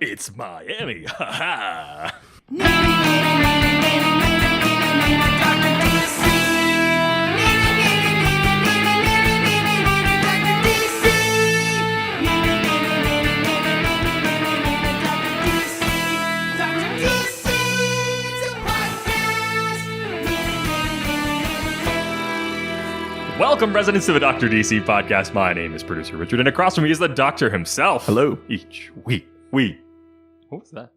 It's Miami. Ha ha. Welcome, residents, to the Dr. DC podcast. My name is producer Richard, and across from me is the doctor himself. Hello. Each week, we... What was that?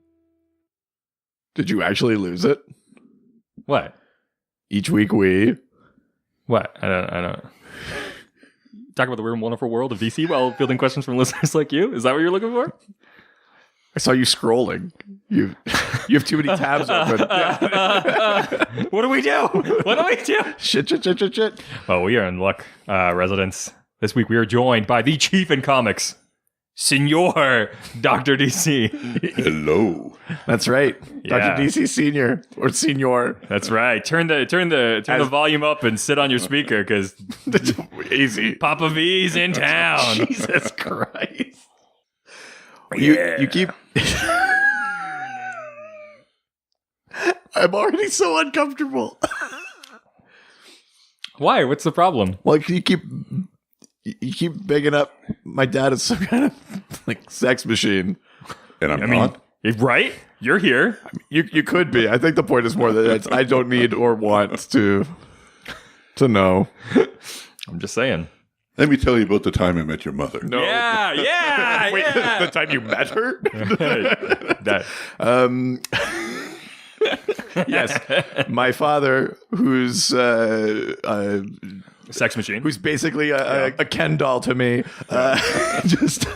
Did you actually lose it? What? Each week we... What? I don't... Talk about the weird and wonderful world of DC while fielding questions from listeners like you? Is that what you're looking for? I saw you scrolling. You have too many tabs open. What do we do? What do we do? Shit. Well, we are in luck, residents. This week we are joined by the chief in comics, Senor Dr. DC. Hello. That's right. Yeah. Dr. DC Senior or Senior. That's right. Turn the volume up and sit on your speaker because Easy. Papa V's in town. Jesus Christ. Yeah. You keep... I'm already so uncomfortable. Why? What's the problem? Well, you keep bigging up my dad as some kind of like sex machine. And I'm not. Right? You're here. You could be. I think the point is more that I don't need or want to know. I'm just saying. Let me tell you about the time I met your mother. No. Yeah. Wait, the time you met her? Yes. My father, who's Sex machine. who's basically a Ken doll to me, just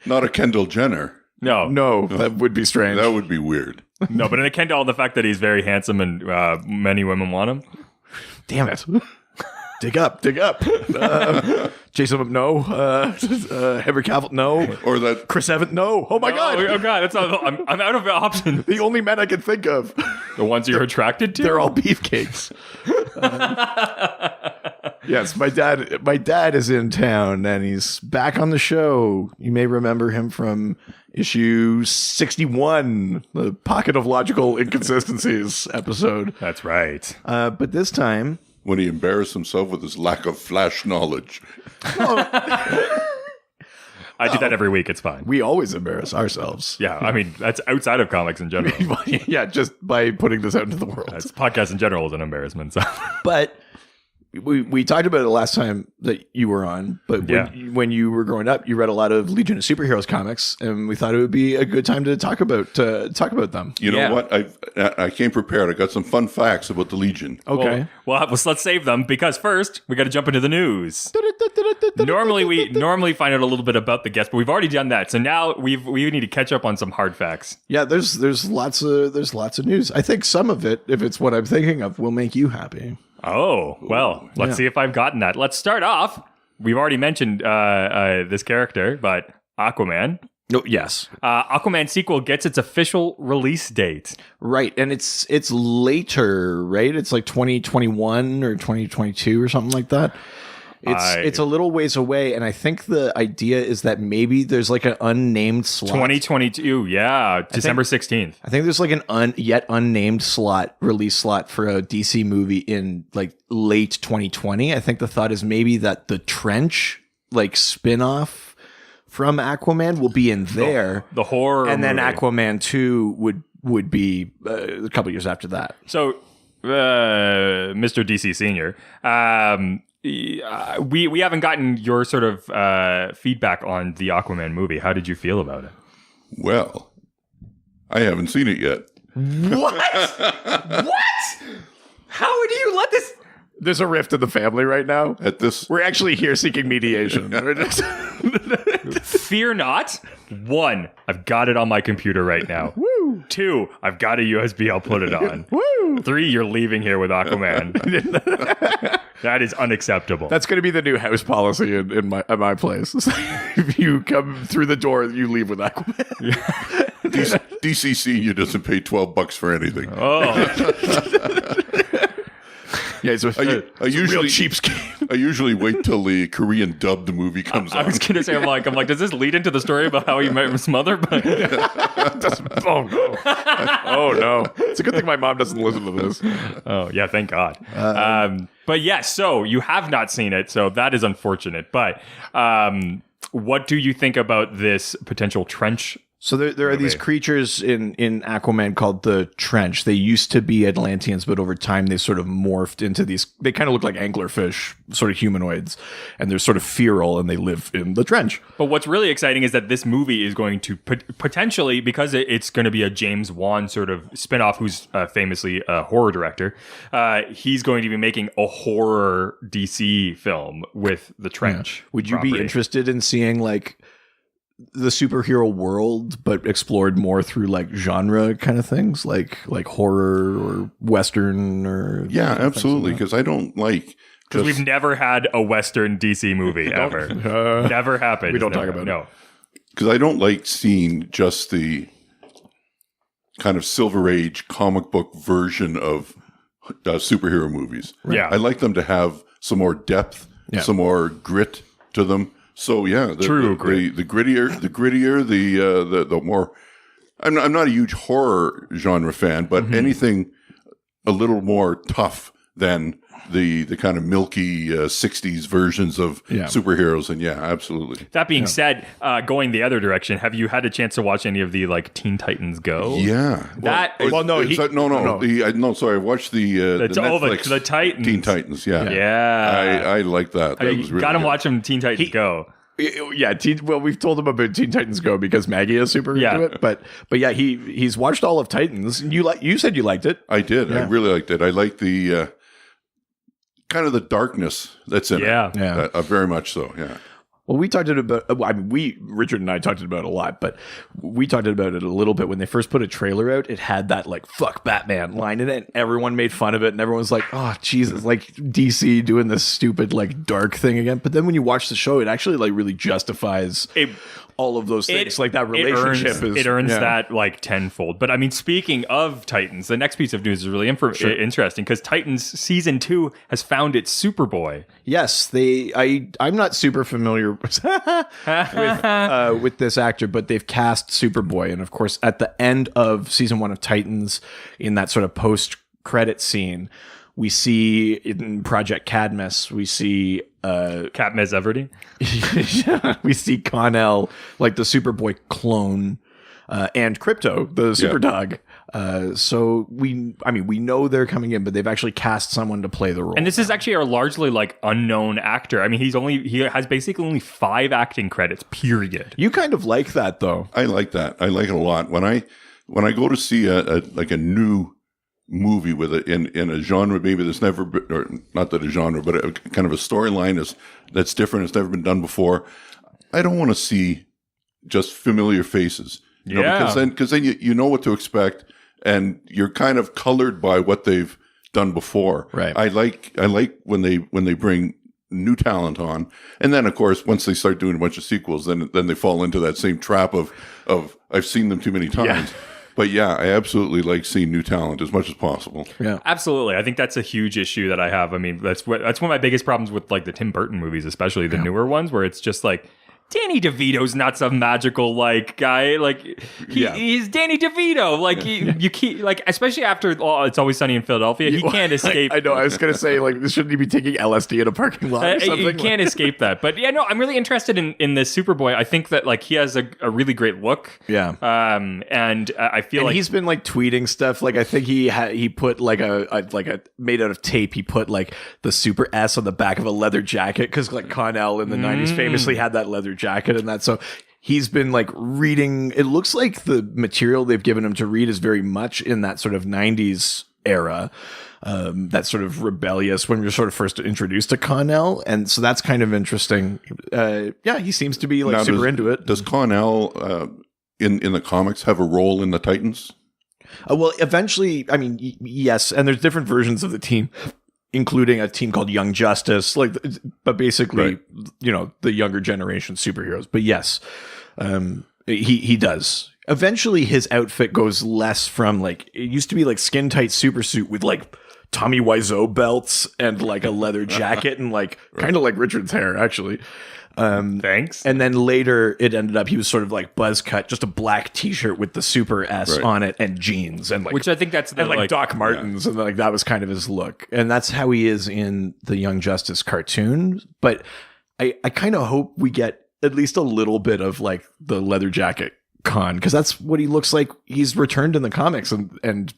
Not a Kendall Jenner. No, that would be strange. That would be weird. no. But in a Ken doll, the fact that he's very handsome and many women want him. Damn it. Dig up. Jason, no. Henry Cavill, no. Or that Chris Evans, no. Oh my God. Oh God! That's not, I'm out of options. The only men I can think of. The ones you're attracted to. They're all beefcakes. Yes, my dad is in town and he's back on the show. You may remember him from issue 61, the Pocket of Logical Inconsistencies episode. That's right. But this time, when he embarrassed himself with his lack of flash knowledge. I do that every week. It's fine. we always embarrass ourselves. Yeah, I mean that's outside of comics in general. Yeah, just by putting this out into the world. That's podcast in general is an embarrassment. So. But we talked about it last time that you were on, but when you were growing up, you read a lot of Legion of Superheroes comics, and we thought it would be a good time to talk about them. You know what? I came prepared. I got some fun facts about the Legion. Okay. Well, let's save them because first we got to jump into the news. Normally we find out a little bit about the guest, but we've already done that. So now we need to catch up on some hard facts. Yeah, there's lots of news. I think some of it, if it's what I'm thinking of, will make you happy. Oh, well, let's see if I've gotten that. Let's start off. We've already mentioned this character, but Aquaman. Oh, yes. Aquaman sequel gets its official release date. Right, and it's later, right? It's like 2021 or 2022 or something like that. It's a little ways away, and I think the idea is that maybe there's like an unnamed slot. 2022, yeah, December 16th. I think there's like an yet unnamed release slot for a DC movie in like late 2020. I think the thought is maybe that the Trench like spin-off from Aquaman will be in there. The horror and then movie. Aquaman 2 would be a couple years after that. So, Mr. DC Senior, we haven't gotten your sort of feedback on the Aquaman movie. How did you feel about it? Well, I haven't seen it yet. What? How would you let this? There's a rift in the family right now. We're actually here seeking mediation. Fear not. 1, I've got it on my computer right now. Woo! 2, I've got a USB. I'll put it on. Woo! 3, you're leaving here with Aquaman. That is unacceptable. That's going to be the new house policy in my place. If you come through the door, you leave with Aquaman. DC Senior doesn't pay $12 for anything. Oh. Yeah, it's I a real usually cheapskate. I usually wait till the Korean dubbed movie comes I out. was gonna say, I'm like, does this lead into the story about how he met his mother? But Oh no! Oh no! It's a good thing my mom doesn't listen to this. oh yeah, thank God. But yes, so you have not seen it, so that is unfortunate. But what do you think about this potential trench? So there are these creatures in Aquaman called the Trench. They used to be Atlanteans, but over time they sort of morphed into these. They kind of look like anglerfish, sort of humanoids, and they're sort of feral, and they live in the trench. But what's really exciting is that this movie is going to potentially, because it's going to be a James Wan sort of spinoff, who's famously a horror director. He's going to be making a horror DC film with the Trench. Would you property. be interested in seeing like the superhero world, but explored more through like genre kind of things, like horror or Western or Yeah, absolutely. Because I don't like. Because we've never had a Western DC movie ever. Never happened. We don't talk about it. No. Because I don't like seeing just the kind of Silver Age comic book version of superhero movies. Yeah. I like them to have some more depth, some more grit to them. So yeah, True grit. The grittier, the more. I'm not a huge horror genre fan, but anything a little more tough than the kind of milky 60s versions of superheroes. And yeah, absolutely. That being said, going the other direction, have you had a chance to watch any of the like Teen Titans Go? Yeah. No, sorry. I watched the Netflix the Titans. Teen Titans. Yeah. Yeah. I like that. That was really gotta good. watch them. Teen Titans Go. Yeah, we've told him about Teen Titans Go because Maggie is super into it. But yeah, he's watched all of Titans. You said you liked it. I did. Yeah. I really liked it. I liked the kind of the darkness that's in it. Yeah. Very much so. Yeah. Well, we talked about. I mean, Richard and I talked about it a lot, but we talked about it a little bit when they first put a trailer out. It had that like "fuck Batman" line in it, and everyone made fun of it, and everyone was like, "Oh, Jesus!" Like DC doing this stupid like dark thing again. But then when you watch the show, it actually like really justifies all of those things. Like that relationship it earns that like tenfold. But I mean, speaking of Titans, the next piece of news is really interesting because Titans season 2 has found its Superboy. Yes, I'm not super familiar with this actor, but they've cast Superboy, and of course, at the end of season 1 of Titans, in that sort of post-credit scene, we see in Project Cadmus, we see Katniss Everdeen. we see Con-El, like the Superboy clone, and Crypto, the super dog. So we know they're coming in, but they've actually cast someone to play the role. And this is actually a largely like unknown actor. I mean, he has basically only 5 acting credits, period. You kind of like that though. I like that. I like it a lot. When I go to see a new movie with it in a genre maybe that's never been, or not that a genre, but a kind of a storyline that's different. It's never been done before. I don't want to see just familiar faces, because then you know what to expect, and you're kind of colored by what they've done before. Right. I like when they bring new talent on, and then of course once they start doing a bunch of sequels, then they fall into that same trap of I've seen them too many times. Yeah. But yeah, I absolutely like seeing new talent as much as possible. Yeah, absolutely. I think that's a huge issue that I have. I mean, that's one of my biggest problems with like the Tim Burton movies, especially the newer ones, where it's just like Danny DeVito's not some magical like guy. Like he's Danny DeVito. Like you keep like, especially after It's Always Sunny in Philadelphia, he can't escape. I know. I was gonna say like, shouldn't he be taking LSD in a parking lot or something? You can't escape that. But yeah, no, I'm really interested in this Superboy. I think that like he has a really great look. Yeah. And I feel like he's been like tweeting stuff. Like I think he put like a made out of tape. He put like the Super S on the back of a leather jacket because like Con-El in the 90s famously had that leather jacket and that. So he's been like reading. It looks like the material they've given him to read is very much in that sort of 90s era. That sort of rebellious when you're sort of first introduced to Con-El, and so that's kind of interesting. He seems to be like now, super into it. Does Con-El in the comics have a role in the Titans? Well, eventually, I mean, yes, and there's different versions of the team, including a team called Young Justice, but basically, the younger generation superheroes. But yes, he does. Eventually, his outfit goes less from like, it used to be like skin tight super suit with like Tommy Wiseau belts and like a leather jacket and like kind of like Richard's hair, actually. Thanks. And then later it ended up he was sort of like buzz cut, just a black t-shirt with the Super S on it and jeans and like which I think that's the, and like Doc Martens and like that was kind of his look. And that's how he is in the Young Justice cartoon. But I kind of hope we get at least a little bit of like the leather jacket con, because that's what he looks like. He's returned in the comics, and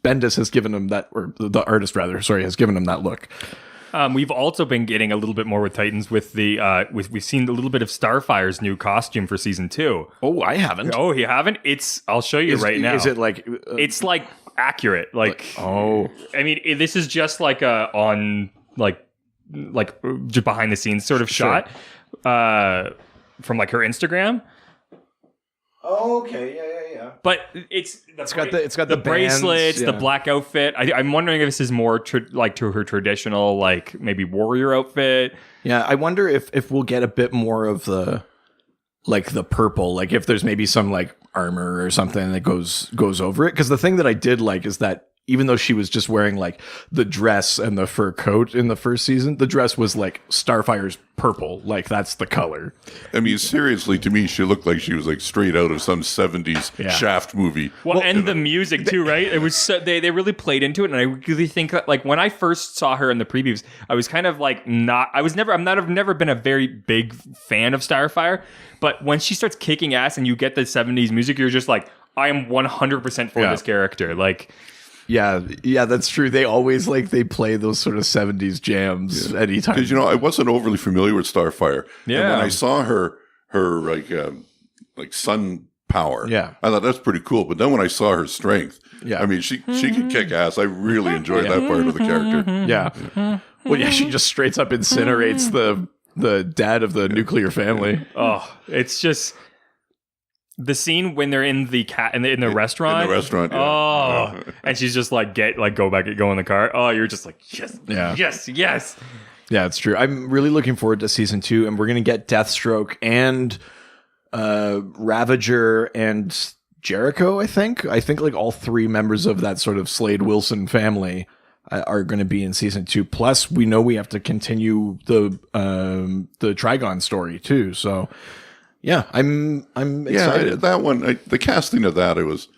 Bendis has given him that, or the artist rather, sorry, has given him that look. We've also been getting a little bit more with Titans with the we've seen a little bit of Starfire's new costume for season 2. Oh, I haven't. Oh, you haven't? I'll show you right now. Is it like it's like accurate. Like oh, I mean, this is just like a on like just behind the scenes sort of shot from like her Instagram. Oh, okay, yeah. But it's got the bracelets, bands, the black outfit. I'm wondering if this is more like to her traditional, like maybe warrior outfit. Yeah, I wonder if we'll get a bit more of the like the purple, like if there's maybe some like armor or something that goes over it. Because the thing that I did like is that even though she was just wearing like the dress and the fur coat in the first season, the dress was like Starfire's purple. Like that's the color. I mean, seriously, to me, she looked like she was like straight out of some 70s Shaft movie. Well, and the music too, right? It was so, they really played into it, and I really think that, like when I first saw her in the previews, I was kind of like I've never been a very big fan of Starfire, but when she starts kicking ass and you get the 70s music, you're just like, I am 100% for this character. Like. Yeah, that's true. They always they play those sort of 70s jams anytime. Because I wasn't overly familiar with Starfire. Yeah. And when I saw her like sun power, I thought that's pretty cool. But then when I saw her strength, I mean she could kick ass. I really enjoyed that part of the character. Yeah. Well, yeah, she just straight up incinerates the dad of the nuclear family. Oh, it's just. The scene when they're in the restaurant. In the restaurant, and she's just like, go in the car. Oh, you're just like, yes, yes. Yeah, it's true. I'm really looking forward to season 2, and we're going to get Deathstroke and Ravager and Jericho, I think. I think like all 3 members of that sort of Slade Wilson family are going to be in season 2. Plus, we know we have to continue the Trigon story too, so... Yeah, I'm excited. Yeah, that one, the casting of that, I was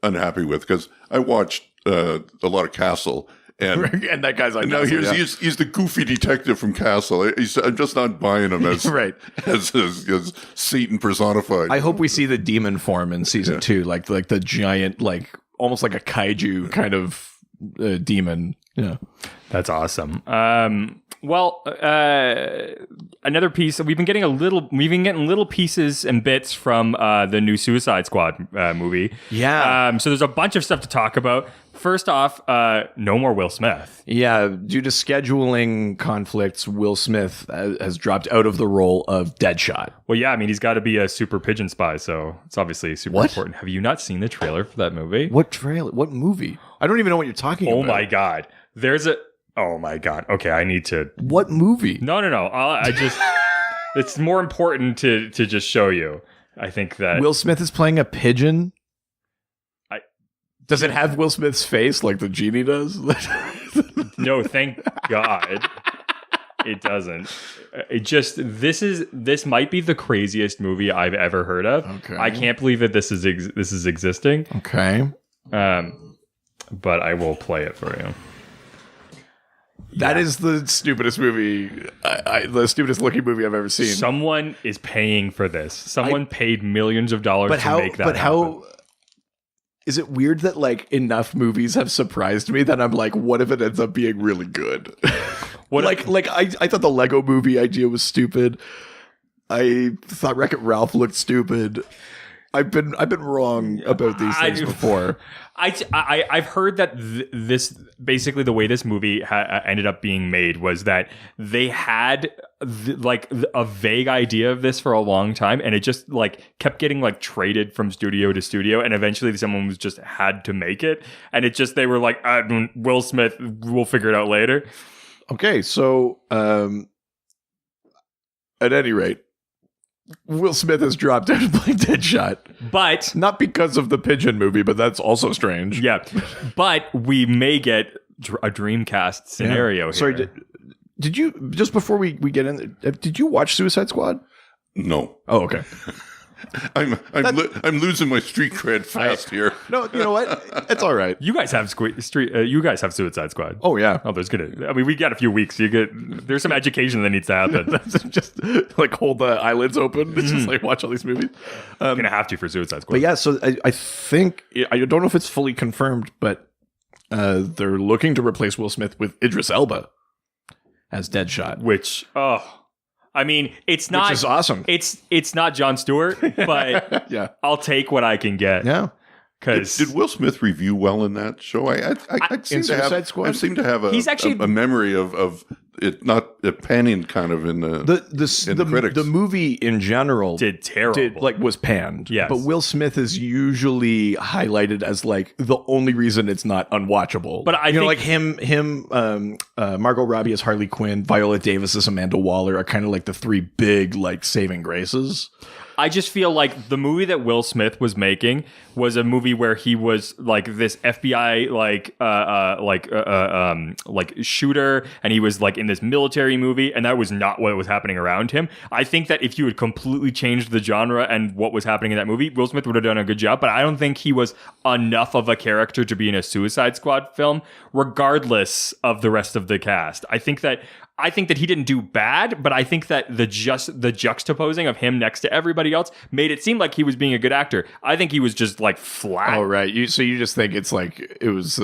unhappy with because I watched a lot of Castle, and that guy's like, no, he's the goofy detective from Castle. I'm just not buying him as as Satan personified. I hope we see the demon form in season 2, like the giant, like almost like a kaiju kind of demon. Yeah, that's awesome. Well, another piece. We've been getting little pieces and bits from the new Suicide Squad movie. Yeah. So there's a bunch of stuff to talk about. First off, no more Will Smith. Yeah, due to scheduling conflicts, Will Smith has dropped out of the role of Deadshot. Well, yeah, I mean, he's got to be a super pigeon spy, so it's obviously super important. Have you not seen the trailer for that movie? What trailer? What movie? I don't even know what you're talking about. Oh my God. Oh my God. Okay, I need to... What movie? No. I just... It's more important to just show you. I think that... Will Smith is playing a pigeon? Does it have Will Smith's face like the genie does? No, thank God. It doesn't. It just... This might be the craziest movie I've ever heard of. Okay. I can't believe that this is existing. Okay. But I will play it for you. That is the stupidest movie, the stupidest looking movie I've ever seen. Someone is paying for this. Someone paid millions of dollars to make that happen. How is it weird that like enough movies have surprised me that I'm like, what if it ends up being really good? I thought the Lego movie idea was stupid. I thought Wreck-It Ralph looked stupid. I've been wrong about these things before. I've heard that this basically the way this movie ended up being made was that they had a vague idea of this for a long time, and it just like kept getting like traded from studio to studio, and eventually someone was just had to make it, and it just they were like, Will Smith, we'll figure it out later. Okay, so at any rate, Will Smith has dropped out of playing Deadshot. But... Not because of the Pigeon movie, but that's also strange. Yeah. But we may get a Dreamcast scenario here. Sorry, did you, just before we get in, did you watch Suicide Squad? No. Oh, okay. I'm losing my street cred fast here. No, you know what? It's all right. You guys have you guys have Suicide Squad. Oh, yeah. Oh, we got a few weeks. There's some education that needs to happen. Just like hold the eyelids open and just like watch all these movies. I'm gonna have to for Suicide Squad. But yeah, so I think, I don't know if it's fully confirmed, but they're looking to replace Will Smith with Idris Elba as Deadshot. Which, I mean, it's not. Which is awesome. It's not Jon Stewart, but Yeah. I'll take what I can get. Yeah. Did Will Smith review well in that show? I seem to Suicide have, Squad? I seem to have He's actually- a memory of it not panning kind of in the critics. The movie in general did terrible. was panned. Yes. But Will Smith is usually highlighted as like the only reason it's not unwatchable. But I think- like him, Margot Robbie as Harley Quinn, Viola Davis as Amanda Waller are kind of like the three big like saving graces. I just feel like the movie that Will Smith was making was a movie where he was like this FBI like shooter, and he was like in this military movie, and that was not what was happening around him. I think that if you had completely changed the genre and what was happening in that movie, Will Smith would have done a good job, but I don't think he was enough of a character to be in a Suicide Squad film, regardless of the rest of the cast. I think that he didn't do bad, but I think that the juxtaposing of him next to everybody else made it seem like he was being a good actor. I think he was just like flat. Oh, right. So you just think it's like it was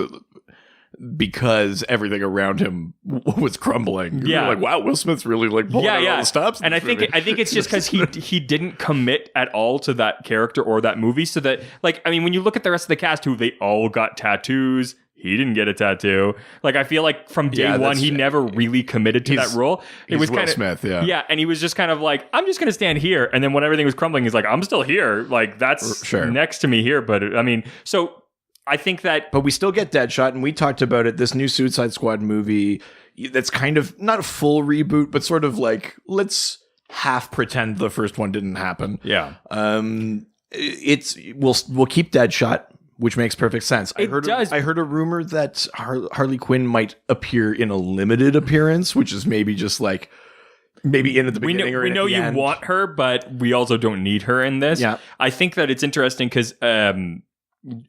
because everything around him was crumbling. Yeah. You're like, wow, Will Smith's really like pulling out all the stops. And I think it's just because he didn't commit at all to that character or that movie. So that, like, I mean, when you look at the rest of the cast, who they all got tattoos. He didn't get a tattoo. Like, I feel like from day one, he never really committed to that role. It was Will Smith, yeah. Yeah, and he was just kind of like, I'm just going to stand here. And then when everything was crumbling, he's like, I'm still here. Like, that's next to me here. But, I mean, so I think that... But we still get Deadshot, and we talked about it, this new Suicide Squad movie that's kind of, not a full reboot, but sort of like, let's half pretend the first one didn't happen. Yeah. We'll keep Deadshot, which makes perfect sense. I heard a rumor that Harley Quinn might appear in a limited appearance, which is maybe just like maybe in at the beginning or we know you end. Want her, but we also don't need her in this. Yeah. I think that it's interesting because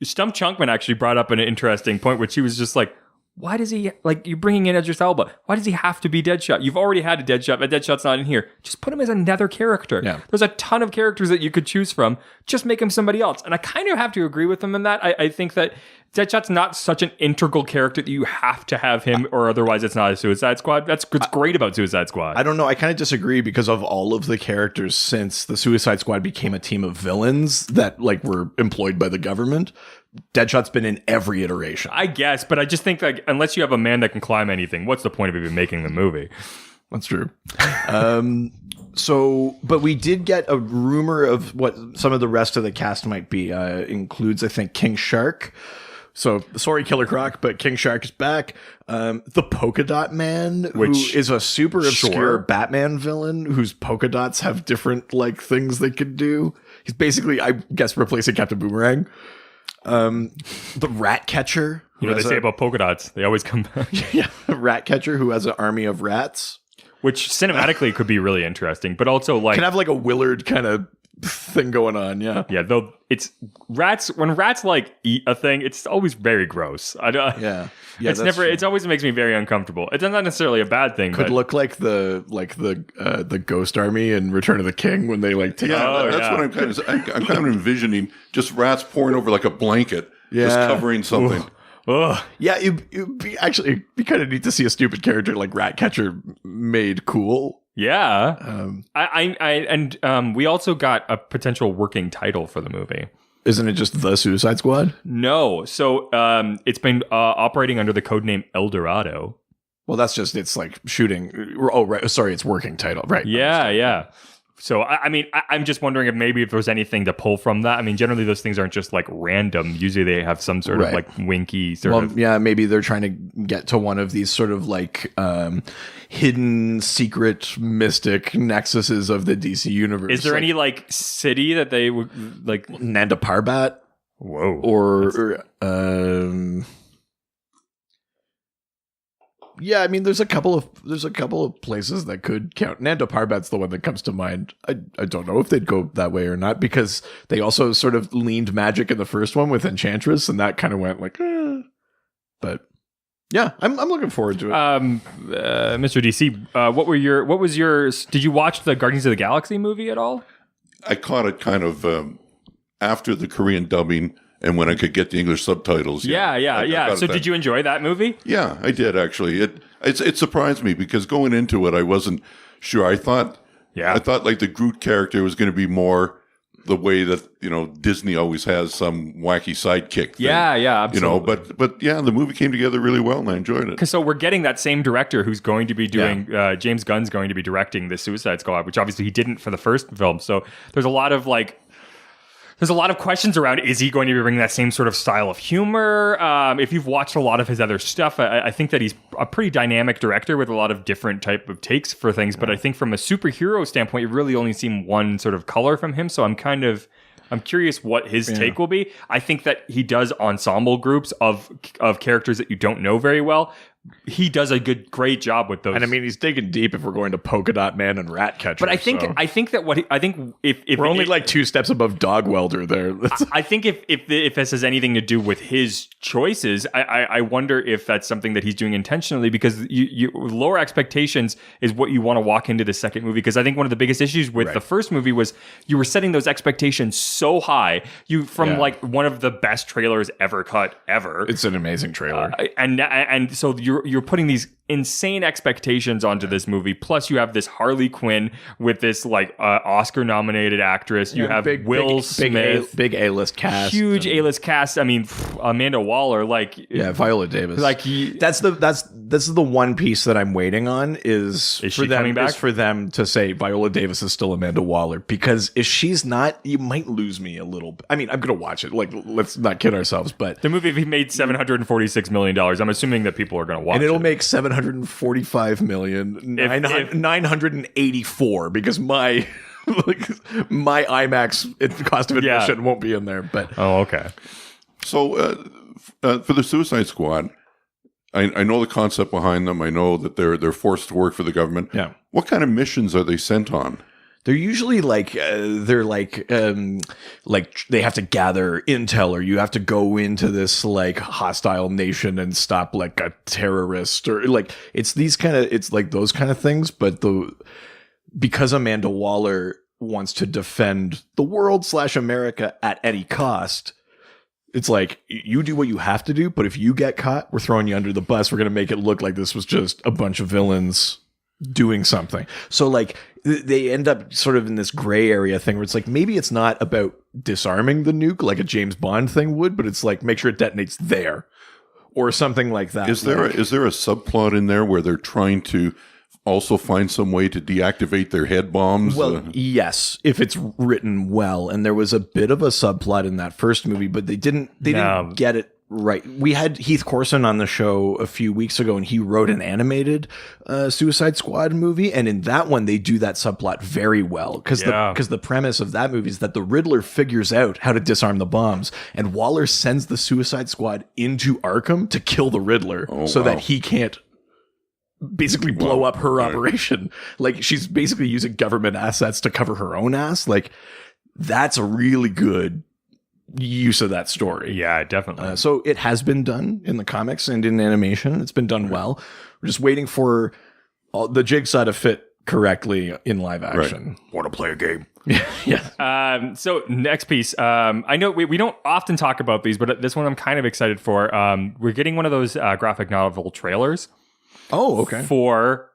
Stump Chunkman actually brought up an interesting point, which he was just like, why does he, like, you're bringing in Idris Elba. Why does he have to be Deadshot? You've already had a Deadshot, but Deadshot's not in here. Just put him as another character. Yeah. There's a ton of characters that you could choose from. Just make him somebody else. And I kind of have to agree with him in that. I think that Deadshot's not such an integral character that you have to have him, or otherwise it's not a Suicide Squad. That's what's great about Suicide Squad. I don't know. I kind of disagree because of all of the characters since the Suicide Squad became a team of villains that like were employed by the government. Deadshot's been in every iteration. I guess, but I just think like unless you have a man that can climb anything, what's the point of even making the movie? That's true. But we did get a rumor of what some of the rest of the cast might be. Includes, I think, King Shark. So, sorry, Killer Croc, but King Shark is back. The Polka Dot Man, who is a super obscure Batman villain whose polka dots have different like things they could do. He's basically, I guess, replacing Captain Boomerang. The Rat Catcher. You know, they say about polka dots, they always come back. Yeah, Rat Catcher, who has an army of rats. Which cinematically could be really interesting, but also like... Can have like a Willard kind of thing going on, yeah. Yeah, though it's rats, when rats like eat a thing, it's always very gross. Yeah, it's never, it always makes me very uncomfortable. It's not necessarily a bad thing. Could look like the Ghost Army in Return of the King when they like take that's what I'm kind of envisioning, just rats pouring over like a blanket, just covering something. Ugh. Yeah, it'd be kind of neat to see a stupid character like Ratcatcher made cool. Yeah. We also got a potential working title for the movie. Isn't it just The Suicide Squad? No. So it's been operating under the codename El Dorado. Well, that's just, it's like shooting. Oh, right. Sorry, it's working title. Right. Yeah. So, I'm just wondering if there's anything to pull from that. I mean, generally those things aren't just like random. Usually they have some sort of like winky sort of. Yeah, maybe they're trying to get to one of these sort of like hidden, secret, mystic nexuses of the DC universe. Is there any like city that they would like? Nanda Parbat? Whoa. Or Yeah, I mean, there's a couple of places that could count. Nando Parbat's the one that comes to mind. I don't know if they'd go that way or not, because they also sort of leaned magic in the first one with Enchantress, and that kind of went like, But yeah, I'm looking forward to it. Mr. DC, what was your? Did you watch the Guardians of the Galaxy movie at all? I caught it kind of after the Korean dubbing and when I could get the English subtitles. Yeah. So did you enjoy that movie? Yeah, I did actually. It surprised me because going into it, I wasn't sure. I thought like the Groot character was going to be more the way that, Disney always has some wacky sidekick thing. Yeah, absolutely. But yeah, the movie came together really well and I enjoyed it. So we're getting that same director who's going to be doing, James Gunn's going to be directing the Suicide Squad, which obviously he didn't for the first film. So there's a lot of questions around, is he going to be bringing that same sort of style of humor? If you've watched a lot of his other stuff, I think that he's a pretty dynamic director with a lot of different type of takes for things. But I think from a superhero standpoint, you've really only seen one sort of color from him. So I'm curious what his take will be. I think that he does ensemble groups of characters that you don't know very well. He does a great job with those. And I mean, he's digging deep if we're going to Polka Dot Man and Ratcatcher. But I think if we're only like 2 steps above Dog Welder there. I think if this has anything to do with his choices, I wonder if that's something that he's doing intentionally, because you lower expectations is what you want to walk into the second movie. Because I think one of the biggest issues with the first movie was you were setting those expectations so high. Like one of the best trailers ever cut ever. It's an amazing trailer, and so you're putting these insane expectations onto this movie. Plus, you have this Harley Quinn with this Oscar nominated actress. You have Will Smith, big A-list cast, huge A-list cast. I mean, Amanda Waller, Viola Davis. That's the one piece that I'm waiting on is for she them coming back? Is for them to say Viola Davis is still Amanda Waller, because if she's not, you might lose me a little bit. I mean, I'm gonna watch it. Like, let's not kid ourselves. But the movie made $746 million. I'm assuming that people are gonna watch it, and it'll make $745,984 because my IMAX cost of admission won't be in there. But okay. So for the Suicide Squad, I know the concept behind them. I know that they're forced to work for the government. Yeah. What kind of missions are they sent on? They're usually they have to gather intel, or you have to go into this hostile nation and stop a terrorist, or it's those kind of things. But because Amanda Waller wants to defend the world / America at any cost, it's you do what you have to do. But if you get caught, we're throwing you under the bus. We're going to make it look like this was just a bunch of villains doing something. So they end up sort of in this gray area thing where it's maybe it's not about disarming the nuke like a James Bond thing would, but it's make sure it detonates there or something like that. Is there a subplot in there where they're trying to also find some way to deactivate their head bombs? Well, yes, if it's written well. And there was a bit of a subplot in that first movie, but they didn't get it right. We had Heath Corson on the show a few weeks ago, and he wrote an animated Suicide Squad movie. And in that one, they do that subplot very well, because the premise of that movie is that the Riddler figures out how to disarm the bombs, and Waller sends the Suicide Squad into Arkham to kill the Riddler that he can't basically blow up her operation. She's basically using government assets to cover her own ass. That's a really good use of that story. Yeah, definitely. So it has been done in the comics and in animation. It's been done well. We're just waiting for the jigsaw to fit correctly in live action. Want to play a game? Yeah. So next piece. I know we don't often talk about these, but this one I'm kind of excited for. We're getting one of those graphic novel trailers. Oh, okay. For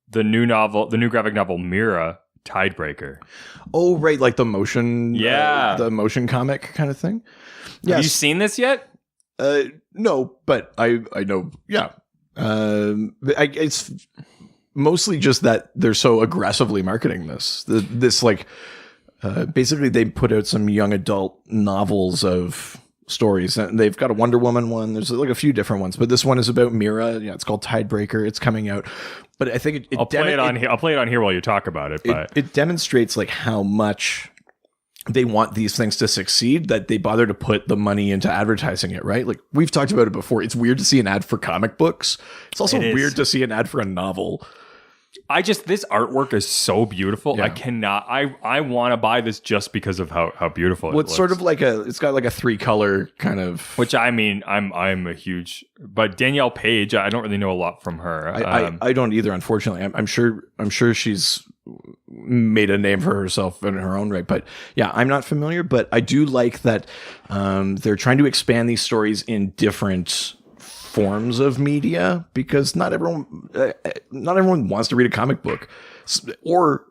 the new graphic novel Mira, Tidebreaker. Oh, right, the motion, the motion comic kind of thing. Yes. Have you seen this yet? No, but I know. Yeah, it's mostly just that they're so aggressively marketing this. Basically, they put out some young adult novels of stories, and they've got a Wonder Woman one. There's a few different ones, but this one is about Mira. Yeah, it's called Tidebreaker. It's coming out, but I think I'll play it on here while you talk about it. But it demonstrates how much they want these things to succeed that they bother to put the money into advertising it, right? Like we've talked about it before. It's weird to see an ad for comic books. It's also weird to see an ad for a novel. This artwork is so beautiful. Yeah. I cannot. I want to buy this just because of how beautiful it looks. It's sort of like it's got like a 3-color kind of. Which I mean, I'm a huge, but Danielle Page, I don't really know a lot from her. I don't either, unfortunately. I'm sure she's made a name for herself in her own right, but yeah, I'm not familiar. But I do like that they're trying to expand these stories in different forms of media, because not everyone wants to read a comic book, or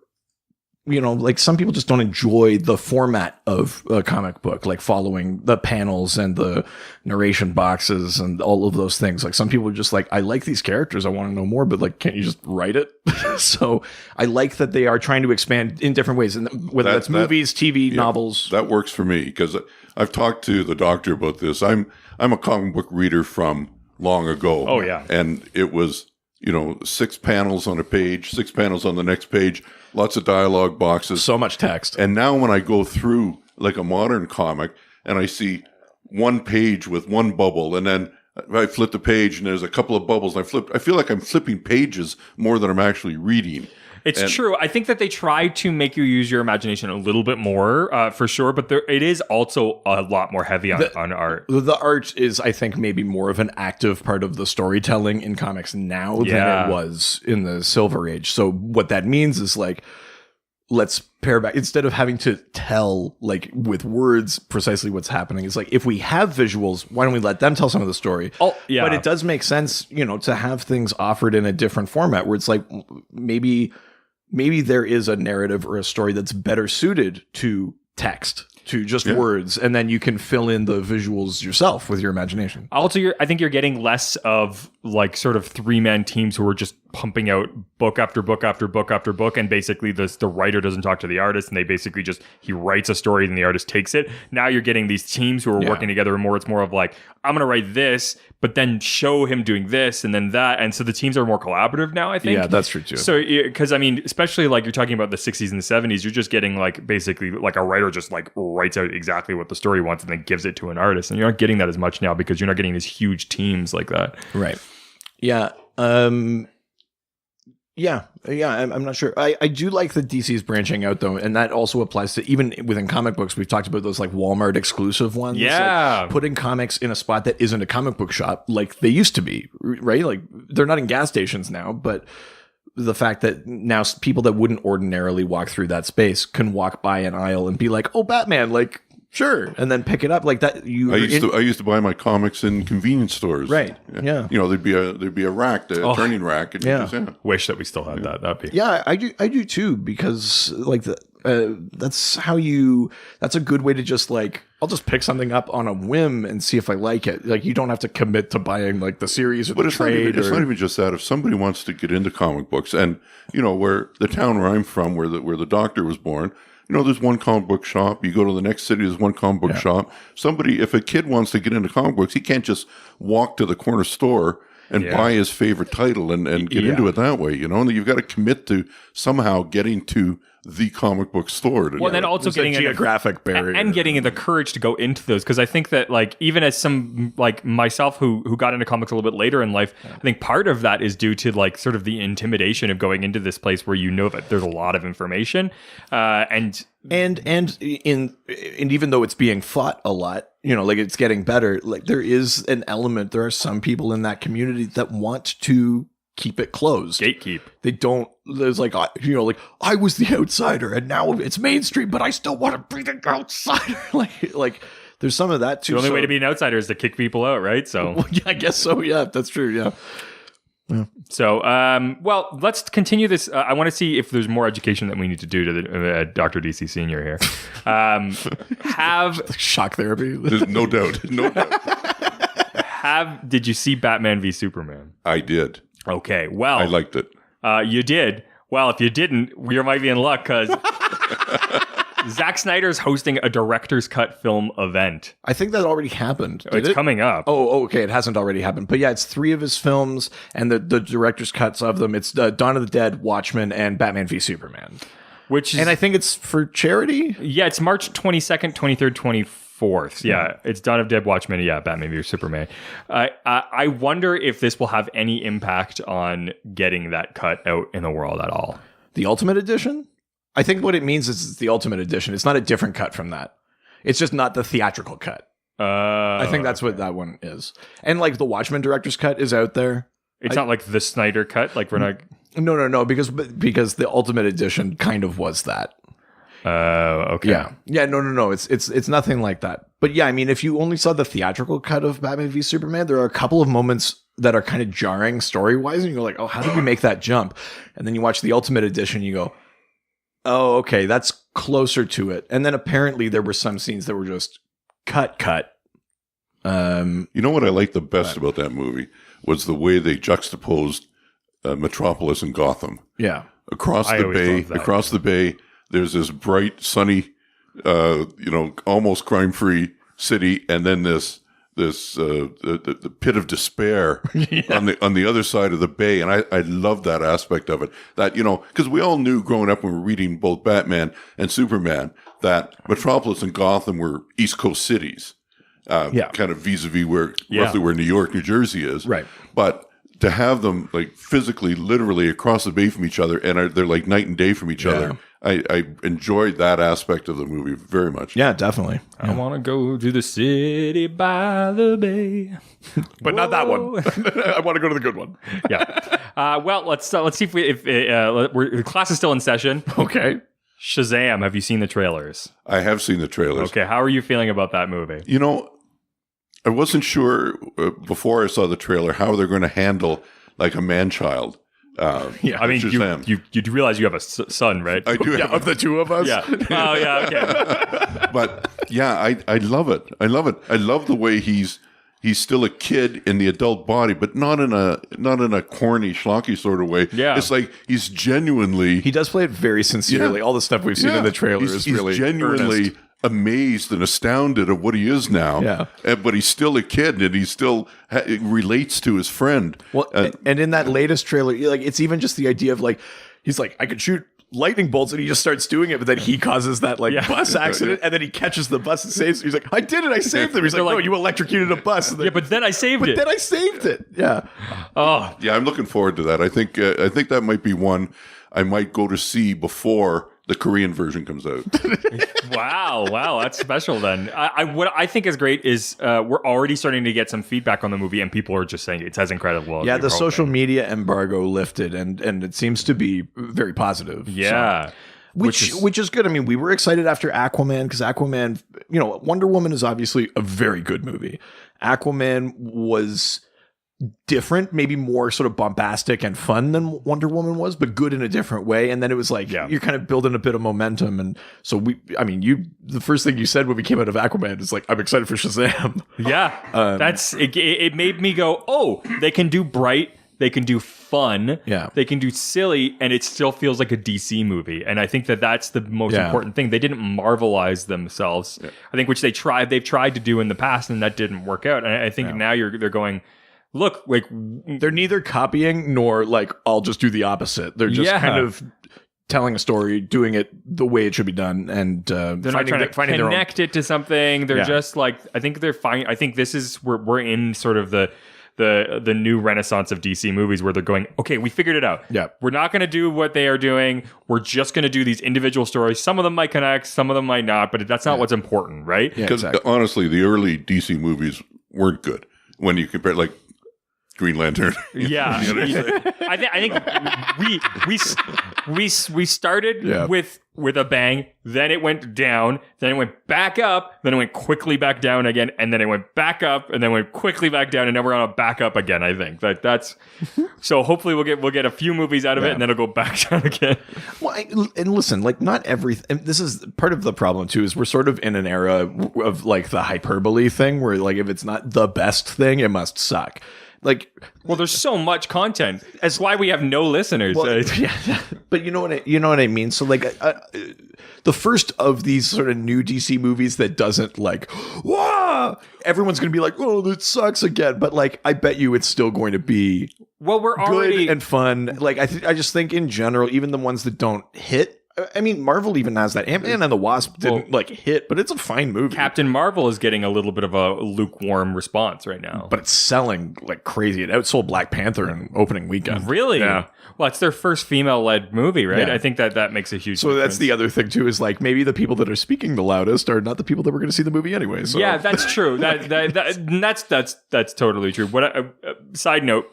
like some people just don't enjoy the format of a comic book, like following the panels and the narration boxes and all of those things. Like some people are just like, I like these characters, I want to know more, but like, can't you just write it? So I like that they are trying to expand in different ways, and whether that's movies, TV, novels. That works for me, because I've talked to the doctor about this. I'm a comic book reader from long ago. Oh yeah. And it was, 6 panels on a page, 6 panels on the next page, lots of dialogue boxes. So much text. And now when I go through like a modern comic and I see one page with one bubble, and then I flip the page and there's a couple of bubbles, I feel like I'm flipping pages more than I'm actually reading. It's true. I think that they try to make you use your imagination a little bit more, for sure. But it is also a lot more heavy on art. The art is, I think, maybe more of an active part of the storytelling in comics now than it was in the Silver Age. So what that means is like, let's pare back. Instead of having to tell like with words precisely what's happening, it's like, if we have visuals, why don't we let them tell some of the story? Oh, yeah. But it does make sense, to have things offered in a different format where it's like, maybe there is a narrative or a story that's better suited to text, to just words, and then you can fill in the visuals yourself with your imagination. Also, I think you're getting less of like sort of 3-man teams who are just pumping out book after book after book after book, and basically the writer doesn't talk to the artist, and they basically just, he writes a story and the artist takes it. Now you're getting these teams who are working together more. It's more of like, I'm going to write this, but then show him doing this and then that. And so the teams are more collaborative now, I think. Yeah, that's true too. So, because I mean, especially like you're talking about the 60s and the 70s, you're just getting like basically like a writer just like writes out exactly what the story wants and then gives it to an artist. And you're not getting that as much now because you're not getting these huge teams like that. Right. Yeah. I'm not sure. I do like that DC is branching out though, and that also applies to even within comic books. We've talked about those like Walmart exclusive ones. Yeah, like putting comics in a spot that isn't a comic book shop like they used to be, right? Like they're not in gas stations now, but the fact that now people that wouldn't ordinarily walk through that space can walk by an aisle and be like, "Oh, Batman!" Like, sure, and then pick it up like that. I used to buy my comics in convenience stores. Right. Yeah. There'd be a rack, turning rack. And Wish that we still had that. That'd be. Yeah, I do too, because like that's a good way to just like, I'll just pick something up on a whim and see if I like it. Like you don't have to commit to buying like the series or the trade. It's not even just that. If somebody wants to get into comic books, and where the town where I'm from, where the doctor was born. There's one comic book shop. You go to the next city, there's one comic book shop. If a kid wants to get into comic books, he can't just walk to the corner store and buy his favorite title and get into it that way. You've got to commit to somehow getting to the comic book store. Well, then also getting a geographic barrier and getting the courage to go into those, because I think that like even as some like myself who got into comics a little bit later in life, I think part of that is due to like sort of the intimidation of going into this place where that there's a lot of information, and even though it's being fought a lot, like it's getting better, like there is an element, there are some people in that community that want to keep it closed. Gatekeep. They don't, there's like, like I was the outsider and now it's mainstream, but I still want to be the outsider. like there's some of that too. The only way to be an outsider is to kick people out, right? So well, yeah, I guess so. Yeah, that's true. Yeah. So, well, let's continue this. I want to see if there's more education that we need to do to the Dr. DC Senior here. Have shock therapy. There's no doubt. Did you see Batman v Superman? I did. Okay, well, I liked it. You did. Well, if you didn't, we might be in luck because Zack Snyder's hosting a director's cut film event. I think that already happened. It's coming up. Oh, okay. It hasn't already happened. But yeah, it's 3 of his films and the director's cuts of them. It's Dawn of the Dead, Watchmen, and Batman v Superman. which is, And I think it's for charity. yeah, it's March 22nd, 23rd, 24th. Yeah, it's Dawn of Dead, Watchmen. Yeah, Batman v Superman. I wonder if this will have any impact on getting that cut out in the world at all. The Ultimate Edition? I think what it means is it's the Ultimate Edition. It's not a different cut from that. It's just not the theatrical cut. I think that's what that one is. And like the Watchmen director's cut is out there. It's not like the Snyder cut. Like we're not. No, because the Ultimate Edition kind of was that. Okay. Yeah. No. It's nothing like that. But yeah, I mean, if you only saw the theatrical cut of Batman v Superman, there are a couple of moments that are kind of jarring story wise, and you're like, oh, how did we make that jump? And then you watch the Ultimate Edition, and you go, oh, okay, that's closer to it. And then apparently there were some scenes that were just cut. You know what I liked the best about that movie was the way they juxtaposed Metropolis and Gotham. Yeah. Across the bay, there's this bright, sunny, almost crime-free city, and then the pit of despair on the other side of the bay. And I love that aspect of it. That, because we all knew growing up when we were reading both Batman and Superman that Metropolis and Gotham were East Coast cities. Kind of vis-a-vis roughly where New York, New Jersey is. Right. But to have them like physically, literally across the bay from each other, and they're like night and day from each other. I enjoyed that aspect of the movie very much. Yeah, definitely. I want to go to the city by the bay, but not that one. I want to go to the good one. Yeah. Well, let's see if the class is still in session. Okay. Shazam. Have you seen the trailers? I have seen the trailers. Okay. How are you feeling about that movie? I wasn't sure before I saw the trailer how they're going to handle like a man-child. I mean, you realize you have a son, right? I do. Of the two of us. Yeah. Oh, yeah. Okay. But yeah, I love it. I love it. I love the way he's still a kid in the adult body, but not in a corny, schlocky sort of way. Yeah. It's like he's genuinely. He does play it very sincerely. All the stuff we've seen in the trailer is really genuinely earnest. Amazed and astounded at what he is now. Yeah. But he's still a kid, and he still relates to his friend. Well, and in that latest trailer, like it's even just the idea of like he's like, I could shoot lightning bolts, and he just starts doing it, but then he causes that bus accident, and then he catches the bus and saves. He's like, I did it, I saved them. He's like, no, you electrocuted a bus. And then, but then I saved it. But then I saved it. Yeah. Oh, yeah. I'm looking forward to that. I think that might be one I might go to see before the Korean version comes out. Wow, that's special then. What I think is great is we're already starting to get some feedback on the movie, and people are just saying it's as incredible. Yeah, the social media embargo lifted, and it seems to be very positive. Yeah. So. Which is good. I mean, we were excited after Aquaman because Aquaman, Wonder Woman is obviously a very good movie. Aquaman was different, maybe more sort of bombastic and fun than Wonder Woman was, but good in a different way. And then it was like, you're kind of building a bit of momentum. And so the first thing you said when we came out of Aquaman is like, I'm excited for Shazam. Yeah. It made me go, oh, they can do bright. They can do fun. Yeah. They can do silly, and it still feels like a DC movie. And I think that's the most important thing. They didn't Marvelize themselves. Yeah. I think which they've tried to do in the past, and that didn't work out. And I think now they're going, look, like they're neither copying nor like I'll just do the opposite. They're just kind of telling a story, doing it the way it should be done, and they're not trying to connect it to something. They're just like, I think they're fine. I think this is we're in sort of the new renaissance of DC movies where they're going, okay, we figured it out. Yeah, we're not going to do what they are doing. We're just going to do these individual stories. Some of them might connect, some of them might not, but that's not what's important, right? Because honestly, the early DC movies weren't good when you compare like Green Lantern. Yeah. I think we started with a bang, then it went down, then it went back up, then it went quickly back down again, and then it went back up, and then went quickly back down, and now we're on a back up again. I think that's so. Hopefully, we'll get a few movies out of it, and then it'll go back down again. Well, and listen, like not everything. This is part of the problem too. Is we're sort of in an era of like the hyperbole thing, where like if it's not the best thing, it must suck. Like, well, there's so much content. That's why we have no listeners. Well, but you know what I mean. So, like, the first of these sort of new DC movies that doesn't like, wah! Everyone's going to be like, oh, that sucks again. But like, I bet you it's still going to be we're already good and fun. Like, I just think in general, even the ones that don't hit I mean, Marvel even has that. Ant-Man and the Wasp didn't hit, but it's a fine movie. Captain Marvel is getting a little bit of a lukewarm response right now. But it's selling like crazy. It outsold Black Panther in opening weekend. Really? Yeah. Well, it's their first female-led movie, right? Yeah. I think that makes a huge So difference. that's the other thing too, is like maybe the people that are speaking the loudest are not the people that were going to see the movie anyway. So. Yeah, that's true. That's totally true. Side note,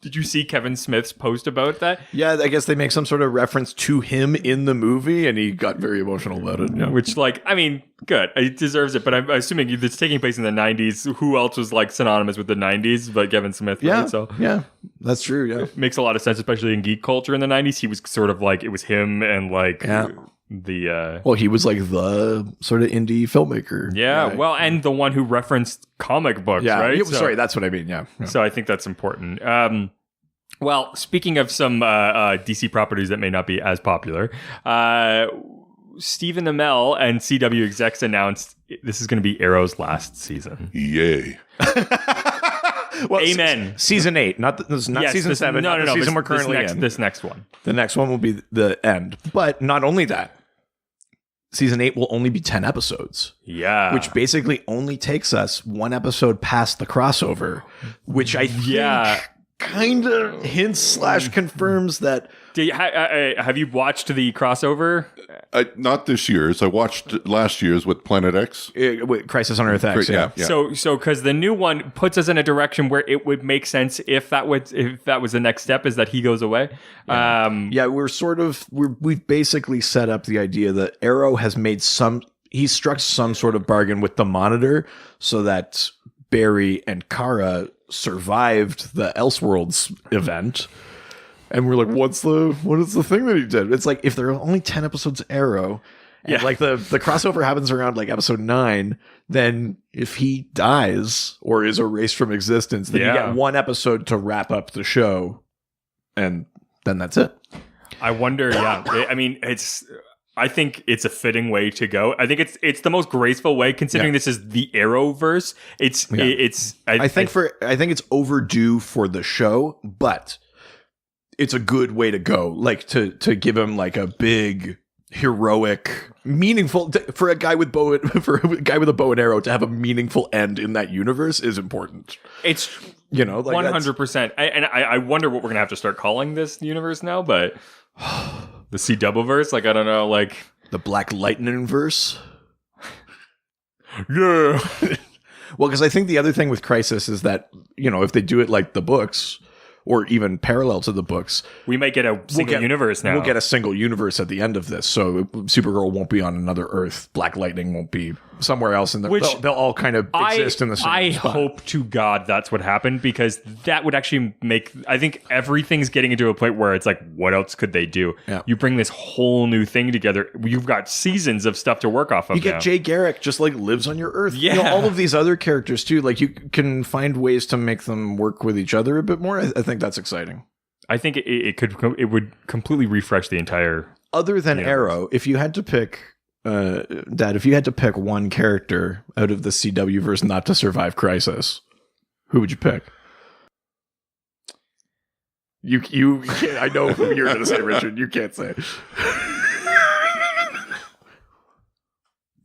did you see Kevin Smith's post about that? Yeah, I guess they make some sort of reference to him in the movie, and he got very emotional about it. Yeah. Which, good. It deserves it. But I'm assuming it's taking place in the 90s. Who else was synonymous with the 90s but Kevin Smith? Yeah, right? So yeah, that's true. Yeah, it makes a lot of sense, especially in geek culture in the 90s. He was sort of it was him and the well, he was the sort of indie filmmaker. yeah, guy. well, and the one who referenced comic books, yeah. right? Sorry, that's what I mean. Yeah. So I think that's important. Well, speaking of some DC properties that may not be as popular, Stephen Amell and CW execs announced this is going to be Arrow's last season. Yay. Well, Amen. Season 8, not season 7. No, not the season we're currently in. This next one. The next one will be the end. But not only that, season 8 will only be 10 episodes. Yeah. Which basically only takes us one episode past the crossover, which I think kind of hints / confirms that. Have you watched the crossover? Not this year's. I watched last year's with Planet X. With Crisis on Earth X. Yeah. So because the new one puts us in a direction where it would make sense if that was the next step, is that he goes away. We've basically set up the idea that Arrow has made he struck some sort of bargain with the Monitor so that Barry and Kara survived the Elseworlds event. And we're like, what is the thing that he did? It's like, if there are only 10 episodes of Arrow, and the crossover happens around episode 9, then if he dies or is erased from existence, then you get one episode to wrap up the show, and then that's it. I wonder, I think it's a fitting way to go. I think it's the most graceful way, considering this is the Arrowverse. I think it's overdue for the show, but it's a good way to go, to give him a big, heroic, meaningful for a guy with a bow and arrow to have a meaningful end in that universe is important. It's 100%. I wonder what we're gonna have to start calling this universe now, but the CW-verse, I don't know, the Black Lightning verse. Yeah. Well, because I think the other thing with Crisis is that if they do it like the books, or even parallel to the books, we might get a single universe now. We'll get a single universe at the end of this. So Supergirl won't be on another Earth. Black Lightning won't be somewhere else. And they'll all kind of exist in the same spot. I hope to God that's what happened, because that would actually I think everything's getting into a point where it's what else could they do? Yeah. You bring this whole new thing together. You've got seasons of stuff to work off of. You get Jay Garrick just lives on your Earth. Yeah. All of these other characters too. You can find ways to make them work with each other a bit more. I think that's exciting. I think it would completely refresh the entire. Other than universe. Arrow, if you had to pick, Dad, if you had to pick one character out of the CW verse not to survive Crisis, who would you pick? You can't, I know who you're going to say, Richard. You can't say.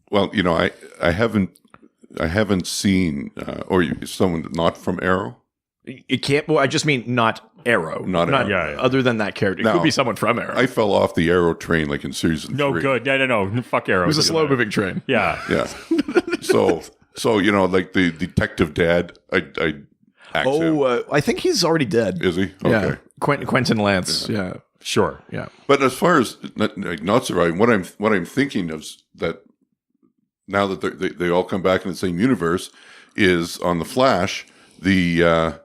Well, I haven't seen or someone not from Arrow. It can't. Well, I just mean not Arrow. Not Arrow. Yeah. Other than that character, it could be someone from Arrow. I fell off the Arrow train in season 3. No, good. No. Fuck Arrow. It was a slow moving train. Yeah. Yeah. So the detective dad. I think he's already dead. Is he? Okay. Yeah. Quentin Lance. Yeah. Sure. Yeah. But as far as not surviving, what I'm thinking of that now that they all come back in the same universe is on the Flash, the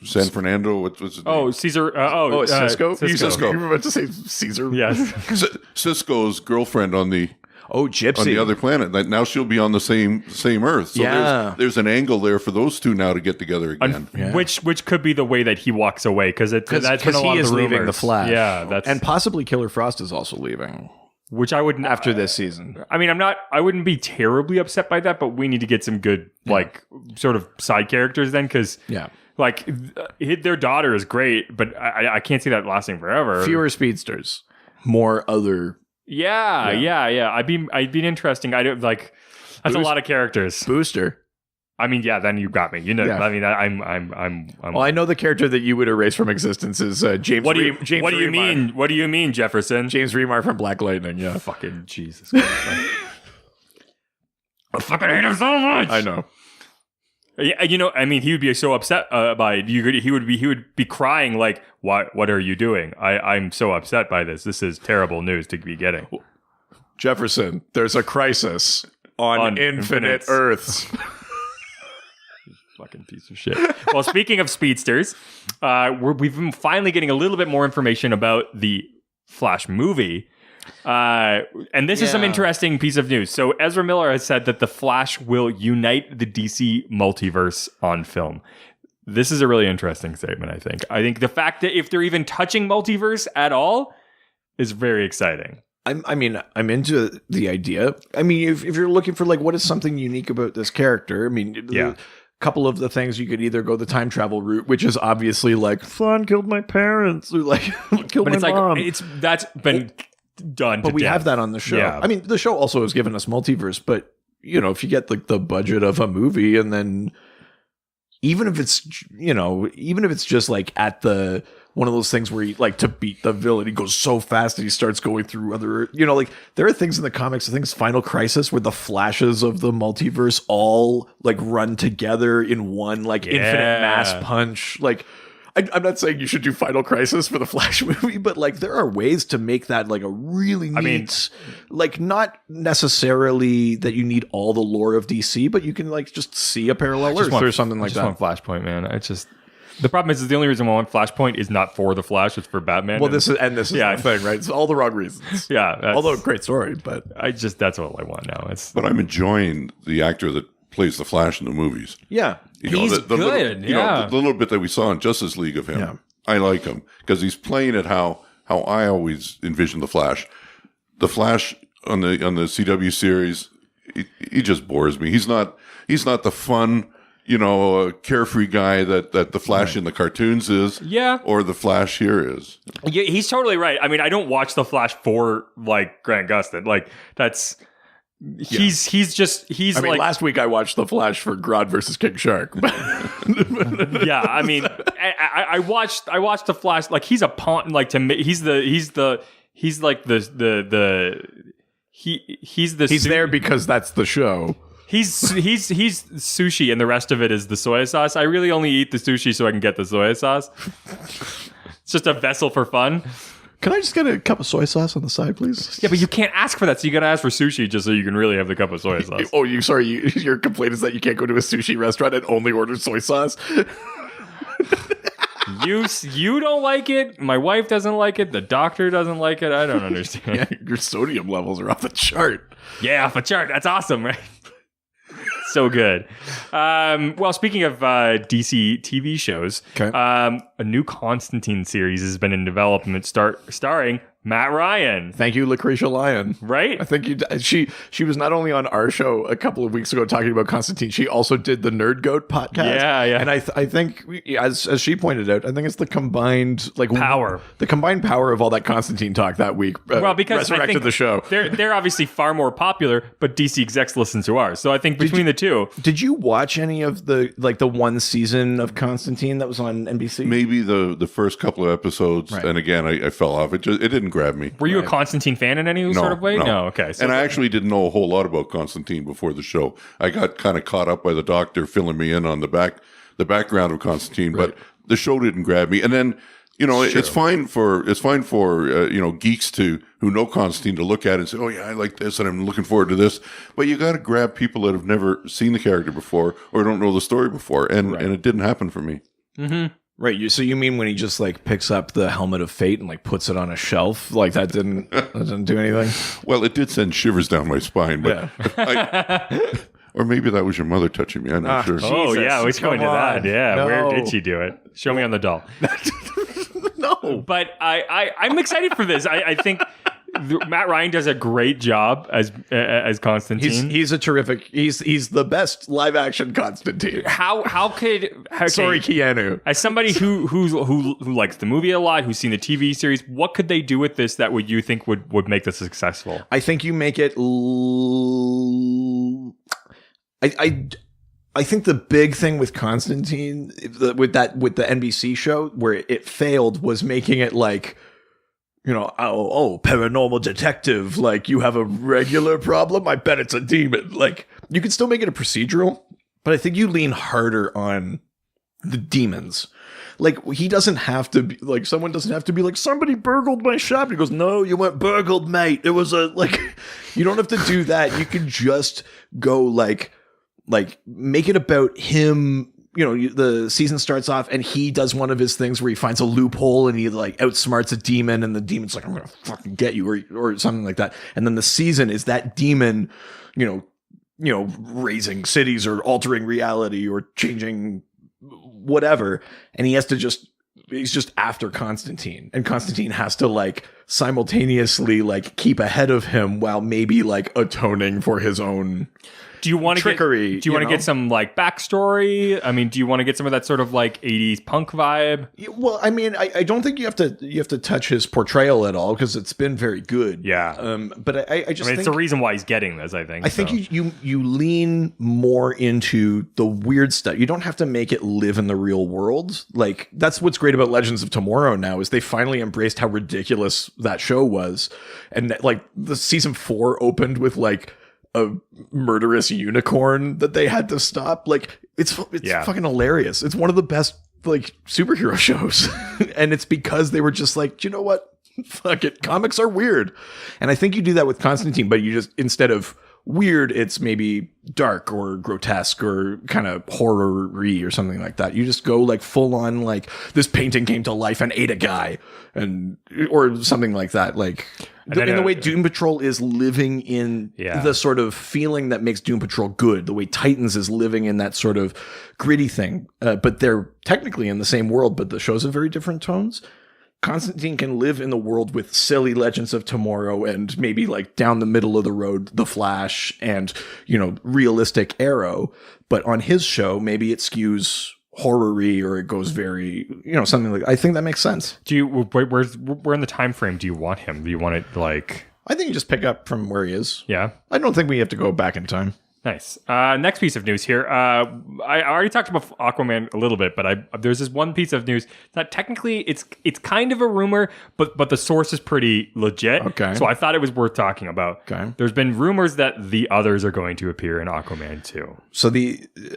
San Fernando. What was it? Oh, Caesar. Cisco. Cisco. You were about to say Caesar. Yes. Cisco's girlfriend on the Gypsy on the other planet. Now she'll be on the same Earth. So there's an angle there for those two now to get together again. Which could be the way that he walks away, because that's been a lot of the leaving the Flash. Yeah, and possibly Killer Frost is also leaving. Which I wouldn't after this season. I mean, I wouldn't be terribly upset by that, but we need to get some good sort of side characters then, because Like their daughter is great, but I can't see that lasting forever. Fewer speedsters, more other. Yeah. I'd be interesting. I don't like. That's a lot of characters. Booster. I mean, yeah. Then you got me. You know. Yeah. I mean, I'm. Well, I know the character that you would erase from existence is James. What do you Remar. mean? What do you mean, Jefferson? James Remar from Black Lightning. Yeah. Fucking Jesus Christ. I fucking hate him so much. I know. Yeah, you know, I mean, he would be so upset by it. He would be crying like, "What are you doing? I'm so upset by this. This is terrible news to be getting." Jefferson, there's a crisis on infinite Earths. Fucking piece of shit. Well, speaking of speedsters, we've been finally getting a little bit more information about the Flash movie. And this is some interesting piece of news. So Ezra Miller has said that the Flash will unite the DC multiverse on film. This is a really interesting statement, I think. I think the fact that if they're even touching multiverse at all is very exciting. I'm into the idea. I mean, if you're looking for like what is something unique about this character, I mean, a couple of the things you could either go the time travel route, which is obviously like Flan killed my parents, or like killed my mom. That's been done. But we have that on the show. Yeah. I mean, the show also has given us multiverse, but you know, if you get like the budget of a movie, and then even if it's just like at the one of those things where he, like, to beat the villain, he goes so fast that he starts going through other, you know, like there are things in the comics, I think it's Final Crisis, where the flashes of the multiverse all like run together in one like infinite mass punch. Like, I'm not saying you should do Final Crisis for the Flash movie, but like there are ways to make that like a really neat, like not necessarily that you need all the lore of DC, but you can like just see a parallel Earth or something like that. I just want Flashpoint, man. The problem is the only reason I want Flashpoint is not for the Flash, it's for Batman. Well, this is the thing, right? It's all the wrong reasons. Yeah. Although great story, but that's all I want now. But I'm enjoying the actor that plays the Flash in the movies. Yeah. He's good. The little bit that we saw in Justice League of him, Yeah. I like him because he's playing it how I always envisioned the Flash. The Flash on the CW series, he just bores me. He's not the fun, carefree guy that the Flash in the cartoons is. Yeah. Or the Flash here is. Yeah, he's totally right. I mean, I don't watch the Flash for like Grant Gustin. Like that's. He's last week I watched The Flash for Grodd versus King Shark. Yeah, I mean, I watched The Flash. Like he's a pawn. Like to me, he's there because that's the show. He's sushi, and the rest of it is the soy sauce. I really only eat the sushi so I can get the soy sauce. It's just a vessel for fun. Can I just get a cup of soy sauce on the side, please? Yeah, but you can't ask for that, so you gotta ask for sushi just so you can really have the cup of soy sauce. Your complaint is that you can't go to a sushi restaurant and only order soy sauce? You don't like it, my wife doesn't like it, the doctor doesn't like it, I don't understand. Yeah, your sodium levels are off the chart. Yeah, off the chart, that's awesome, right? So good. Well, speaking of DC TV shows, a new Constantine series has been in development starring Matt Ryan. Thank you, Lucretia Lyon. Right? I think she was not only on our show a couple of weeks ago talking about Constantine, she also did the Nerd Goat podcast. Yeah. And I think, as she pointed out, I think it's the combined power of all that Constantine talk that week. Well, because resurrected the show. They're obviously far more popular, but DC execs listen to ours. So I think between the two. Did you watch any of the one season of Constantine that was on NBC? Maybe the first couple of episodes, right. And again I fell off. It didn't grab me. Were you a Constantine fan in any sort of way? No. Okay. So and I actually didn't know a whole lot about Constantine before the show. I got kind of caught up by the doctor filling me in on the background of Constantine, right. But the show didn't grab me. And then sure. it's fine for geeks who know Constantine to look at it and say, oh yeah, I like this and I'm looking forward to this. But you got to grab people that have never seen the character before or don't know the story before, and it didn't happen for me. Mm-hmm. Right. So you mean when he just like picks up the helmet of fate and like puts it on a shelf, like that didn't do anything? Well, it did send shivers down my spine, but or maybe that was your mother touching me. I'm not sure. Oh yeah, we're going to that. Yeah, no. Where did she do it? Show me on the doll. No, but I'm excited for this. I think Matt Ryan does a great job as Constantine. He's a terrific. He's the best live action Constantine. How could Sorry, Keanu. As somebody who likes the movie a lot, who's seen the TV series, what could they do with this that would you think would make this successful? I think you make it. I think the big thing with Constantine, with the NBC show, where it failed, was making it like, paranormal detective, like you have a regular problem, I bet it's a demon. Like you can still make it a procedural, but I think you lean harder on the demons. Like he doesn't have to be like, someone doesn't have to be like, somebody burgled my shop. He goes, no, you weren't burgled, mate. It was you don't have to do that. You can just go like make it about him. The season starts off and he does one of his things where he finds a loophole and he like outsmarts a demon and the demon's like, I'm going to fucking get you or something like that. And then the season is that demon, raising cities or altering reality or changing whatever. And he has to he's just after Constantine, and Constantine has to like simultaneously like keep ahead of him while maybe like atoning for his own trickery. Do you want to get some like backstory? I mean, do you want to get some of that sort of like 80s punk vibe? Well, I mean, I don't think you have to touch his portrayal at all because it's been very good. Yeah. But I just think it's the reason why he's getting this, I think. I think you lean more into the weird stuff. You don't have to make it live in the real world. Like that's what's great about Legends of Tomorrow now is they finally embraced how ridiculous that show was. And like the season 4 opened with like a murderous unicorn that they had to stop. Like it's fucking hilarious. It's one of the best like superhero shows. And it's because they were just like, you know what? Fuck it. Comics are weird. And I think you do that with Constantine, but you just, instead of weird, it's maybe dark or grotesque or kind of horror-y or something like that. You just go like full on like this painting came to life and ate a guy or something like that. Like in the way Doom Patrol is living in the sort of feeling that makes Doom Patrol good, the way Titans is living in that sort of gritty thing. But they're technically in the same world, but the shows have very different tones. Constantine can live in the world with silly Legends of Tomorrow and maybe like down the middle of the road, The Flash and, realistic Arrow. But on his show, maybe it skews horror-y or it goes very, something like, I think that makes sense. Where in the time frame do you want him? Do you want it like... I think you just pick up from where he is. Yeah. I don't think we have to go back in time. Nice. Next piece of news here. I already talked about Aquaman a little bit, but there's this one piece of news that technically it's kind of a rumor, but the source is pretty legit. Okay. So I thought it was worth talking about. Okay. There's been rumors that the others are going to appear in Aquaman 2. So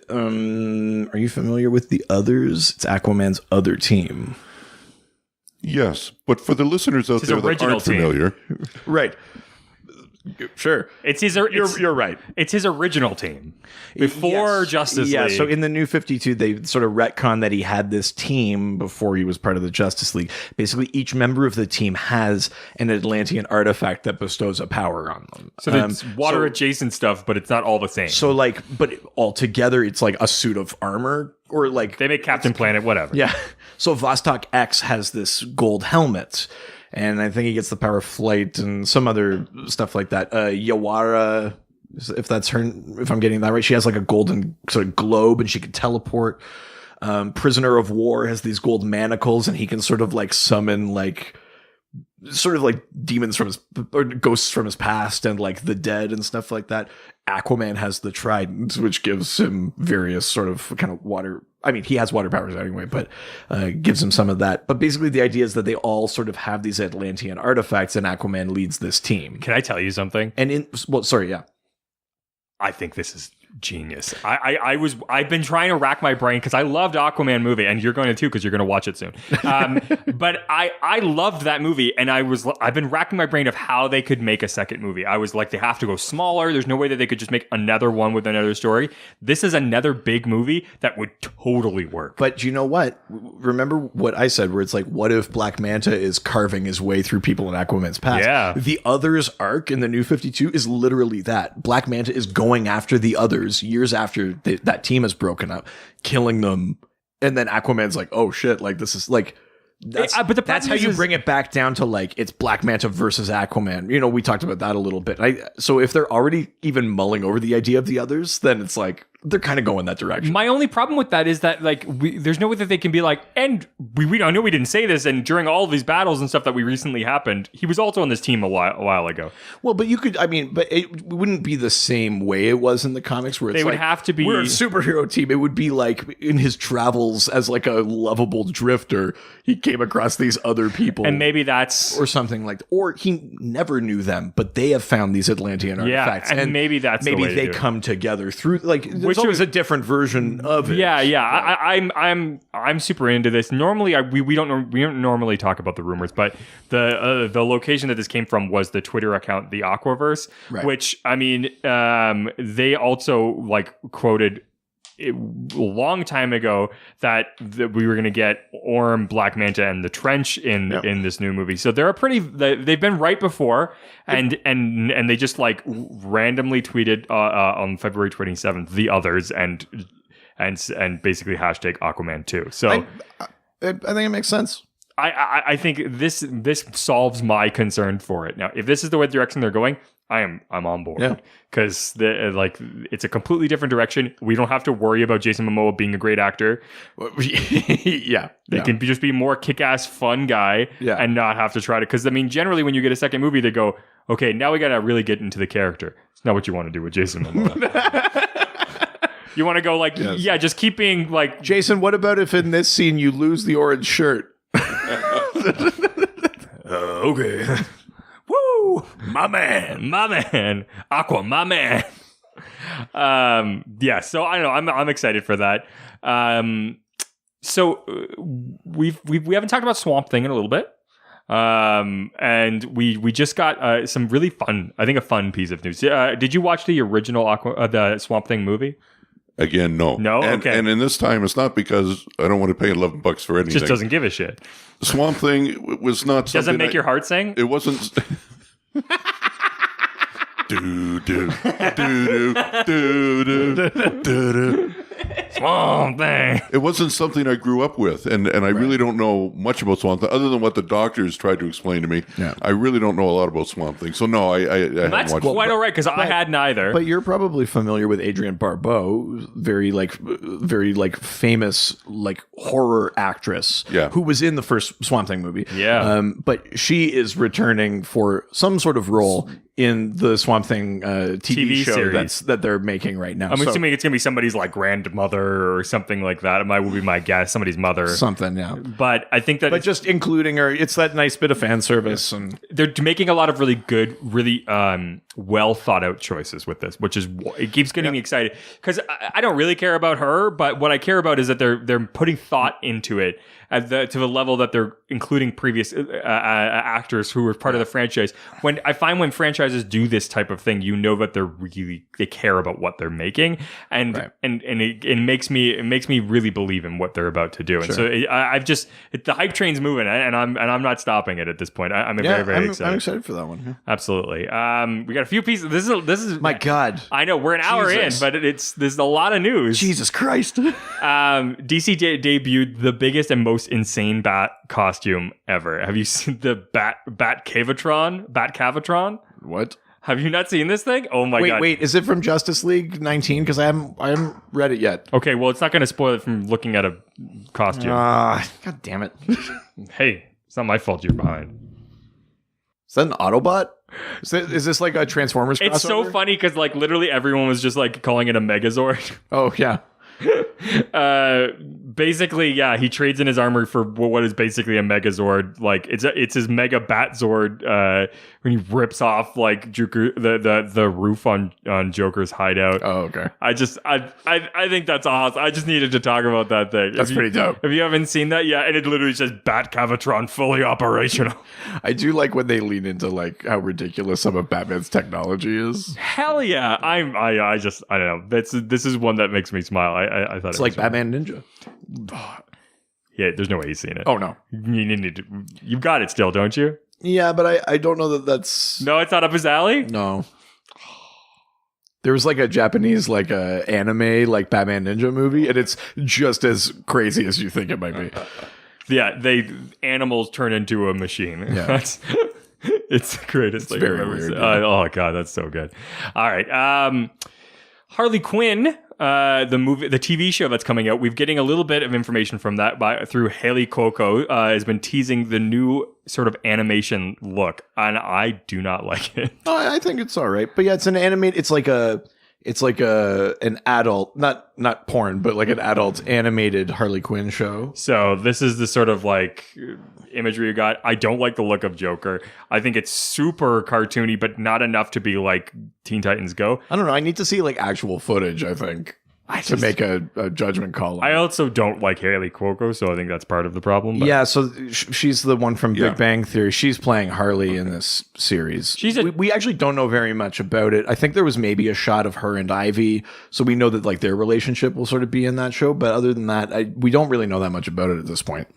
are you familiar with the others? It's Aquaman's other team. Yes, but for the listeners out there that aren't familiar, right? Sure, it's his. You're right. It's his original team before Justice League. Yeah. So in the New 52, they sort of retcon that he had this team before he was part of the Justice League. Basically, each member of the team has an Atlantean artifact that bestows a power on them. So it's water adjacent stuff, but it's not all the same. So but altogether, it's like a suit of armor. Or like they make Captain Planet, whatever. Yeah. So Vostok X has this gold helmet. And I think he gets the power of flight and some other stuff like that. Yawara, if I'm getting that right, she has like a golden sort of globe and she can teleport. Prisoner of War has these gold manacles and he can sort of like summon like sort of like demons or ghosts from his past and like the dead and stuff like that. Aquaman has the trident, which gives him various sort of kind of water. I mean, he has water powers anyway, but gives him some of that. But basically the idea is that they all sort of have these Atlantean artifacts and Aquaman leads this team. Can I tell you something? I think this is genius. I've been trying to rack my brain because I loved Aquaman movie, and you're going to too because you're going to watch it soon. But I loved that movie, and I've been racking my brain of how they could make a second movie. I was like, they have to go smaller. There's no way that they could just make another one with another story. This is another big movie that would totally work. But you know what? Remember what I said, where it's like, what if Black Manta is carving his way through people in Aquaman's past? Yeah. The Others arc in the New 52 is literally that. Black Manta is going after the Others years after that team has broken up, killing them, and then Aquaman's like, oh shit, like this is like That's, but the that's how problem you is- bring it back down to like it's Black Manta versus Aquaman. You know, we talked about that a little bit. So if they're already even mulling over the idea of the others, then it's like they're kind of going that direction. My only problem with that is that like there's no way that they can be like, and I know we didn't say this, and during all of these battles and stuff that we recently happened, he was also on this team a while ago. Well, but you could, I mean, but it wouldn't be the same way it was in the comics where it's They would like, have to be- we're a superhero team. It would be like in his travels as like a lovable drifter, he came across these other people. And maybe that's or something like, or he never knew them, but they have found these Atlantean artifacts, and maybe that's the maybe way to they do it. come together through like there's Which always is- a different version of it. Yeah. I'm super into this. Normally, we don't normally talk about the rumors, but the location that this came from was the Twitter account, the Aquaverse, Right. which I mean, they also like quoted a long time ago that we were going to get Orm, Black Manta, and the Trench in this new movie. So they're they've been right before, and they just like randomly tweeted on February 27th the others and basically hashtag Aquaman 2. So I think it makes sense. I think this solves my concern for it. Now, if this is the way direction they're going, I'm on board. Yeah. Because it's a completely different direction. We don't have to worry about Jason Momoa being a great actor. Yeah, They can just be more kick-ass fun guy and not have to try to. Because I mean, generally, when you get a second movie, they go, okay, now we got to really get into the character. It's not what you want to do with Jason Momoa. You want to go like, just keep being like. Jason, what about if in this scene you lose the orange shirt? Okay. Woo! My man. Aqua, my man. So I don't know. I'm excited for that. So we haven't talked about Swamp Thing in a little bit. And we just got some really fun, I think a fun piece of news. Did you watch the original the Swamp Thing movie? Again, no. No? Okay. And in this time, it's not because I don't want to pay $11 for anything. Just doesn't give a shit. Swamp Thing was not something. Doesn't make your heart sing? It wasn't. do do do do do do do. Swamp Thing. It wasn't something I grew up with, and I really don't know much about Swamp Thing other than what the doctors tried to explain to me. Yeah. I really don't know a lot about Swamp Thing, so no, I haven't That's watched quite it. all right because I hadn't either. But you're probably familiar with Adrienne Barbeau, very famous horror actress, who was in the first Swamp Thing movie. Yeah. But she is returning for some sort of role in the Swamp Thing TV show series that they're making right now. I'm assuming it's gonna be somebody's like grandmother or something like that. It would be my guess. Somebody's mother. Something, yeah. But I think that But just including her, it's that nice bit of fan service, and they're making a lot of really good, really well thought out choices with this, which is it keeps getting me excited because I don't really care about her, but what I care about is that they're putting thought into it to the level that they're including previous actors who were part of the franchise. When franchises do this type of thing, you know that they care about what they're making, and it makes me really believe in what they're about to do. And so the hype train's moving, and I'm not stopping it at this point. I'm very excited. I'm excited for that one. Yeah. Absolutely. We got a few pieces. This is My God. I know we're an hour in, but there's a lot of news. Jesus Christ. DC debuted the biggest and most insane bat costume ever. Have you seen the Bat Cavatron? What? Have you not seen this thing? Oh my God. Wait, is it from Justice League 19? Because I haven't read it yet. Okay, well, it's not going to spoil it from looking at a costume. God damn it. Hey, it's not my fault you're behind. Is that an Autobot? Is this like a Transformers crossover? It's so funny because like literally everyone was just like calling it a Megazord. Oh, yeah. Basically, yeah, he trades in his armor for what is basically a Megazord. Like it's his Mega Batzord when he rips off like Joker, the roof on Joker's hideout. Oh, okay. I think that's awesome. I just needed to talk about that thing. That's pretty dope. If you haven't seen that yet, and it literally says Bat Cavatron fully operational. I do like when they lean into like how ridiculous some of Batman's technology is. Hell yeah! I don't know. This is one that makes me smile. I thought It's like Batman Ninja. Yeah, there's no way he's seen it. Oh no, you've got it still, don't you? Yeah, but I don't know that's. No, it's not up his alley. No. There was like a Japanese like anime like Batman Ninja movie, and it's just as crazy as you think it might be. animals turn into a machine. Yeah. It's the greatest thing very I've ever weird, seen. yeah. Oh god, that's so good. All right. Harley Quinn, the TV show that's coming out, we're getting a little bit of information from that through Haley Coco, has been teasing the new sort of animation look, and I do not like it. Oh, I think it's all right, but yeah, it's an animated. It's like an adult, not porn, but like an adult animated Harley Quinn show. So this is the sort of like imagery you got. I don't like the look of Joker. I think it's super cartoony, but not enough to be like Teen Titans Go. I don't know. I need to see like actual footage, I think, to make a judgment call. I also don't like Haley Cuoco, so I think that's part of the problem. But. Yeah, so she's the one from Big Bang Theory. She's playing Harley in this series. We actually don't know very much about it. I think there was maybe a shot of her and Ivy, so we know that like their relationship will sort of be in that show. But other than that, we don't really know that much about it at this point.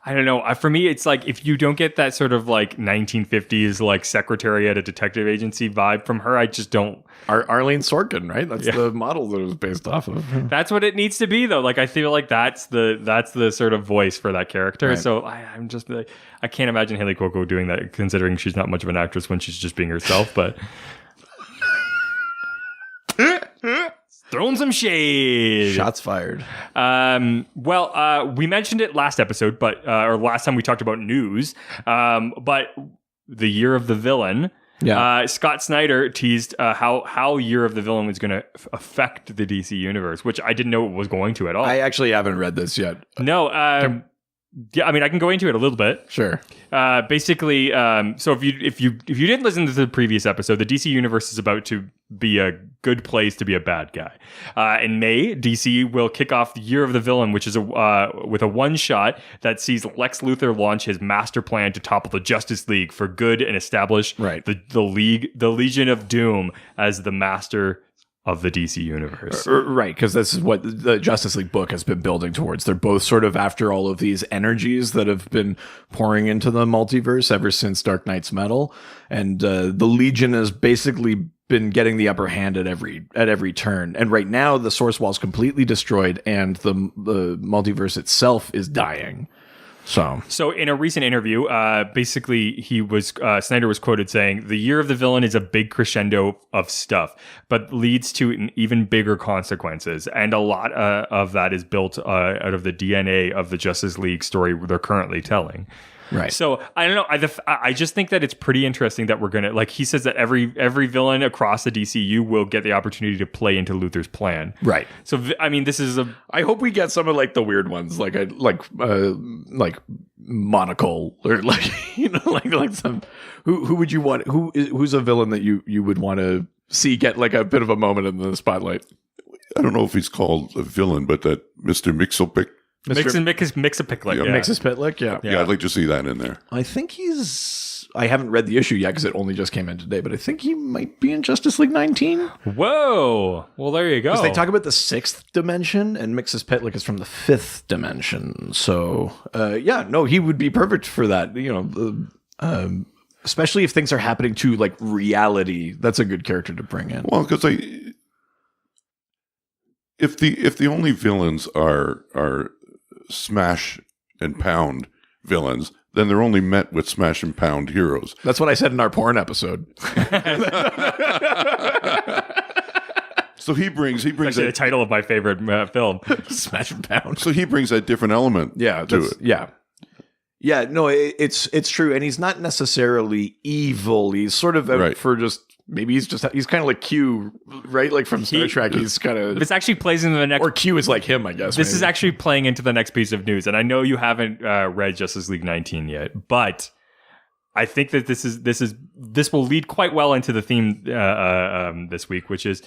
I don't know. For me, it's like if you don't get that sort of like 1950s like secretary at a detective agency vibe from her, I just don't. Arlene Sorkin, right? That's the model that it was based off of. That's what it needs to be, though. Like I feel like that's the sort of voice for that character. Right. So I'm just like, I can't imagine Haley Cuoco doing that, considering she's not much of an actress when she's just being herself. But throwing some shade. Shots fired. We mentioned it last episode, or last time we talked about news. But the Year of the Villain. Yeah. Scott Snyder teased how Year of the Villain was going to affect the DC universe, which I didn't know it was going to at all. I actually haven't read this yet. No. Yeah, I mean, I can go into it a little bit. Sure. Basically, so if you didn't listen to the previous episode, the DC universe is about to be a good place to be a bad guy. In May, DC will kick off the Year of the Villain, which is with a one shot that sees Lex Luthor launch his master plan to topple the Justice League for good and establish the Legion of Doom as the master of the DC universe. Right, because this is what the Justice League book has been building towards. They're both sort of after all of these energies that have been pouring into the multiverse ever since Dark Knight's Metal. And the Legion has basically been getting the upper hand at every turn. And right now, the Source Wall is completely destroyed and the multiverse itself is dying. So in a recent interview, basically Snyder was quoted saying, "The Year of the Villain is a big crescendo of stuff, but leads to an even bigger consequences. And a lot of that is built out of the DNA of the Justice League story they're currently telling." Right. So I don't know. I just think that it's pretty interesting that we're gonna, like, he says that every villain across the DCU will get the opportunity to play into Luthor's plan. Right. So I mean, this is I hope we get some of like the weird ones, like Monocle, or like like some. Who would you want? Who's a villain that you would want to see get like a bit of a moment in the spotlight? I don't know if he's called a villain, but that Mr. Mixopic. Mixapitlick. Yeah. Mixapitlick, yeah. Yeah, I'd like to see that in there. I think I haven't read the issue yet because it only just came in today, but I think he might be in Justice League 19. Whoa. Well, there you go. Because they talk about the 6th dimension, and Mixapitlick is from the 5th dimension. So, he would be perfect for that. You know, especially if things are happening to like reality. That's a good character to bring in. Well, because if the only villains are smash and pound villains, then they're only met with smash and pound heroes. That's what I said in our porn episode. So he brings actually the title of my favorite film, Smash and Pound. So he brings that different element to it. Yeah, no, it's true, and he's not necessarily evil. He's sort of out for just. Maybe he's kind of like Q, right? Like from Star Trek, he's kind of. This actually plays into the next. Or Q is like him, I guess. This is actually playing into the next piece of news, and I know you haven't read Justice League 19 yet, but I think that this will lead quite well into the theme this week, which is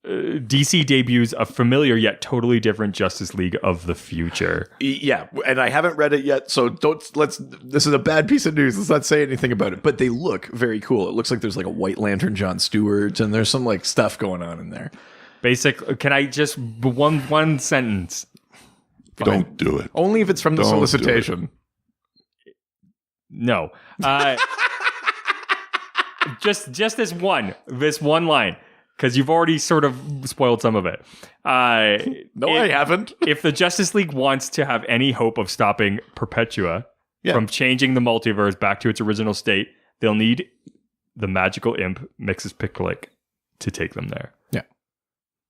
DC debuts a familiar yet totally different Justice League of the future. Yeah, and I haven't read it yet, so this is a bad piece of news. Let's not say anything about it, but they look very cool. It looks like there's like a White Lantern John Stewart, and there's some like stuff going on in there. Can I just one sentence? Fine. Don't do it. Only if it's from the solicitation. No. Just this one line. because you've already sort of spoiled some of it. No, I haven't. If the Justice League wants to have any hope of stopping Perpetua from changing the multiverse back to its original state, they'll need the magical imp Mixes Picklick to take them there. Yeah.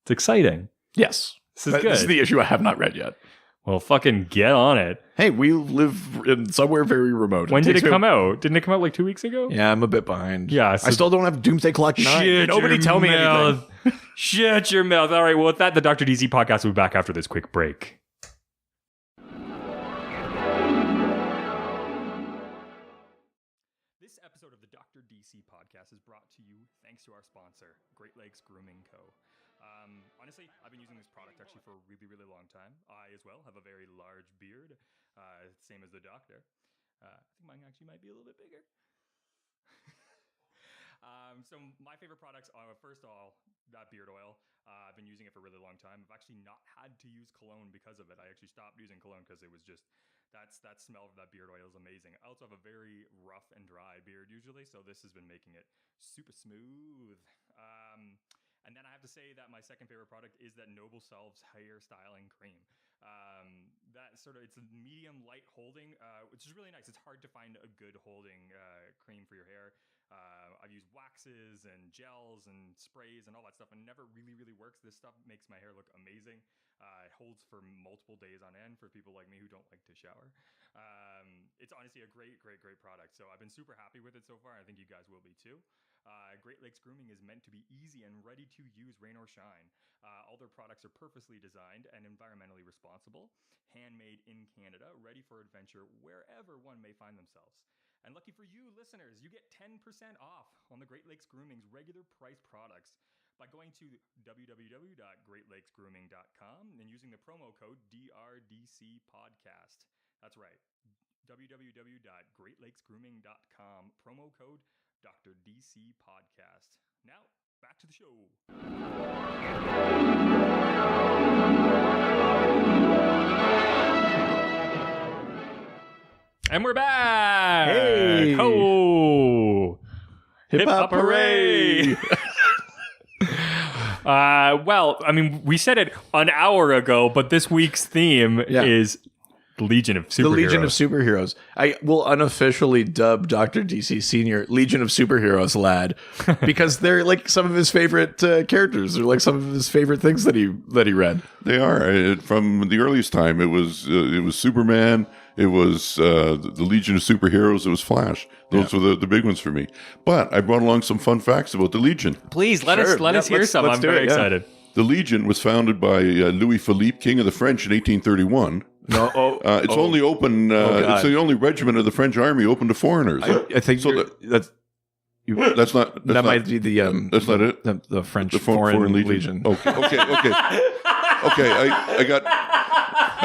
It's exciting. Yes. This is good. This is the issue I have not read yet. Well, fucking get on it. Hey, we live in somewhere very remote. When did it come out? Didn't it come out like 2 weeks ago? Yeah, I'm a bit behind. Yeah, so I still don't have Doomsday Clock 9. Shut Nobody your tell me mouth. anything. Shut your mouth. All right, well, with that, the Dr. DC podcast will be back after this quick break. This episode of the Dr. DC podcast is brought to you thanks to our sponsor, Great Lakes Grooming Co. Honestly, I've been using this product actually for a really, really long time. I, as well, have a very large beard, same as the doctor. I think mine actually might be a little bit bigger. So my favorite products are, first of all, that beard oil. I've been using it for a really long time. I've actually not had to use cologne because of it. I actually stopped using cologne because it was just, that smell of that beard oil is amazing. I also have a very rough and dry beard usually, so this has been making it super smooth. And then I have to say that my second favorite product is that Noble Selves hair styling cream. It's a medium light holding, which is really nice. It's hard to find a good holding cream for your hair. I've used waxes and gels and sprays and all that stuff, and it never really, really works. This stuff makes my hair look amazing. It holds for multiple days on end for people like me who don't like to shower. It's honestly a great, great, great product. So I've been super happy with it so far. I think you guys will be too. Great Lakes Grooming is meant to be easy and ready to use, rain or shine. All their products are purposely designed and environmentally responsible, handmade in Canada, ready for adventure wherever one may find themselves. And lucky for you, listeners, you get 10% off on the Great Lakes Grooming's regular price products by going to www.greatlakesgrooming.com and using the promo code DRDCPodcast. That's right, www.greatlakesgrooming.com, promo code Dr. DC Podcast. Now, back to the show. And we're back. Hey. Ho. Hip hop hooray. Well, I mean, we said it an hour ago, but this week's theme is the Legion of Superheroes. The Legion of Superheroes. I will unofficially dub Dr. DC Sr. Legion of Superheroes lad because they're like some of his favorite characters. They're like some of his favorite things that he read. They are. From the earliest time, it was Superman. It was the Legion of Superheroes. It was Flash. Those were the big ones for me. But I brought along some fun facts about the Legion. Please let us hear some. I'm very excited. The Legion was founded by Louis Philippe, King of the French, in 1831. No, it's only open. It's the only regiment of the French army open to foreigners. I think so. That's not. That might be the. That's not it. The French Foreign Legion. Okay.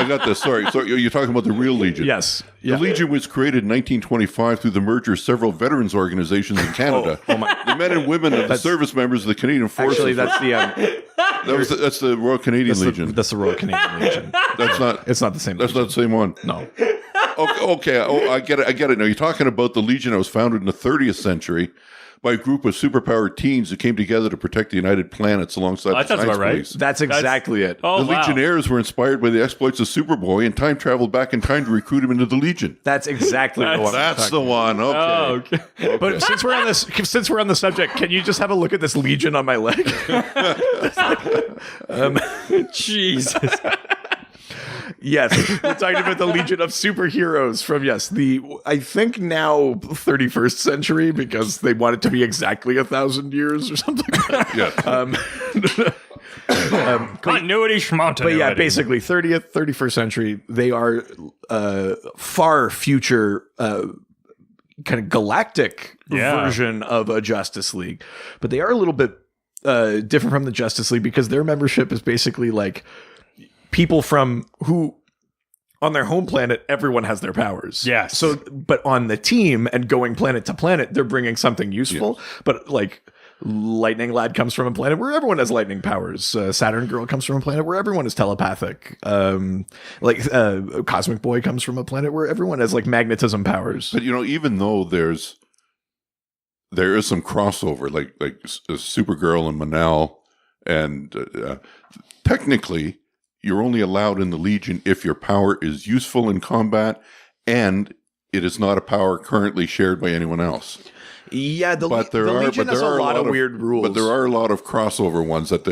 I got this. Sorry. So you're talking about the real Legion? Yes. The Legion was created in 1925 through the merger of several veterans organizations in Canada. The men and women of the service members of the Canadian Forces. Actually, that's the. That's the Royal Canadian Legion. That's the Royal Canadian Legion. That's not. It's not the same. That's not the same one. No. Okay. Oh, I get it. Now you're talking about the Legion that was founded in the 30th century by a group of superpowered teens who came together to protect the United Planets alongside the Science Police. That's exactly it. Oh, the Legionnaires were inspired by the exploits of Superboy and time traveled back in time to recruit him into the Legion. That's exactly the one. That's the one. Okay. But since we're on the subject, can you just have a look at this Legion on my leg? Jesus. Yes, we're talking about the Legion of Superheroes from I think now 31st century because they want it to be exactly 1,000 years or something like that. Continuity schmontinuity. But yeah, basically 30th, 31st century. They are far future kind of galactic version of a Justice League, but they are a little bit different from the Justice League because their membership is basically like people from who on their home planet, everyone has their powers. Yes. So, but on the team and going planet to planet, they're bringing something useful. Yes. But like Lightning Lad comes from a planet where everyone has lightning powers. Saturn Girl comes from a planet where everyone is telepathic. Cosmic Boy comes from a planet where everyone has like magnetism powers. But even though there's there is some crossover, like Supergirl and Manal, and technically, you're only allowed in the Legion if your power is useful in combat and it is not a power currently shared by anyone else. Yeah, the there Legion has a lot of weird rules. But there are a lot of crossover ones that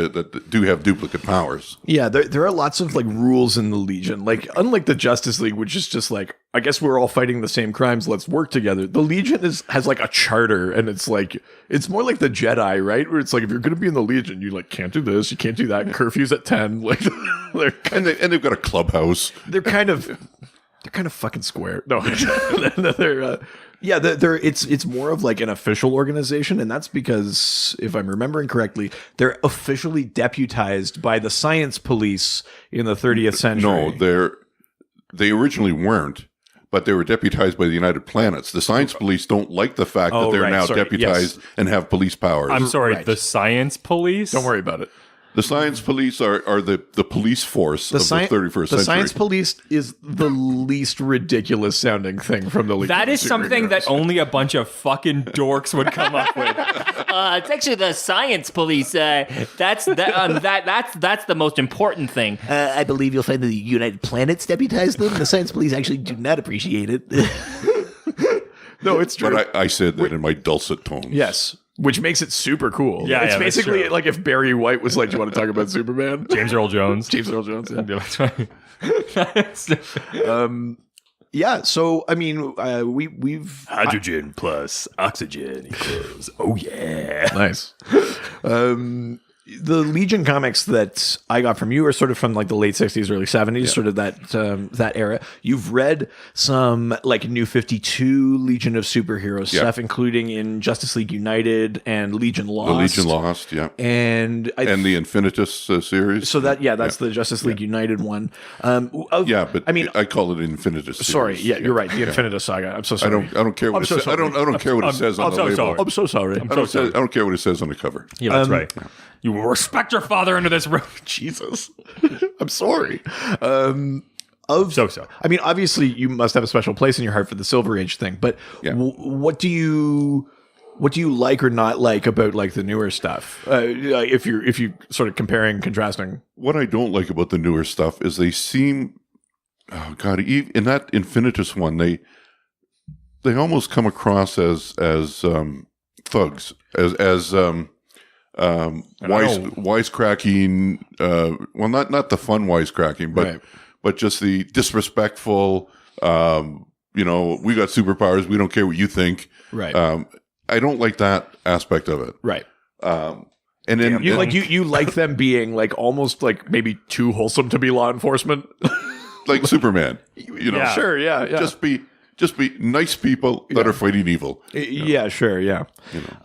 do have duplicate powers. Yeah, there are lots of like rules in the Legion. Like unlike the Justice League, which is just like, I guess we're all fighting the same crimes, let's work together. The Legion has like a charter, and it's like it's more like the Jedi, right? Where it's like if you're going to be in the Legion, you like can't do this, you can't do that. Curfew's at 10. Like they've got a clubhouse. They're kind of fucking square. No, they're. Yeah, it's more of like an official organization, and that's because, if I'm remembering correctly, they're officially deputized by the science police in the 30th century. No, they originally weren't, but they were deputized by the United Planets. The science police don't like the fact that they're now deputized and have police powers. I'm sorry, the science police? Don't worry about it. The science police are the police force of the 31st century. The science police is the least ridiculous sounding thing from the League. That is something that only a bunch of fucking dorks would come up with. It's actually the science police. That's the most important thing. I believe you'll find the United Planets deputize them. The science police actually do not appreciate it. No, it's true. But I said that in my dulcet tones. Yes. Which makes it super cool. Yeah, it's basically like if Barry White was like, "Do you want to talk about Superman?" James Earl Jones. James Earl Jones. Yeah. That's right. Yeah. So I mean, we've Hydrogen plus oxygen equals. Oh yeah. Nice. The Legion comics that I got from you are sort of from like the late 60s, early 70s, sort of that era. You've read some like New 52 Legion of Superheroes stuff, including in Justice League United and Legion Lost. The Legion Lost, yeah. And the Infinitus series. So that's the Justice League United one. But I mean, I call it Infinitus series. Sorry, you're right. The Infinitus Saga. I'm so sorry. I don't care what it says. I don't care what it says on the label. I'm so sorry. I don't care what it says on the cover. Yeah, that's right. You will respect your father into this room. Jesus. I'm sorry. So. I mean, obviously, you must have a special place in your heart for the Silver Age thing, but what do you like or not like about like the newer stuff? If you sort of comparing, contrasting. What I don't like about the newer stuff is they seem, in that Infinitus one, they almost come across as thugs, as wisecracking. Well, not the fun wisecracking, but just the disrespectful. We got superpowers. We don't care what you think. Right. I don't like that aspect of it. Right. And then you like them being like almost like maybe too wholesome to be law enforcement, like Superman. Sure, yeah. Just be nice people that are fighting evil. Yeah, sure, yeah.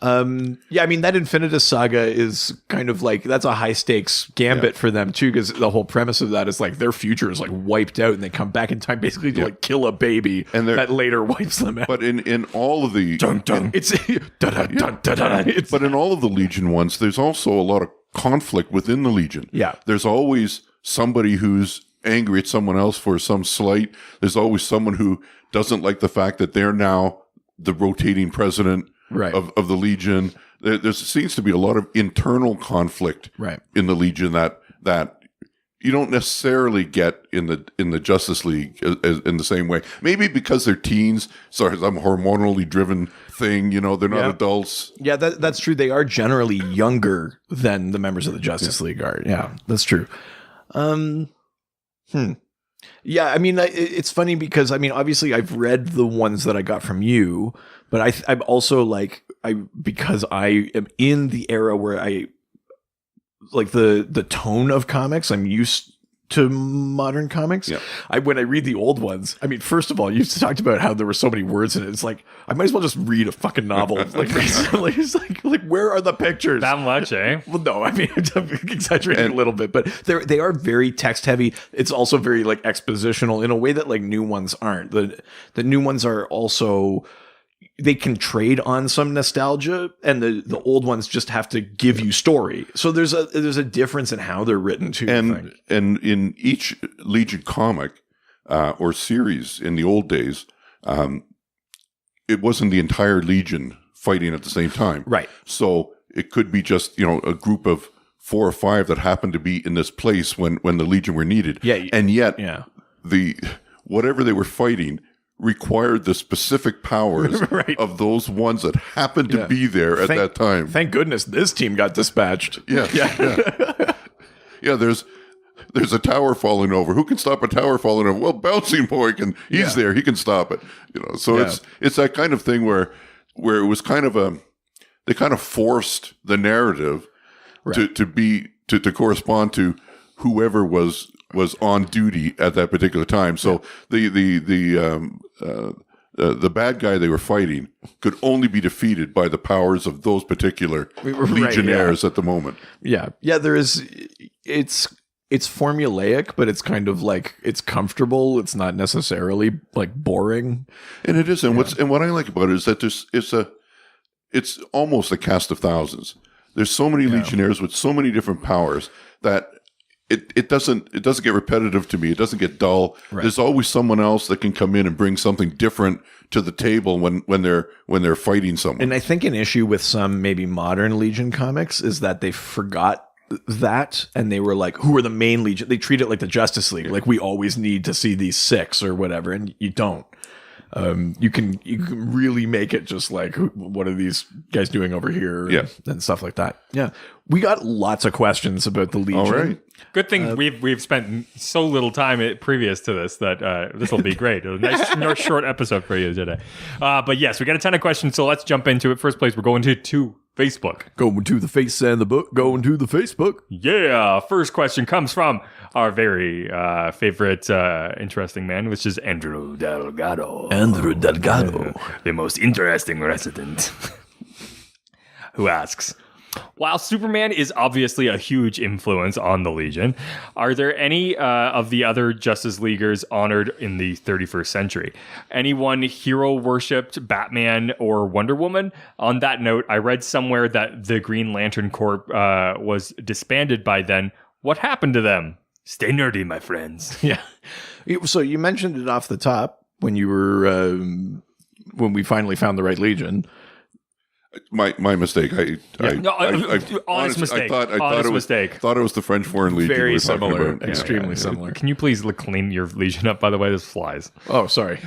I mean, that Infinitus Saga is kind of like, that's a high stakes gambit for them too, because the whole premise of that is like their future is like wiped out and they come back in time basically to like kill a baby and that later wipes them out. But in all of the... Dun, dun. It's... dun, dun, dun, dun, dun. But in all of the Legion ones, there's also a lot of conflict within the Legion. Yeah. There's always somebody who's angry at someone else for some slight. There's always someone who doesn't like the fact that they're now the rotating president of the Legion. There seems to be a lot of internal conflict in the Legion that you don't necessarily get in the Justice League in the same way. Maybe because they're teens, so it's a hormonally driven thing. They're not adults. Yeah, that's true. They are generally younger than the members of the Justice League are. Yeah, that's true. Yeah, I mean, it's funny because, I mean, obviously I've read the ones that I got from you, but I'm also like, because I am in the era where I, like the tone of comics, I'm used to modern comics. Yeah. When I read the old ones, I mean, first of all, you talked about how there were so many words in it. It's like, I might as well just read a fucking novel. It's like, where are the pictures? That much, eh? Well, no, I mean, I'm exaggerating a little bit, but they are very text heavy. It's also very like expositional in a way that like new ones aren't. The new ones are also, they can trade on some nostalgia, and the old ones just have to give you story. So there's a difference in how they're written too. And in each Legion comic or series in the old days, it wasn't the entire Legion fighting at the same time. Right. So it could be just, a group of 4 or 5 that happened to be in this place when the Legion were needed. Yeah. And yet Yeah. whatever they were fighting required the specific powers Right. of those ones that happened to be there at that time. Thank goodness this team got dispatched. Yeah, there's a tower falling over. Who can stop a tower falling over? Well, Bouncing Boy can. He's there. He can stop it. So it's that kind of thing where it was kind of they kind of forced the narrative to correspond to whoever was on duty at that particular time. So the bad guy they were fighting could only be defeated by the powers of those particular legionnaires at the moment. Yeah. There is. It's formulaic, but it's kind of like it's comfortable. It's not necessarily like boring. And it is. And what I like about it is that it's almost a cast of thousands. There's so many legionnaires with so many different powers that it doesn't get repetitive to me. It doesn't get dull. Right. There's always someone else that can come in and bring something different to the table when they're fighting someone. And I think an issue with some maybe modern Legion comics is that they forgot that, and they were like, who are the main Legion? They treat it like the Justice League, like we always need to see these 6 or whatever, and you don't. You can really make it just like, what are these guys doing over here? And stuff like that. Yeah, we got lots of questions about the Legion. All right. Good thing we've spent so little time previous to this that this will be great. A nice short episode for you today. But yes, we got a ton of questions, so let's jump into it. First place, we're going to Facebook. Going to the face and the book. Going to the Facebook. Yeah. First question comes from our very favorite interesting man, which is Andrew Delgado. The most interesting resident. Who asks, while Superman is obviously a huge influence on the Legion, are there any of the other Justice Leaguers honored in the 31st century? Anyone hero worshipped Batman or Wonder Woman? On that note, I read somewhere that the Green Lantern Corps was disbanded by then. What happened to them? Stay nerdy, my friends. Yeah. So you mentioned it off the top when you were when we finally found the right Legion. My mistake. Honest mistake. I thought it was the French Foreign Legion. Very similar, extremely similar. Can you please clean your Legion up? By the way, this flies. Oh, sorry.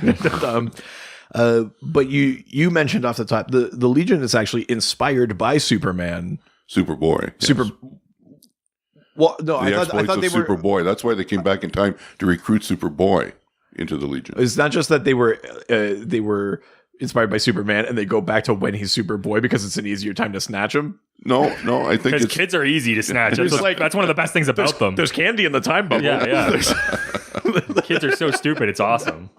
But you mentioned off the top the Legion is actually inspired by Superman, Superboy. Yes. Well, no, I thought they were Superboy. That's why they came back in time to recruit Superboy into the Legion. It's not just that they were inspired by Superman and they go back to when he's Superboy because it's an easier time to snatch him. No, I think because kids are easy to snatch. That's one of the best things about them. There's candy in the time bubble. Yeah. Kids are so stupid. It's awesome.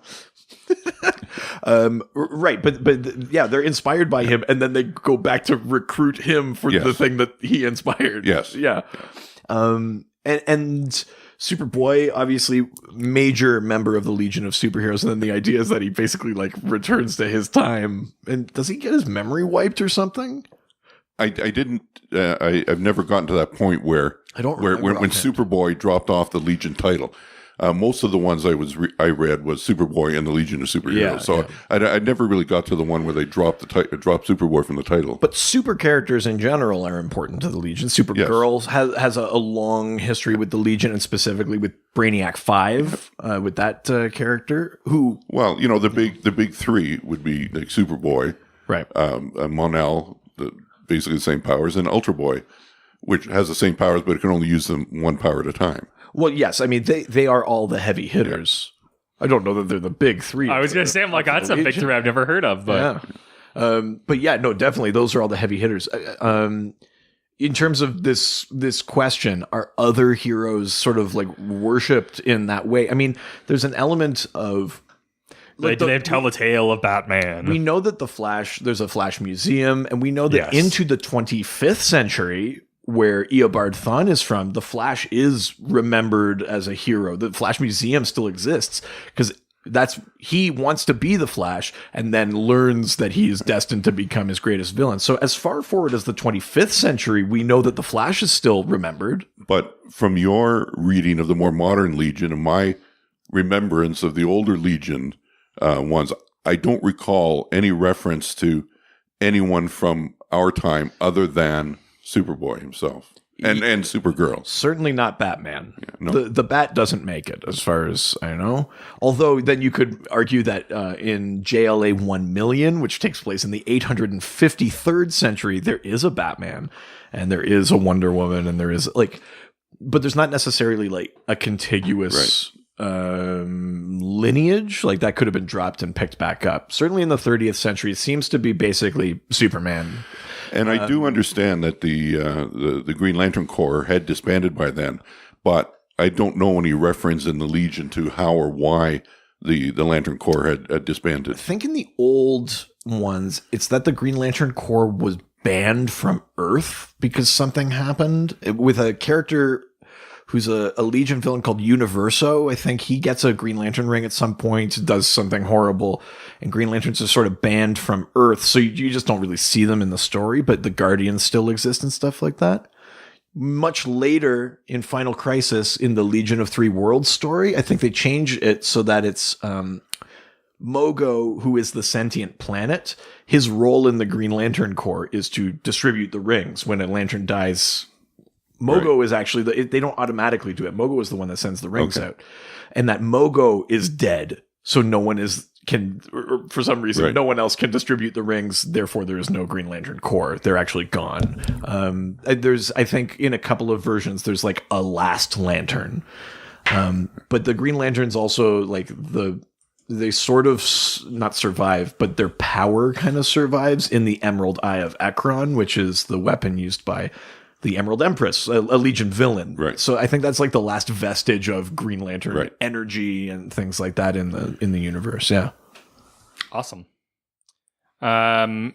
Right, but yeah, they're inspired by him, and then they go back to recruit him for the thing that he inspired. Yes, yeah. And Superboy, obviously, major member of the Legion of Superheroes, and then the idea is that he basically like returns to his time. And does he get his memory wiped or something? I didn't. I've never gotten to that point where I don't when Superboy dropped off the Legion title. Most of the ones I read was Superboy and the Legion of Superheroes. I never really got to the one where they dropped dropped Superboy from the title. But super characters in general are important to the Legion. Supergirl has a long history with the Legion, and specifically with Brainiac 5, with that character. Who? Well, the big three would be like Superboy, right? Mon-El, basically the same powers, and Ultra Boy, which has the same powers, but it can only use them one power at a time. Well, yes. I mean, they are all the heavy hitters. I don't know that they're the big three. I was going to say, I'm like, that's a big three I've never heard of. But yeah, no, definitely. Those are all the heavy hitters. In terms of this question, are other heroes sort of like worshipped in that way? I mean, there's an element of... Like they tell the tale of Batman. We know that there's a Flash museum, and we know that into the 25th century... where Eobard Thawne is from, the Flash is remembered as a hero. The Flash Museum still exists because he wants to be the Flash and then learns that he is destined to become his greatest villain. So as far forward as the 25th century, we know that the Flash is still remembered. But from your reading of the more modern Legion and my remembrance of the older Legion ones, I don't recall any reference to anyone from our time other than Superboy himself and Supergirl. Certainly not Batman. no. The Bat doesn't make it, as far as I know. Although then you could argue that in JLA 1 million, which takes place in the 853rd century, there is a Batman and there is a Wonder Woman and there is but there's not necessarily like a contiguous lineage. Like that could have been dropped and picked back up. Certainly in the 30th century, it seems to be basically Superman. And I do understand that the Green Lantern Corps had disbanded by then, but I don't know any reference in the Legion to how or why the Lantern Corps had disbanded. I think in the old ones, it's that the Green Lantern Corps was banned from Earth because something happened with a character who's a Legion villain called Universo. I think he gets a Green Lantern ring at some point, does something horrible, and Green Lanterns are sort of banned from Earth. So you just don't really see them in the story, but the Guardians still exist and stuff like that. Much later in Final Crisis, in the Legion of Three Worlds story, I think they change it so that it's Mogo, who is the sentient planet. His role in the Green Lantern Corps is to distribute the rings. When a lantern dies, Mogo is actually they don't automatically do it. Mogo is the one that sends the rings out, and that Mogo is dead, so no one for some reason no one else can distribute the rings. Therefore, there is no Green Lantern Corps. They're actually gone. There's, I think, in a couple of versions, there's like a last lantern, but the Green Lanterns also they sort of not survive, but their power kind of survives in the Emerald Eye of Ekron, which is the weapon used by the Emerald Empress, a Legion villain. Right. So I think that's like the last vestige of Green Lantern energy and things like that in the universe. Yeah. Awesome. I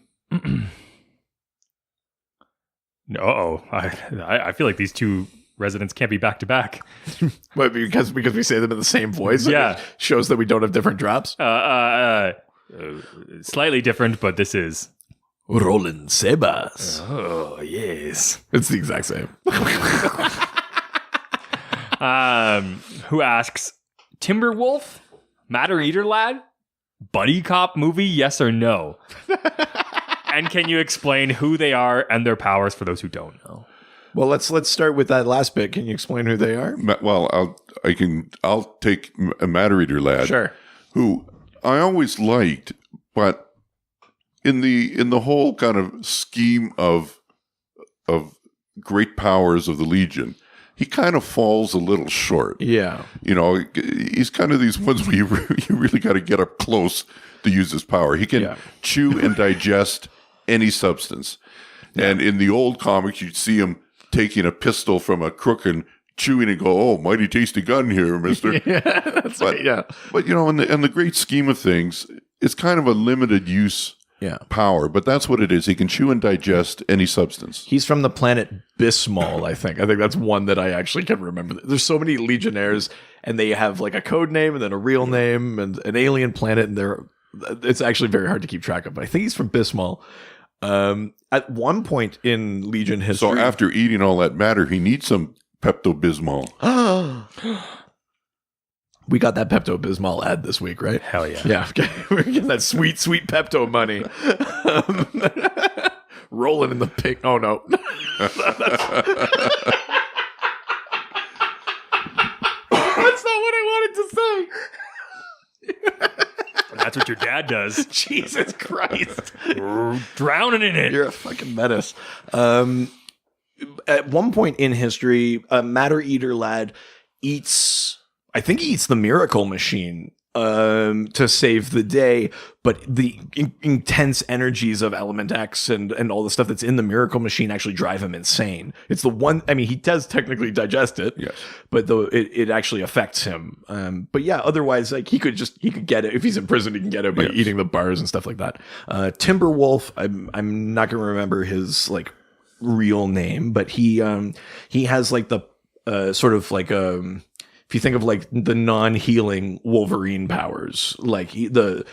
feel like these two residents can't be back to back. But because we say them in the same voice. Yeah. It shows that we don't have different drops. Slightly different, but this is Roland Sebas. Oh, yes. It's the exact same. Who asks, Timberwolf, Matter Eater Lad, buddy cop movie, yes or no? And can you explain who they are and their powers for those who don't know? Well, let's start with that last bit. Can you explain who they are? Well, I'll take a Matter Eater Lad. Sure. Who I always liked, but in the whole kind of scheme of great powers of the Legion, he kind of falls a little short. Yeah. You know, he's kind of these ones where you really got to get up close to use his power. He can chew and digest any substance. Yeah. And in the old comics, you'd see him taking a pistol from a crook and chewing and go, "Oh, mighty tasty gun here, mister." Yeah, that's right. Yeah. But, you know, in the great scheme of things, it's kind of a limited use power, but that's what it is. He can chew and digest any substance. He's from the planet Bismol, I think. I think that's one that I actually can remember. There's so many Legionnaires, and they have like a code name and then a real name and an alien planet, and it's actually very hard to keep track of. But I think he's from Bismol. At one point in Legion history... So after eating all that matter, he needs some Pepto-Bismol. We got that Pepto-Bismol ad this week, right? Hell yeah. Yeah, okay. We're getting that sweet, sweet Pepto money. Rolling in the pig. Oh, no. That's not what I wanted to say. That's what your dad does. Jesus Christ. Drowning in it. You're a fucking menace. At one point in history, a Matter Eater Lad eats the Miracle Machine to save the day, but the intense energies of Element X and all the stuff that's in the Miracle Machine actually drive him insane. It's the one, I mean, he does technically digest it, yes, but it actually affects him. But yeah, otherwise, like he could get it. If he's in prison, he can get it by eating the bars and stuff like that. Timberwolf, I'm not going to remember his like real name, but he has like the sort of like if you think of like the non-healing Wolverine powers, like he can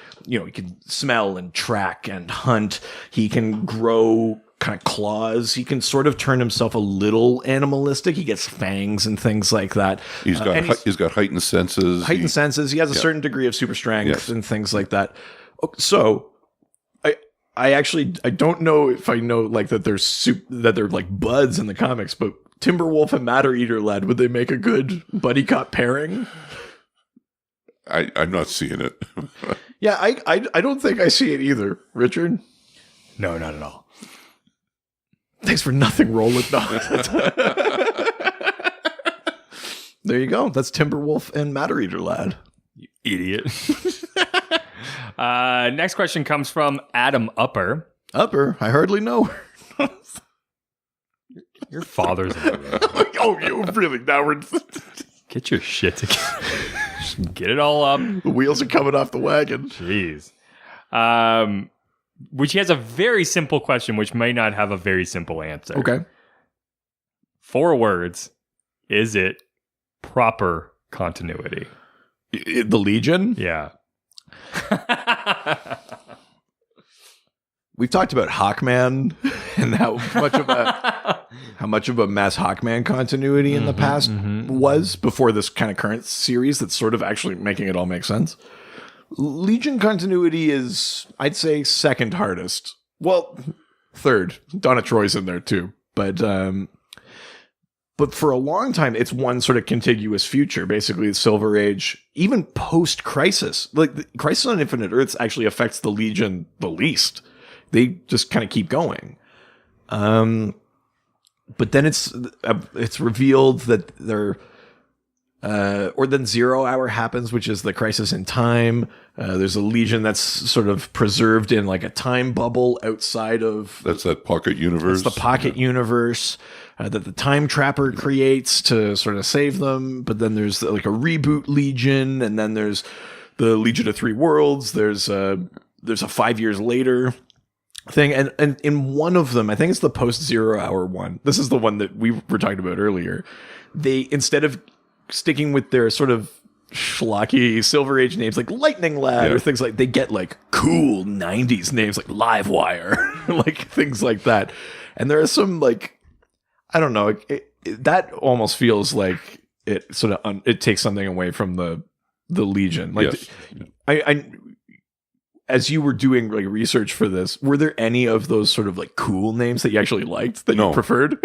smell and track and hunt. He can grow kind of claws. He can sort of turn himself a little animalistic. He gets fangs and things like that. He's got heightened senses. Heightened senses. He has a certain degree of super strength and things like that. So I don't know if I know like that they're like buds in the comics, but Timberwolf and Matter Eater Lad, would they make a good buddy cop pairing? I'm not seeing it. Yeah, I don't think I see it either, Richard. No, not at all. Thanks for nothing, Roland. No. There you go. That's Timberwolf and Matter Eater Lad. You idiot. Next question comes from Adam Upper. Upper? I hardly know her. Your father's a movie. Oh, you really? Now we're... Get your shit together. Get it all up. The wheels are coming off the wagon. Jeez. Which has a very simple question, which may not have a very simple answer. Okay. 4 words. Is it proper continuity? The Legion? Yeah. We've talked about Hawkman and how much of a mess Hawkman continuity in the past was before this kind of current series that's sort of actually making it all make sense. Legion continuity is, I'd say, second hardest. Well, third. Donna Troy's in there too. But for a long time, it's one sort of contiguous future, basically the Silver Age, even post-Crisis. Like, the Crisis on Infinite Earths actually affects the Legion the least. They just kind of keep going. But then it's revealed that or then 0 Hour happens, which is the crisis in time. There's a Legion that's sort of preserved in like a time bubble outside of... That's that pocket universe. That's the pocket universe that the Time Trapper creates to sort of save them. But then there's like a reboot Legion, and then there's the Legion of Three Worlds. There's a 5 years later thing, and in one of them, I think it's the post 0 Hour one. This is the one that we were talking about earlier. They, instead of sticking with their sort of schlocky Silver Age names like Lightning Lad or things like, they get like cool 90s names like Livewire, like things like that. And there are some like, I don't know, that almost feels like it sort of it takes something away from the Legion. Like, yes. I as you were doing like research for this, were there any of those sort of like cool names that you actually liked that you preferred?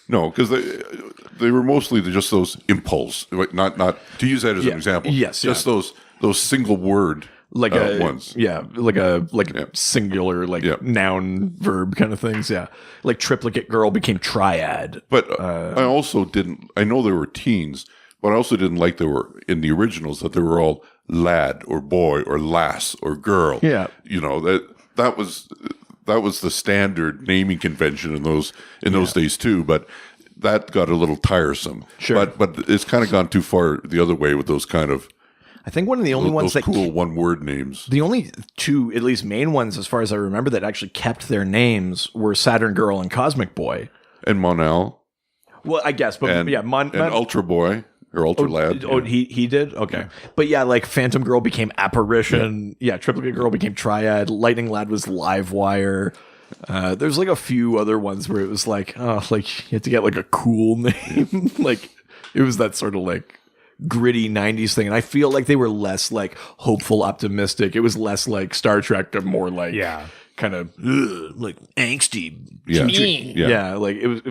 No, because they were mostly just those impulse, like not to use that as an example. Yes, just those single word like ones. Yeah, like a singular noun verb kind of things. Yeah, like Triplicate Girl became Triad. But I also didn't. I know they were teens, but I also didn't like they were in the originals that they were all lad or boy or lass or girl. Yeah, you know that was the standard naming convention in those days too. But that got a little tiresome. Sure, but it's kind of gone too far the other way with those kind of. I think one of the only ones that cool one word names. The only two, at least main ones, as far as I remember, that actually kept their names were Saturn Girl and Cosmic Boy And Monel. Well, I guess, but and Ultra Boy or Ultra Lad. Oh, he did? Okay. But yeah, like Phantom Girl became Apparition. Yeah, Triplicate Girl became Triad. Lightning Lad was Livewire. There's like a few other ones where it was like, oh, like you had to get like a cool name. Like it was that sort of like gritty 90s thing. And I feel like they were less like hopeful, optimistic. It was less like Star Trek and more like kind of like angsty. Yeah, like it was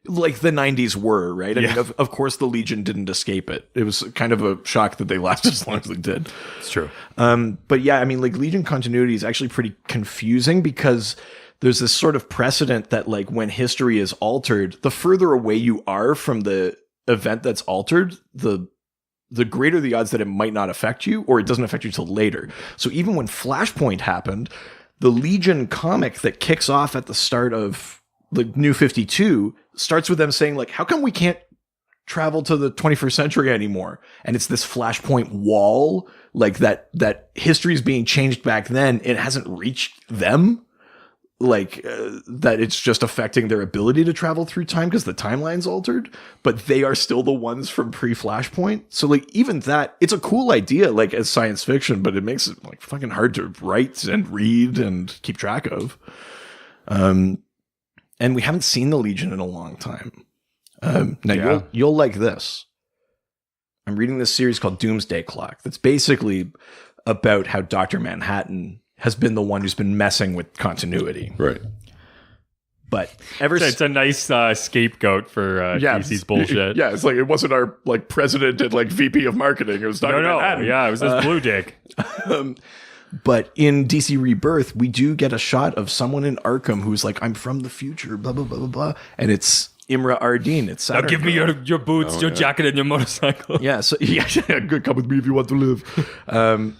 like the 90s were, right? I mean, of course the Legion didn't escape it. It was kind of a shock that they lasted as long as they did. It's true. But yeah, I mean, like Legion continuity is actually pretty confusing because there's this sort of precedent that like when history is altered, the further away you are from the event that's altered, the greater the odds that it might not affect you or it doesn't affect you till later. So even when Flashpoint happened, the Legion comic that kicks off at the start of the New 52 starts with them saying like, how come we can't travel to the 21st century anymore? And it's this Flashpoint wall, like that history is being changed back then. It hasn't reached them. Like that it's just affecting their ability to travel through time because the timeline's altered, but they are still the ones from pre-Flashpoint. So like even that, it's a cool idea like as science fiction, but it makes it like fucking hard to write and read and keep track of. And we haven't seen the Legion in a long time. Now you'll like this. I'm reading this series called Doomsday Clock. That's basically about how Dr. Manhattan has been the one who's been messing with continuity. Right. But It's a nice scapegoat for DC's bullshit. Yeah, it's like it wasn't our like president and like VP of marketing. It was Dr. Manhattan. Yeah, it was this blue dick. But in DC Rebirth, we do get a shot of someone in Arkham who's like, I'm from the future, blah, blah, blah, blah, blah. And it's Imra Ardeen. It's Now Saturn give me Girl. your boots, your jacket, and your motorcycle. Yeah, so yeah, good. Come with me if you want to live.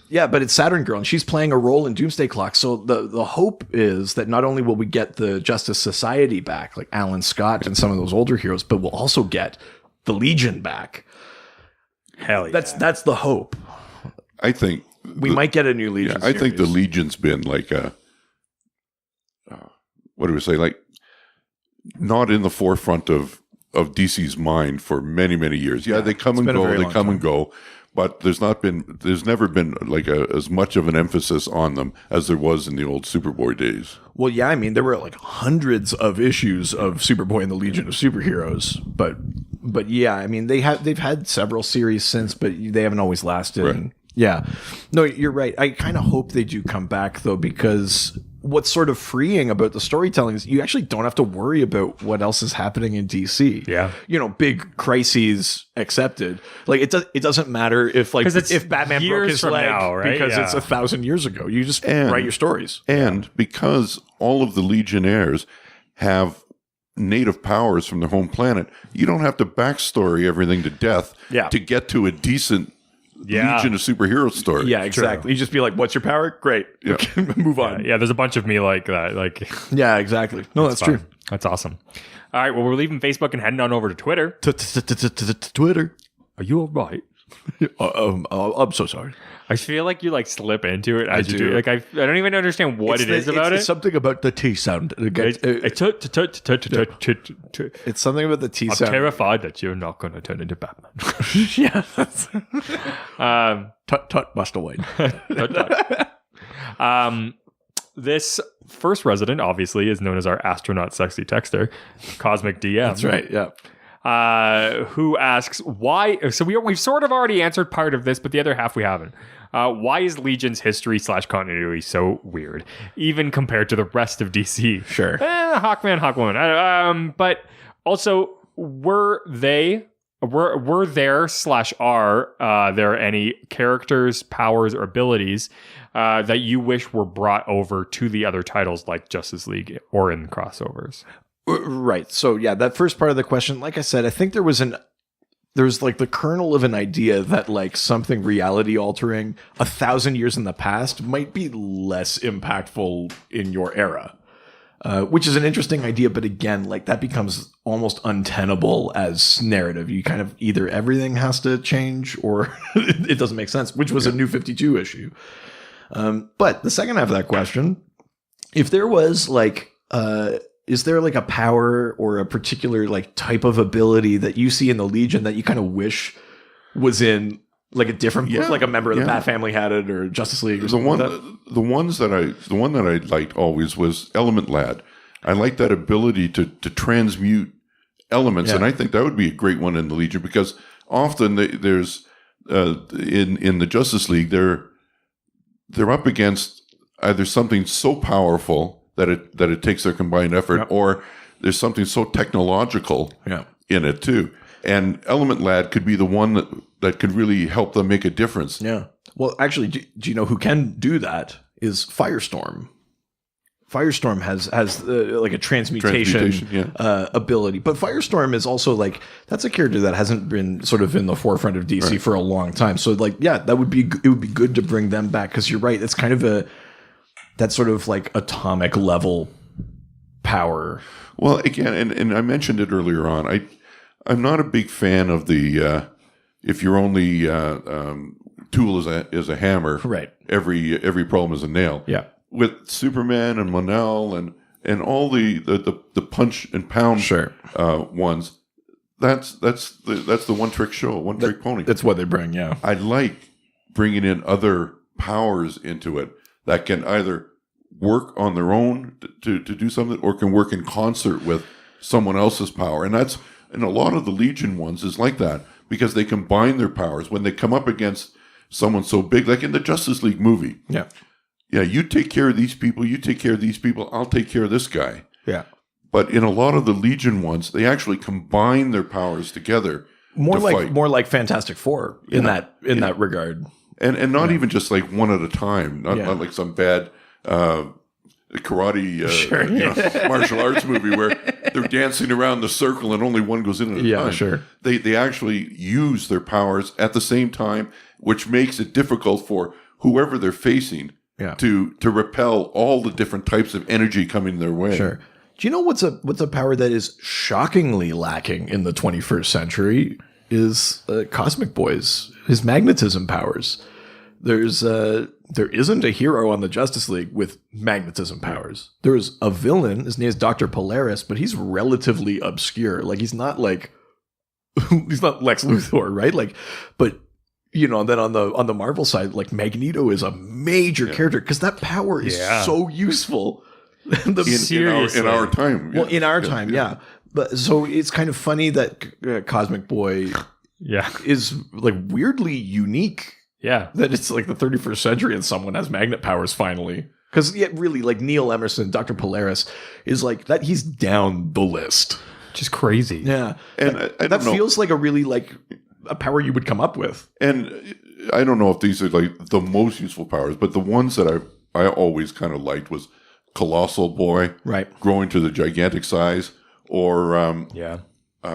Yeah, but it's Saturn Girl, and she's playing a role in Doomsday Clock. So the hope is that not only will we get the Justice Society back, like Alan Scott and some of those older heroes, but we'll also get the Legion back. Hell yeah. That's the hope. I think We might get a new Legion. I think the series. Legion's been like a what do we say? Like not in the forefront of DC's mind for many, many years. Yeah, they come and been a go. very They long come time. and go. But there's never been like as much of an emphasis on them as there was in the old Superboy days. Well, yeah, I mean, there were like hundreds of issues of Superboy and the Legion of Superheroes, but yeah, I mean, they've had several series since, but they haven't always lasted. Right. And yeah, no, you're right. I kind of hope they do come back though, because what's sort of freeing about the storytelling is you actually don't have to worry about what else is happening in DC. Yeah. You know, big crises accepted. Like it doesn't matter if like 'Cause it's if Batman broke years his from leg now, right? because Yeah. it's 1,000 years ago. You just And- write your stories. And because all of the Legionnaires have native powers from their home planet, you don't have to backstory everything to death Yeah. to get to a decent Yeah. Legion of Superheroes story. Yeah, exactly. You just be like, "What's your power?" Great. Yeah. Move on. Yeah, there's a bunch of me like that. Like, Yeah, exactly. No, that's true. That's awesome. All right, well, we're leaving Facebook and heading on over to Twitter. Twitter. Are you all right? I'm so sorry. I feel like you like slip into it as you do. do. Like I don't even understand what it is about It's it. something about the T sound. It's something about the T I'm sound. terrified that you're not going to turn into Batman. Yeah. Um, Tut Buster Wayne. This first resident, obviously, is known as our astronaut sexy texter, Cosmic DM. That's right. Yeah. Who asks why? So we've sort of already answered part of this, but the other half we haven't. Why is Legion's history / continuity so weird, even compared to the rest of DC? Sure. Hawkman, Hawkwoman. But also, were there / are there any characters, powers, or abilities that you wish were brought over to the other titles like Justice League or in crossovers? Right. So yeah, that first part of the question, like I said, I think there was like the kernel of an idea that like something reality altering 1,000 years in the past might be less impactful in your era. Which is an interesting idea, but again, like that becomes almost untenable as narrative. You kind of either everything has to change or it doesn't make sense, which was a New 52 issue. But the second half of that question, if there was like, is there like a power or a particular like type of ability that you see in the Legion that you kind of wish was in like a different book, like a member of the Bat Family had it or Justice League or something like that? The one that I liked always was Element Lad. I like that ability to transmute elements, and I think that would be a great one in the Legion because often there's in the Justice League they're up against either something so powerful that it takes their combined effort, or there's something so technological in it too. And Element Lad could be the one that could really help them make a difference. Yeah. Well, actually, do you know who can do that? Is Firestorm. Firestorm has like a transmutation ability, but Firestorm is also like that's a character that hasn't been sort of in the forefront of DC for a long time. So like, yeah, it would be good to bring them back because you're right. It's kind of that sort of like atomic level power. Well, again, and I mentioned it earlier on. I'm not a big fan of the if your only tool is a hammer, Right. Every problem is a nail. Yeah. With Superman and Monel and all the punch and pound ones, that's the one trick show, one trick pony. That's what they bring. Yeah. I like bringing in other powers into it that can either work on their own to do something or can work in concert with someone else's power. And that's, and a lot of the Legion ones is like that because they combine their powers when they come up against someone so big, like in the Justice League movie. Yeah. yeah, you take care of these people, you take care of these people, I'll take care of this guy. Yeah. But in a lot of the Legion ones, they actually combine their powers together. More to fight. like Fantastic Four in that regard. And not even just like one at a time, not like some bad karate martial arts movie where they're dancing around the circle and only one goes in at a time. Sure. They actually use their powers at the same time, which makes it difficult for whoever they're facing to repel all the different types of energy coming their way. Sure. Do you know what's a power that is shockingly lacking in the 21st century is Cosmic Boy's, his magnetism powers. There isn't a hero on the Justice League with magnetism powers. There is a villain. His name is Dr. Polaris, but he's relatively obscure. Like he's not Lex Luthor, right? Like, but then on the Marvel side, like Magneto is a major character because that power is so useful. In our time. Well, in our time, yeah. But so it's kind of funny that Cosmic Boy is like weirdly unique. Yeah. That it's like the 31st century and someone has magnet powers finally. Because really, like Neil Emerson, Dr. Polaris is like that. He's down the list. Just crazy. Yeah. And that feels like a really like a power you would come up with. And I don't know if these are like the most useful powers, but the ones that I always kind of liked was Colossal Boy, right, growing to the gigantic size, or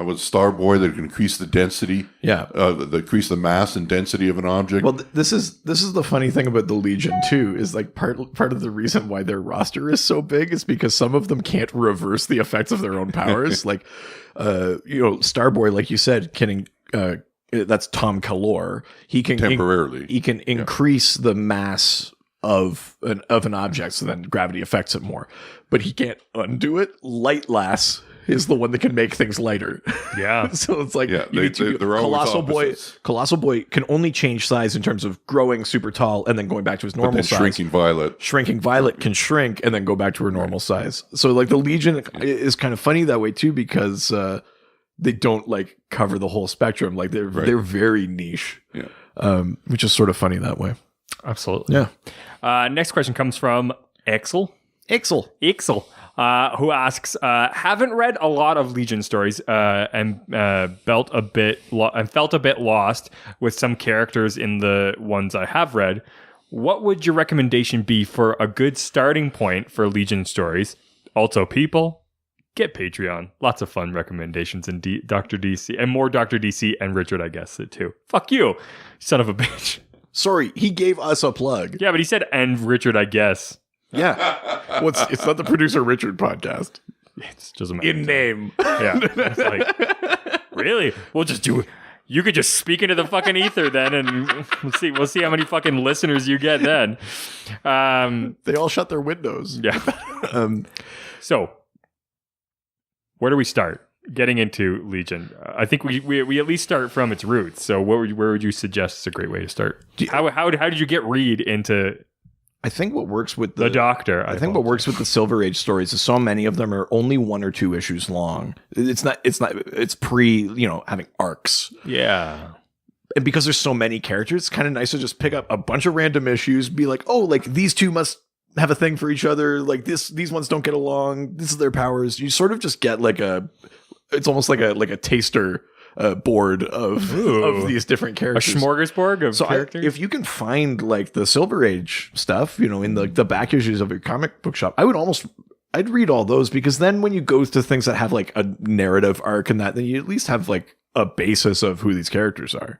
with Star Boy that can increase the density, increase the mass and density of an object. Well, this is the funny thing about the Legion too, is like part of the reason why their roster is so big is because some of them can't reverse the effects of their own powers. Like, Star Boy, like you said, can that's Tom Kalor. He can temporarily increase the mass of an object, so then gravity affects it more, but he can't undo it. Light Lass is the one that can make things lighter. Yeah. So it's like they're Colossal Boy can only change size in terms of growing super tall and then going back to his normal size. Shrinking Violet can shrink and then go back to her normal size. So like the Legion is kind of funny that way too, because they don't like cover the whole spectrum. Like they're very niche. Yeah. Which is sort of funny that way. Absolutely. Yeah. Next question comes from Ixel, who asks, haven't read a lot of Legion stories and felt a bit lost with some characters in the ones I have read. What would your recommendation be for a good starting point for Legion stories? Also, people, get Patreon. Lots of fun recommendations in Dr. DC and more Dr. DC and Richard, I guess, too. Fuck you, son of a bitch. Sorry, he gave us a plug. Yeah, but he said, and Richard, I guess. Yeah. Well, it's not the Producer Richard podcast. It doesn't matter. In name. Yeah. It's like, really? We'll just do it. You could just speak into the fucking ether then, and we'll see how many fucking listeners you get then. They all shut their windows. Yeah. So, where do we start? Getting into Legion, I think we at least start from its roots. So, where would you suggest is a great way to start? How did you get Reed into? I think what works with the Doctor. What works with the Silver Age stories is so many of them are only 1 or 2 issues long. It's pre having arcs. Yeah. And because there's so many characters, it's kind of nice to just pick up a bunch of random issues, be like, oh, like these two must have a thing for each other. Like these ones don't get along. This is their powers. You sort of just get it's almost like a taster board of these different characters. A smorgasbord of characters? If you can find like the Silver Age stuff, in the back issues of your comic book shop, I'd read all those, because then when you go to things that have like a narrative arc and that, then you at least have like a basis of who these characters are.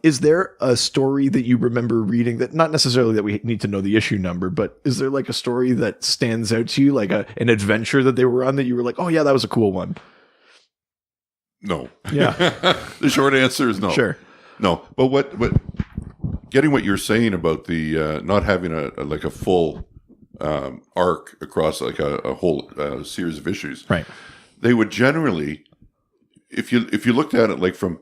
Is there a story that you remember reading that, not necessarily that we need to know the issue number, but is there like a story that stands out to you, like an adventure that they were on that you were like, oh yeah, that was a cool one? No. Yeah. The short answer is no. Sure. No. But getting what you're saying about the not having a full arc across like a whole series of issues, right? They would generally, if you looked at it like from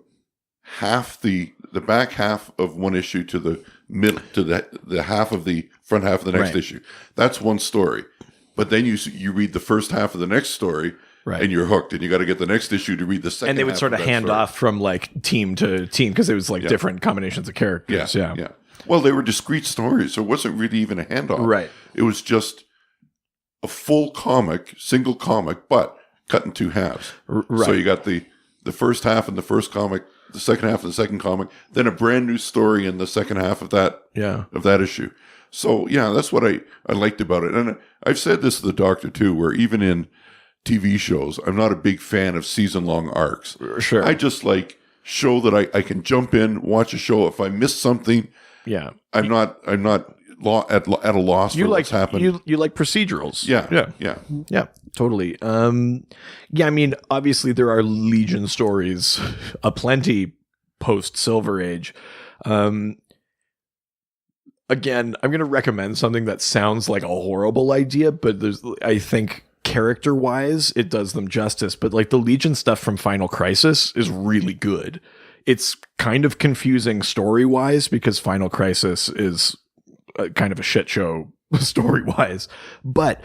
half the back half of one issue to the middle to the half of the front half of the next issue, that's one story. But then you read the first half of the next story, Right. and you're hooked, and you got to get the next issue to read the second. And they would half sort of that hand story. off from like team to team because it was like different combinations of characters. Yeah. Well, they were discrete stories, so it wasn't really even a handoff. Right. It was just a full comic, single comic, but cut in two halves. Right. So you got the first half in the first comic, the second half in the second comic, then a brand new story in the second half of that issue. So yeah, that's what I liked about it. And I've said this to the Doctor too, where even in TV shows, I'm not a big fan of season-long arcs. Sure. I just like show that I can jump in, watch a show. If I miss something, I'm not at a loss for what's happened. You like procedurals. Yeah. Totally. I mean, obviously there are Legion stories aplenty post Silver Age. Again, I'm going to recommend something that sounds like a horrible idea, but I think character-wise, it does them justice. But like the Legion stuff from Final Crisis is really good. It's kind of confusing story-wise because Final Crisis is kind of a shit show story-wise, but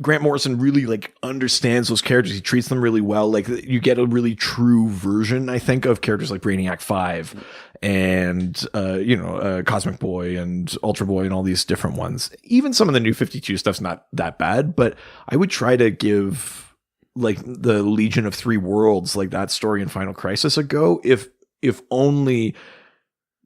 Grant Morrison really like understands those characters. He treats them really well. Like you get a really true version, I think, of characters like Brainiac 5 and Cosmic Boy and Ultra Boy and all these different ones. Even some of the New 52 stuff's not that bad, but I would try to give like the Legion of Three Worlds, like that story in Final Crisis, a go, if only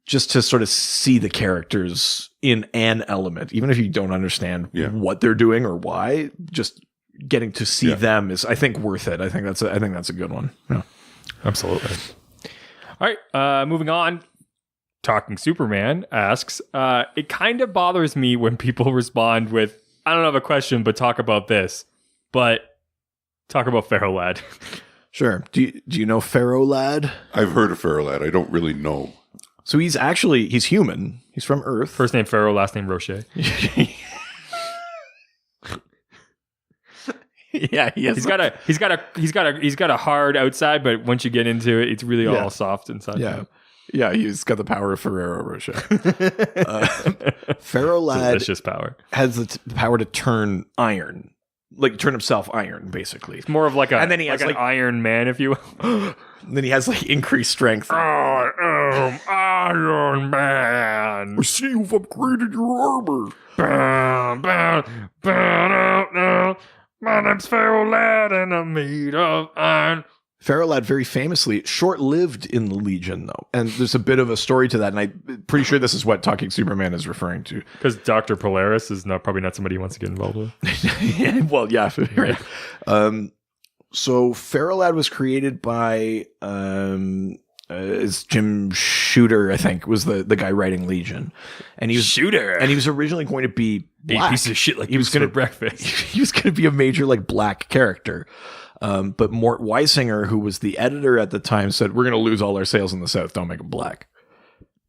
just to sort of see the characters in an element, even if you don't understand what they're doing or why, just getting to see them is, I think, worth it. I think that's a good one. Yeah, absolutely. All right, moving on. Talking Superman asks, it kind of bothers me when people respond with, I don't have a question, but talk about this. But talk about Pharaoh Lad. Sure. Do you know Pharaoh Lad? I've heard of Pharaoh Lad. I don't really know. So he's human. He's from Earth. First name Pharaoh, last name Rocher. Yeah, he's got a hard outside, but once you get into it, it's really all soft inside. Yeah. Yeah, he's got the power of Ferrero Rocher. Pharaoh Lad delicious power. Has the power to turn iron. Like turn himself iron, basically. It's more of like and then he has an Iron Man, if you will. Then he has like increased strength. I am Iron Man. I see you've upgraded your armor. My name's Pharaoh Lad and I'm made of iron. Pharaoh Lad, very famously, short-lived in the Legion, though. And there's a bit of a story to that, and I'm pretty sure this is what Talking Superman is referring to. Because Dr. Polaris is probably not somebody he wants to get involved with. Well, yeah, right. So Pharaoh Lad was created by Jim Shooter, I think, was the guy writing Legion. And he was Shooter. And he was originally going to be black. A piece of shit like he was going to breakfast. He was going to be a major like black character. But Mort Weisinger, who was the editor at the time, said, we're going to lose all our sales in the South. Don't make him black.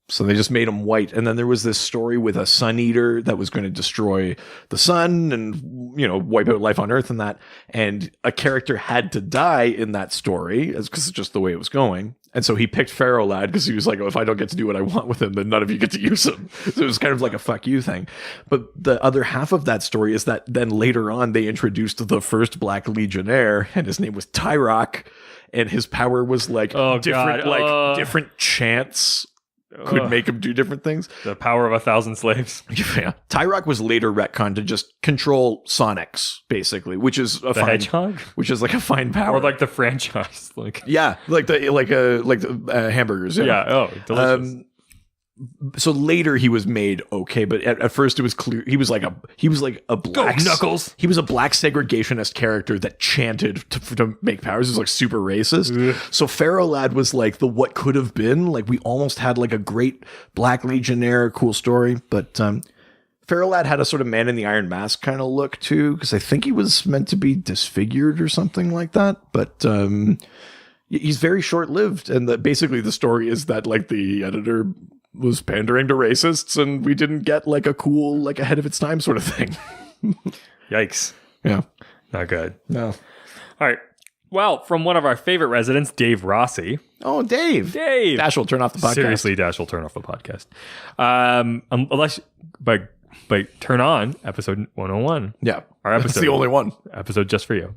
So they just made him white. And then there was this story with a sun eater that was going to destroy the sun and, wipe out life on Earth and that. And a character had to die in that story because it's just the way it was going. And so he picked Pharaoh Lad because he was like, oh, if I don't get to do what I want with him, then none of you get to use him. So it was kind of like a fuck you thing. But the other half of that story is that then later on they introduced the first Black Legionnaire, and his name was Tyrock, and his power was like different chants could make him do different things. The power of 1,000 slaves. Yeah. Tyrock was later retconned to just control Sonics, basically, which is a fine hedgehog, which is like a fine power, or like the franchise, like the hamburgers. Yeah. Oh, delicious. So later he was made okay, but at first it was clear he was like a black Go Knuckles. He was a black segregationist character that chanted to make powers. It was like super racist. Ugh. So Pharaoh Lad was like the what could have been. Like we almost had like a great Black Legionnaire, cool story, but Pharaoh Lad had a sort of Man in the Iron Mask kind of look too, because I think he was meant to be disfigured or something like that. But he's very short lived, and basically the story is that like the editor was pandering to racists and we didn't get like a cool, like ahead of its time sort of thing. Yikes. Yeah. Not good. No. All right. Well, from one of our favorite residents, Dave Rossi. Oh, Dave. Dash will turn off the podcast. Seriously, Dash will turn off the podcast. Unless, but but turn on episode 101. Yeah. Our episode. That's the only one. Episode just for you.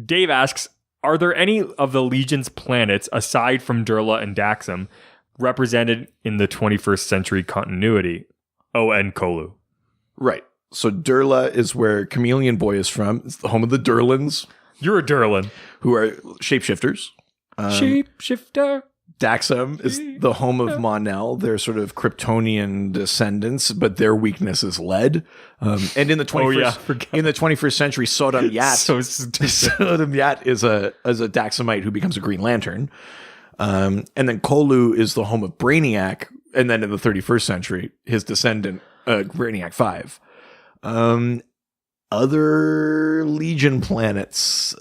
Dave asks, are there any of the Legion's planets, aside from Durla and Daxam, represented in the 21st century continuity? Oh, and Kolu. Right. So Durla is where Chameleon Boy is from. It's the home of the Durlans, You're a Durlan. who are shapeshifters. Shapeshifter. Daxam is the home of Mon-El. They're sort of Kryptonian descendants, but their weakness is lead. And in the 21st century, Sodom Yat. So stupid. Sodom Yat is a Daxamite who becomes a Green Lantern. And then Kolu is the home of Brainiac. And then in the 31st century, his descendant, Brainiac 5. Other Legion planets.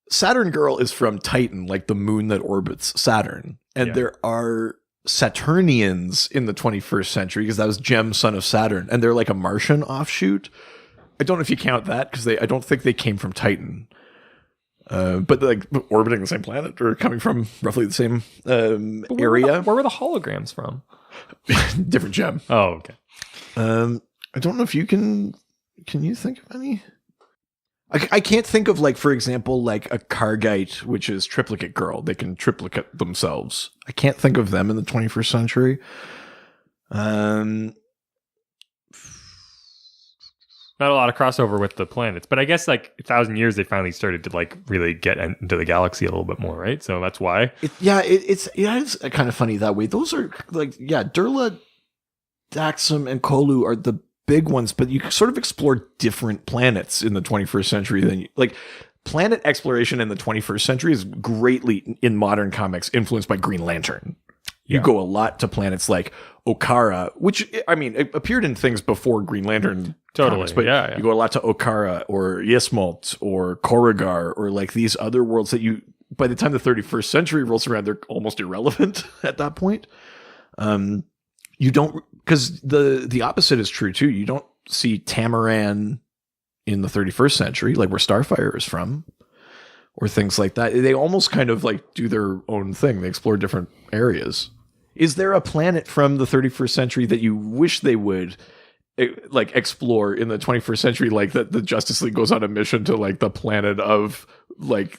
Saturn Girl is from Titan, like the moon that orbits Saturn. And there are Saturnians in the 21st century because that was Gem, son of Saturn. And they're like a Martian offshoot. I don't know if you count that because I don't think they came from Titan. But like orbiting the same planet or coming from roughly the same area. Where were the holograms from? Different gem. Oh, okay. I don't know if you can you think of any? I can't think of, like, for example, like a Kargite, which is Triplicate Girl. They can triplicate themselves. I can't think of them in the 21st century. Not a lot of crossover with the planets, but I guess like 1,000 years they finally started to like really get into the galaxy a little bit more, right? So that's why. It's kind of funny that way. Those are like, Durla, Daxam, and Kolu are the big ones, but you sort of explore different planets in the 21st century than like planet exploration in the 21st century is greatly in modern comics influenced by Green Lantern. You go a lot to planets like Okara, which, I mean, it appeared in things before Green Lantern. Totally. Comics, but you go a lot to Okara or Yismalt or Korrigar or like these other worlds that by the time the 31st century rolls around, they're almost irrelevant at that point. You don't, because the opposite is true too. You don't see Tamaran in the 31st century, like where Starfire is from, or things like that. They almost kind of like do their own thing. They explore different areas. Is there a planet from the 31st century that you wish they would like explore in the 21st century? Like that the Justice League goes on a mission to like the planet of like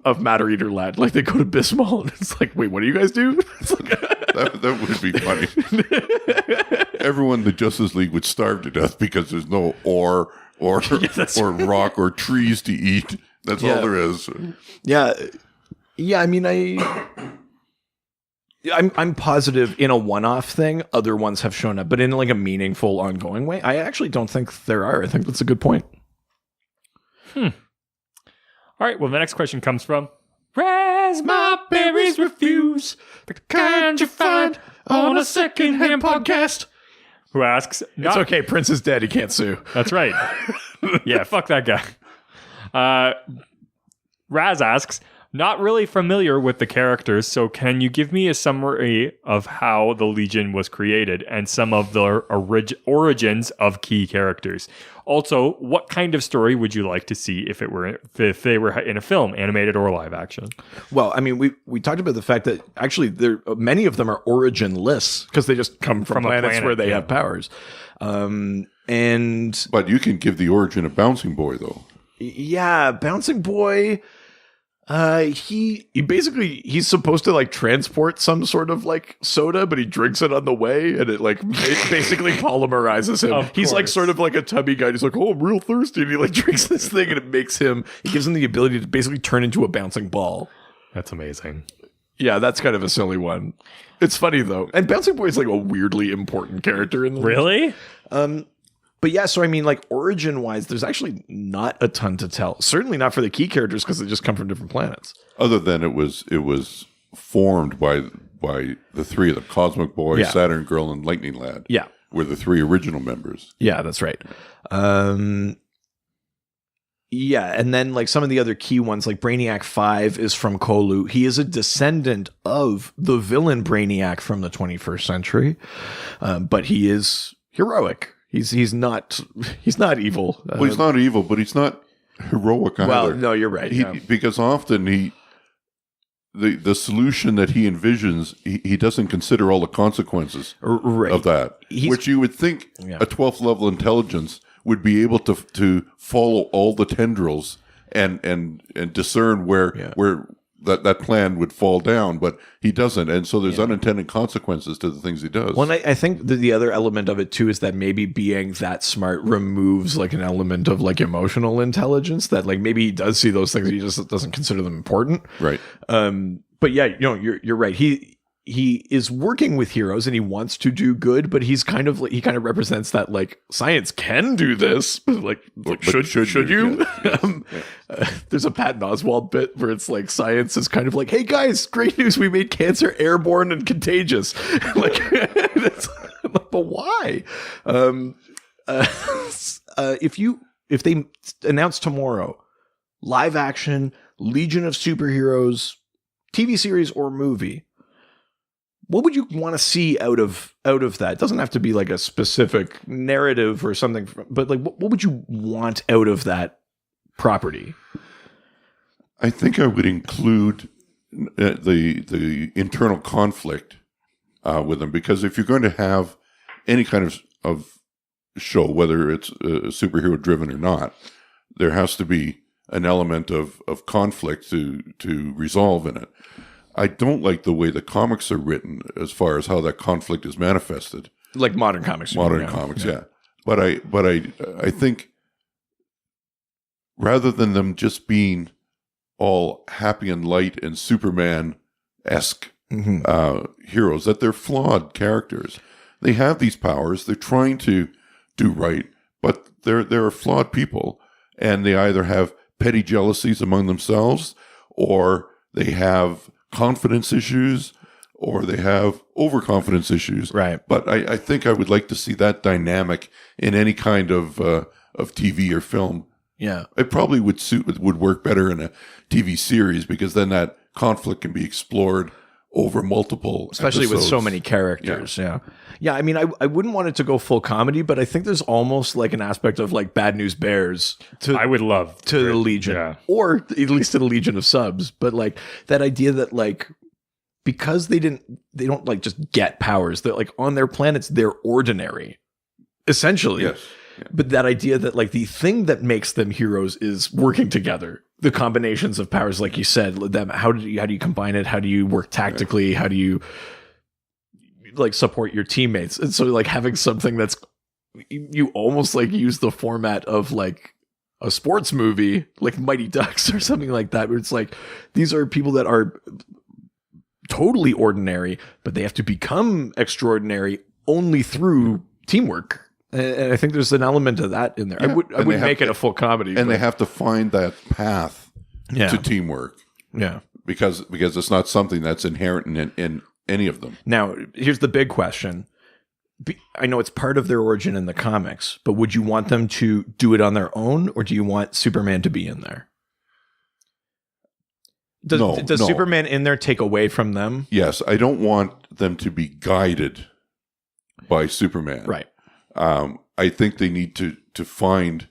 of Matter Eater Lad. Like they go to Bismol and it's like, wait, what do you guys do? It's like, that would be funny. Everyone in the Justice League would starve to death because there's no ore or rock or trees to eat. That's all there is. Yeah. I mean, I'm positive in a one-off thing, other ones have shown up, but in like a meaningful, ongoing way, I actually don't think there are. I think that's a good point. All right. Well, the next question comes from Raspberries Refuse, the kind you find on a secondhand podcast. Who asks, it's okay, Prince is dead, he can't sue. That's right. Yeah, fuck that guy. Raz asks, not really familiar with the characters, so can you give me a summary of how the Legion was created and some of the origins of key characters? Also, what kind of story would you like to see if they were in a film, animated or live action? Well, I mean, we talked about the fact that actually many of them are origin-less because they just come from planets where they have powers. But you can give the origin of Bouncing Boy, though. Yeah, Bouncing Boy. He's supposed to like transport some sort of like soda, but he drinks it on the way and it basically polymerizes him. He's like sort of like a tubby guy. He's like, oh, I'm real thirsty. And he like drinks this thing and it gives him the ability to basically turn into a bouncing ball. That's amazing. Yeah, that's kind of a silly one. It's funny though. And Bouncing Boy is like a weirdly important character in the Really? But yeah, so I mean, like origin-wise, there's actually not a ton to tell. Certainly not for the key characters because they just come from different planets. Other than it was formed by the three of them: Cosmic Boy, Saturn Girl, and Lightning Lad. Yeah, were the three original members. Yeah, that's right. Yeah, and then like some of the other key ones, like Brainiac 5 is from Kolu. He is a descendant of the villain Brainiac from the 21st century, but he is heroic. He's not evil. Well, he's not evil, but he's not heroic either. Well, no, you're right. Because often the solution that he envisions, he doesn't consider all the consequences of that, which you would think a 12th level intelligence would be able to follow all the tendrils and discern where that plan would fall down, but he doesn't, and so there's unintended consequences to the things he does. Well, I think the other element of it too is that maybe being that smart removes like an element of like emotional intelligence, that like maybe he does see those things, he just doesn't consider them important. Right. But yeah, you're right. He is working with heroes and he wants to do good, but he kind of represents that like science can do this. Like should you? There's a Patton Oswalt bit where it's like science is kind of like, hey guys, great news, we made cancer airborne and contagious. Like, but why? If they announce tomorrow live action Legion of Superheroes TV series or movie, what would you want to see out of that? It doesn't have to be like a specific narrative or something, but like what would you want out of that property? I think I would include the internal conflict with them, because if you're going to have any kind of show, whether it's superhero driven or not, there has to be an element of conflict to resolve in it. I don't like the way the comics are written as far as how that conflict is manifested. Like modern comics. Yeah. But I think rather than them just being all happy and light and Superman-esque heroes, that they're flawed characters. They have these powers. They're trying to do right, but they're flawed people, and they either have petty jealousies among themselves, or they have confidence issues, or they have overconfidence issues. Right. But I think I would like to see that dynamic in any kind of TV or film. Yeah. It probably would work better in a TV series, because then that conflict can be explored over multiple especially episodes. With so many characters. Yeah. I mean, I wouldn't want it to go full comedy, but I think there's almost like an aspect of like Bad News Bears I would love to the Legion, or at least to the Legion of Subs. But like that idea that like, because they don't like just get powers, they're like on their planets, they're ordinary, essentially. Yes. Yeah. But that idea that like the thing that makes them heroes is working together. The combinations of powers, like you said, them. How do you combine it? How do you work tactically? Right. How do you like support your teammates? And so like having something that's, you almost like use the format of like a sports movie, like Mighty Ducks or something like that, where it's like these are people that are totally ordinary, but they have to become extraordinary only through teamwork. And I think there's an element of that in there. Yeah. I would make it a full comedy. And they have to find that path to teamwork. Yeah. Because it's not something that's inherent in any of them. Now, here's the big question. I know it's part of their origin in the comics, but would you want them to do it on their own, or do you want Superman to be in there? Does Superman in there take away from them? Yes. I don't want them to be guided by Superman. Right. I think they need to find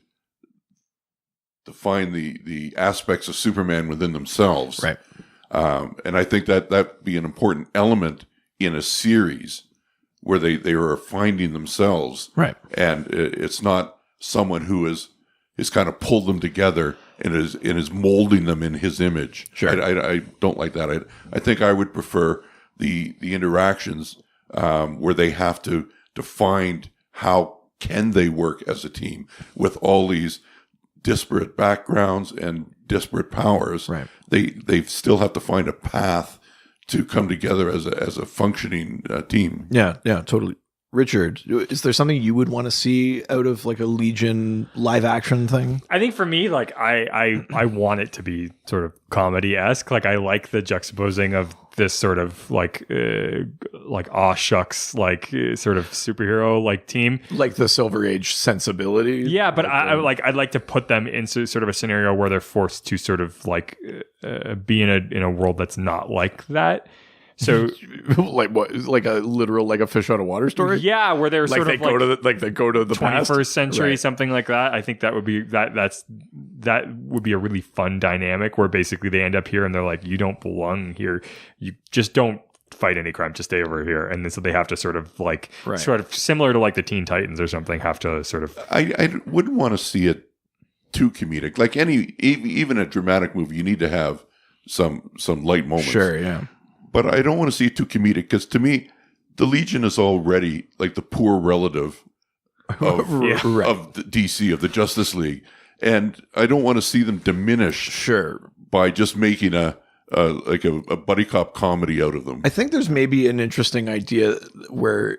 the aspects of Superman within themselves. Right. And I think that'd be an important element in a series where they are finding themselves. Right. And it's not someone who is kind of pulled them together and is molding them in his image. Sure. I don't like that. I think I would prefer the interactions where they have to find how can they work as a team with all these disparate backgrounds and disparate powers. Right. They still have to find a path to come together as a functioning team. Yeah, totally. Richard, is there something you would want to see out of like a Legion live action thing? I think for me, like I want it to be sort of comedy-esque. Like I like the juxtaposing of this sort of like aw shucks, like sort of superhero like team, like the Silver Age sensibility. Yeah, but I'd like to put them into sort of a scenario where they're forced to sort of like be in a world that's not like that. So like what? Like a literal, like a fish out of water story? yeah, where they're Like sort they of go like to they go to the 21st past? century, Right. something like that. I think that would be that would be a really fun dynamic where basically they end up here and they're like, you don't belong here. You just don't fight any crime. Just stay over here. And then so they have to sort of like sort of similar to like the Teen Titans or something. Have to sort of. I wouldn't want to see it too comedic. Like even a dramatic movie, you need to have some light moments. Sure, yeah. But I don't want to see it too comedic because to me, the Legion is already like the poor relative of the DC, of the Justice League, and I don't want to see them diminished. Sure. By just making a buddy cop comedy out of them. I think there's maybe an interesting idea where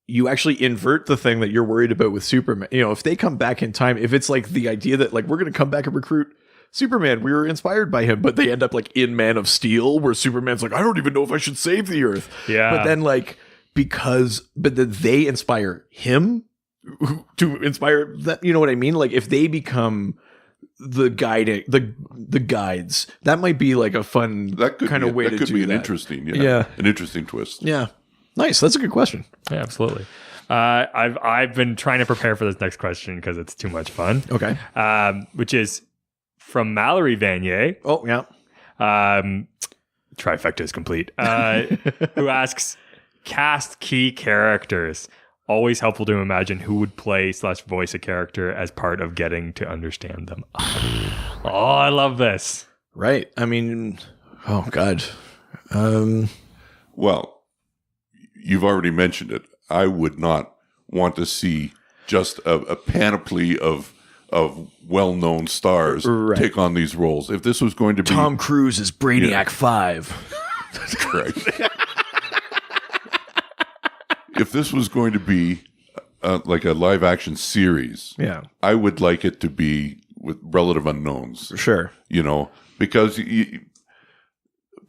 you actually invert the thing that you're worried about with Superman. You know, if they come back in time, if it's like the idea that like we're going to come back and recruit Superman, we were inspired by him, but they end up like in Man of Steel, where Superman's like, I don't even know if I should save the Earth. Yeah. But then like but then they inspire him to inspire that. You know what I mean? Like if they become the guiding the guides, that might be like a fun kind of way to do that. That could be an interesting twist. Yeah. Nice. That's a good question. Yeah, absolutely. I've been trying to prepare for this next question because it's too much fun. Okay. Which is from Mallory Vanier. Oh, yeah. Trifecta is complete. Who asks, cast key characters. Always helpful to imagine who would play / voice a character as part of getting to understand them. Oh, I love this. Right. I mean, oh, God. Well, you've already mentioned it. I would not want to see just a panoply of well-known stars take on these roles. If this was going to be Tom Cruise is Brainiac 5. That's correct. If this was going to be like a live-action series, I would like it to be with relative unknowns. Sure. You know, because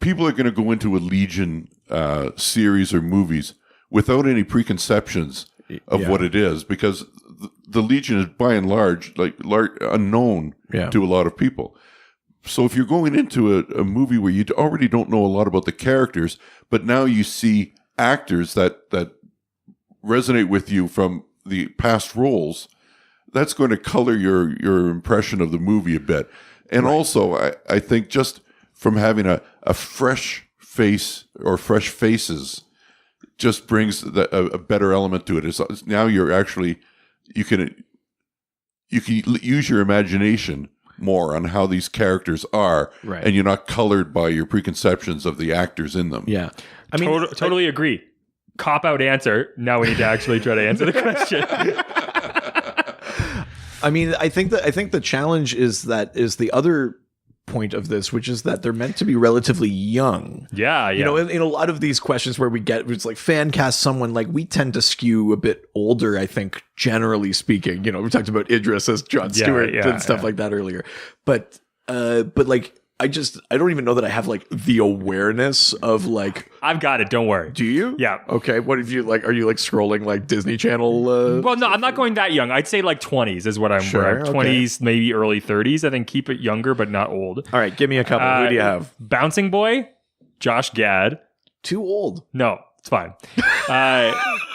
people are going to go into a Legion series or movies without any preconceptions of what it is, because the Legion is by and large unknown to a lot of people. So if you're going into a movie where you already don't know a lot about the characters, but now you see actors that resonate with you from the past roles, that's going to color your impression of the movie a bit. And also, I think just from having a fresh face or fresh faces just brings a better element to it. It's now you can use your imagination more on how these characters are, and you're not colored by your preconceptions of the actors in them. Yeah. I mean, totally agree. Cop out answer. Now we need to actually try to answer the question. I mean, I think the challenge is the other point of this, which is that they're meant to be relatively young. Yeah. You know, in a lot of these questions where it's like fan cast someone, like we tend to skew a bit older, I think, generally speaking. You know, we talked about Idris as Jon Stewart and stuff like that earlier. But like I don't even know that I have like the awareness of like. I've got it. Don't worry. Do you? Yeah. Okay. What if you like? Are you like scrolling like Disney Channel? Well, no, I'm not going that young. I'd say like 20s is what I'm. Sure, 20s, maybe early 30s. I think keep it younger, but not old. All right. Give me a couple. Who do you have? Bouncing Boy, Josh Gad. Too old. No, it's fine.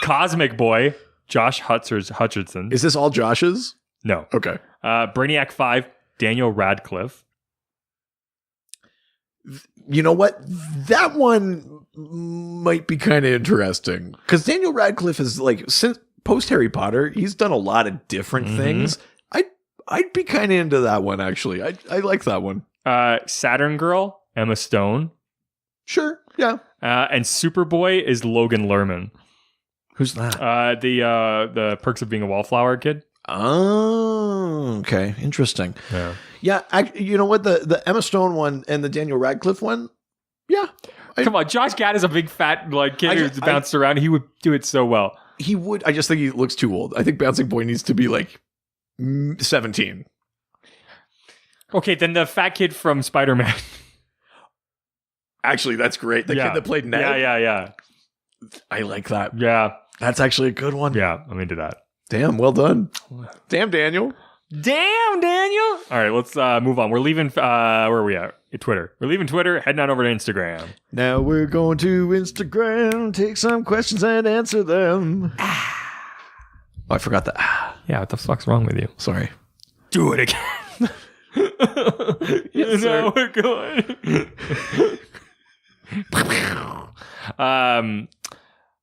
Cosmic Boy, Josh Hutcherson. Is this all Josh's? No. Okay. Brainiac 5, Daniel Radcliffe. You know what? That one might be kind of interesting because Daniel Radcliffe is like, since post Harry Potter, he's done a lot of different things. I'd be kind of into that one, actually. I like that one. Saturn Girl, Emma Stone. Sure. Yeah. And Superboy is Logan Lerman. Who's that? The Perks of Being a Wallflower kid. Oh, okay. Interesting. Yeah. You know what? The Emma Stone one and the Daniel Radcliffe one. Yeah. Come on. Josh Gad is a big fat kid who's bounced around. He would do it so well. He would. I just think he looks too old. I think Bouncing Boy needs to be like 17. Okay. Then the fat kid from Spider-Man. Actually, that's great. The kid that played Ned. Yeah. I like that. Yeah. That's actually a good one. Yeah. I'm into that. Damn, well done. Damn, Daniel. Damn, Daniel. All right, let's move on. We're leaving. Where are we at? Twitter. We're leaving Twitter, heading on over to Instagram. Now we're going to Instagram, take some questions and answer them. Oh, I forgot that. Yeah, what the fuck's wrong with you? Sorry. Do it again. Yes, sir. We're going.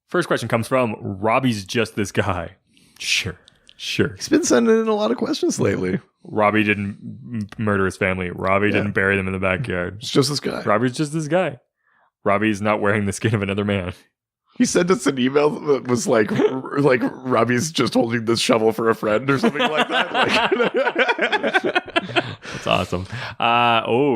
First question comes from Robbie's Just This Guy. Sure. He's been sending in a lot of questions lately. Robbie didn't murder his family. Robbie didn't bury them in the backyard. It's just this guy. Robbie's just this guy. Robbie's not wearing the skin of another man. He sent us an email that was like Robbie's just holding this shovel for a friend or something like that. That's awesome.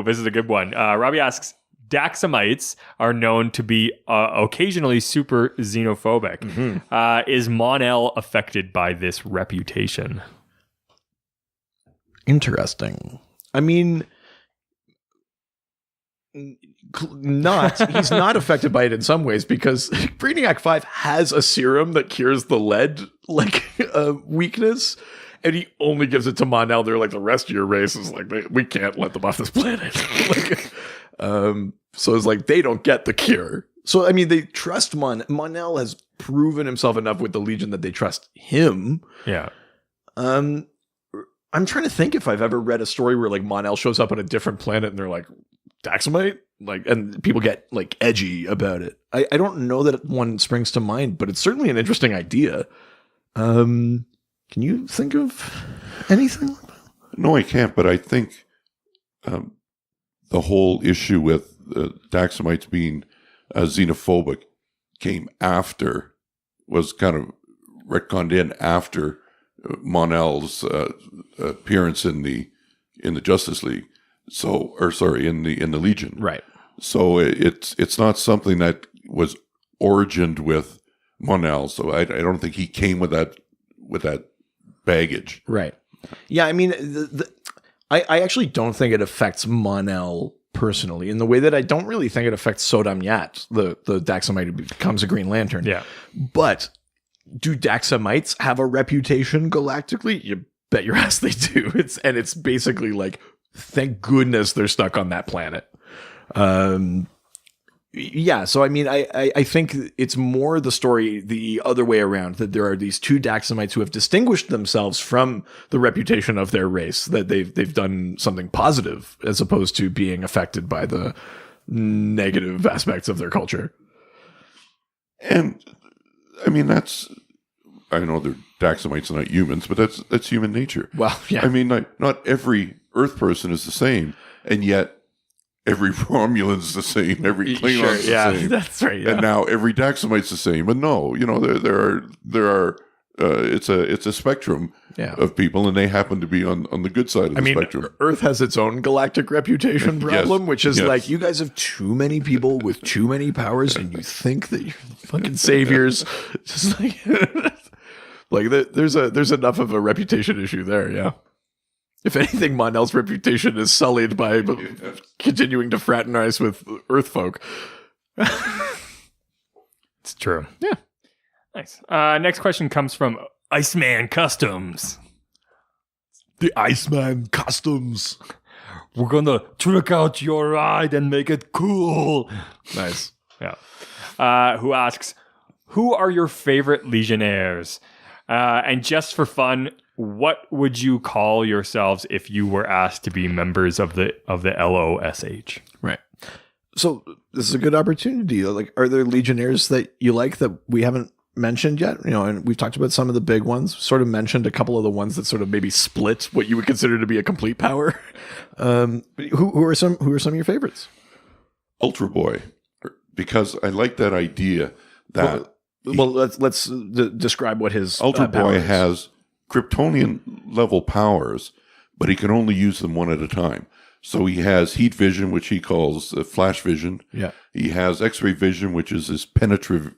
This is a good one. Robbie asks, Daxamites are known to be occasionally super xenophobic. Mm-hmm. Is Mon-El affected by this reputation? Interesting. I mean, he's not affected by it in some ways because Brainiac 5 has a serum that cures the lead weakness, and he only gives it to Mon-El. They're like, the rest of your race is like, we can't let them off this planet. So it's like they don't get the cure. So I mean, they trust Mon-El has proven himself enough with the Legion that they trust him. Yeah. I'm trying to think if I've ever read a story where like Mon-El shows up on a different planet and they're like, Daxamite? Like, and people get like edgy about it. I don't know that one springs to mind, but it's certainly an interesting idea. Can you think of anything? No, I can't, but I think the whole issue with Daxamites being xenophobic was kind of retconned in after Mon-El's appearance in the Justice League. So, or sorry, in the Legion. Right. So it's not something that was origined with Mon-El. So I don't think he came with that baggage. Right. Yeah. I mean, I actually don't think it affects Mon-El personally in the way that I don't really think it affects Sodam Yat, the Daxamite who becomes a Green Lantern. Yeah. But do Daxamites have a reputation galactically? You bet your ass they do. It's basically like, thank goodness they're stuck on that planet. Yeah, so I mean, I think it's more the story the other way around, that there are these two Daxamites who have distinguished themselves from the reputation of their race, that they've done something positive as opposed to being affected by the negative aspects of their culture. And I mean, I know they're Daxamites, not humans, but that's human nature. Well, yeah. I mean, not every Earth person is the same, and yet every Romulan's is the same, every Klingon's the same. That's right. Yeah. And now every Daxamite's the same. But no, there are it's a spectrum of people, and they happen to be on the good side of the spectrum. Earth has its own galactic reputation problem, which is like, you guys have too many people with too many powers, and you think that you're fucking saviors. Just like there's enough of a reputation issue there. Yeah. If anything, Mon-El's reputation is sullied by continuing to fraternize with Earth folk. It's true. Yeah. Nice. Next question comes from Iceman Customs. The Iceman Customs. We're going to trick out your ride and make it cool. Nice. Yeah. Who asks, who are your favorite Legionnaires? And just for fun, what would you call yourselves if you were asked to be members of the LOSH? Right. So this is a good opportunity. Like, are there Legionnaires that you like that we haven't mentioned yet? You know, and we've talked about some of the big ones. Sort of mentioned a couple of the ones that sort of maybe split what you would consider to be a complete power. Who are some of your favorites? Ultra Boy, because I like that idea that. Well, let's describe what his Ultra Boy is. has Kryptonian level powers, but he can only use them one at a time. So he has heat vision, which he calls flash vision. Yeah. He has X-ray vision, which is his penetravision.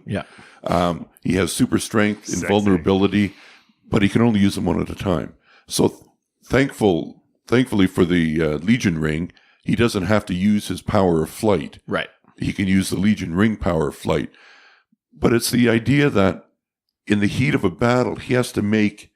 Yeah. He has super strength and vulnerability, but he can only use them one at a time. So thankfully for the Legion ring, he doesn't have to use his power of flight. Right. He can use the Legion ring power of flight. But it's the idea that in the heat of a battle, he has to make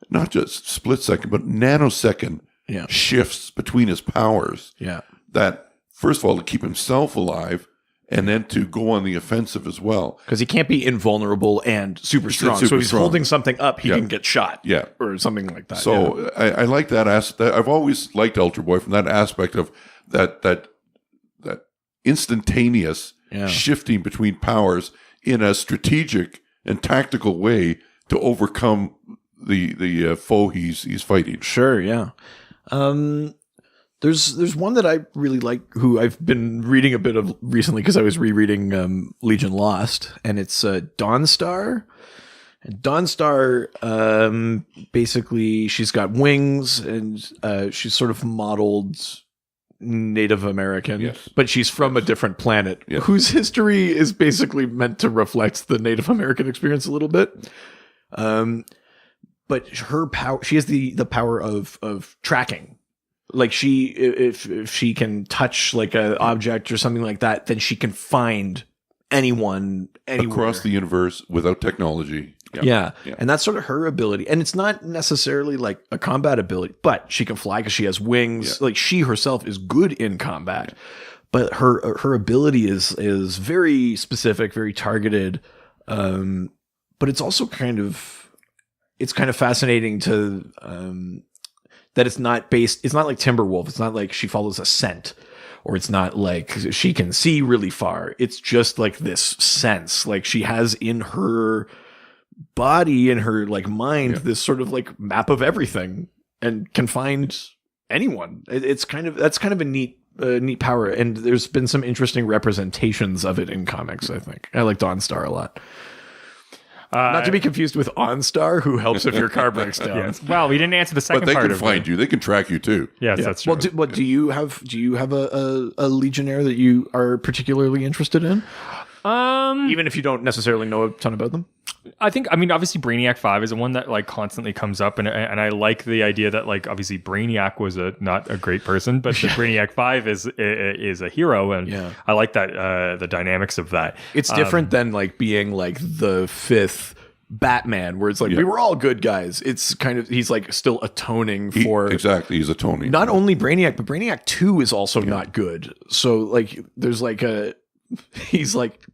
not just split second, but nanosecond shifts between his powers. Yeah. That, first of all, to keep himself alive, and then to go on the offensive as well. Because he can't be invulnerable and super strong. So if he's holding something up, he can get shot. Yeah. Or something like that. So I like that aspect. I've always liked Ultra Boy from that aspect of that instantaneous shifting between powers in a strategic and tactical way to overcome the foe he's fighting. Sure, yeah. There's one that I really like, who I've been reading a bit of recently because I was rereading Legion Lost, and it's Dawnstar. And Dawnstar, basically, she's got wings, and she's sort of modeled Native American, but she's from a different planet whose history is basically meant to reflect the Native American experience a little bit. But her power, she has the power of tracking. Like if she can touch like an object or something like that, then she can find anyone anywhere across the universe without technology. Yeah. And that's sort of her ability. And it's not necessarily like a combat ability, but she can fly because she has wings. Like she herself is good in combat, but her ability is very specific, very targeted. But it's also kind of fascinating to, that it's not like Timberwolf. It's not like she follows a scent, or it's not like she can see really far. It's just like this sense, like she has in her body, in her like mind, this sort of like map of everything, and can find anyone. That's kind of a neat power. And there's been some interesting representations of it in comics. I think I like Dawnstar a lot. Not to be confused with OnStar, who helps if your car breaks down. Yes. Well, we didn't answer the second But they part can of find you. They can track you too. Yes, that's true. Well, do you have a Legionnaire that you are particularly interested in? Even if you don't necessarily know a ton about them? I mean, obviously Brainiac 5 is the one that like constantly comes up, and I like the idea that like obviously Brainiac was not a great person, but the Brainiac 5 is a hero, and I like that the dynamics of that. It's different than like being like the fifth Batman, where it's like we were all good guys. It's kind of he's like still atoning for he's atoning. Not only Brainiac, but Brainiac 2 is also not good. So like there's like he's like,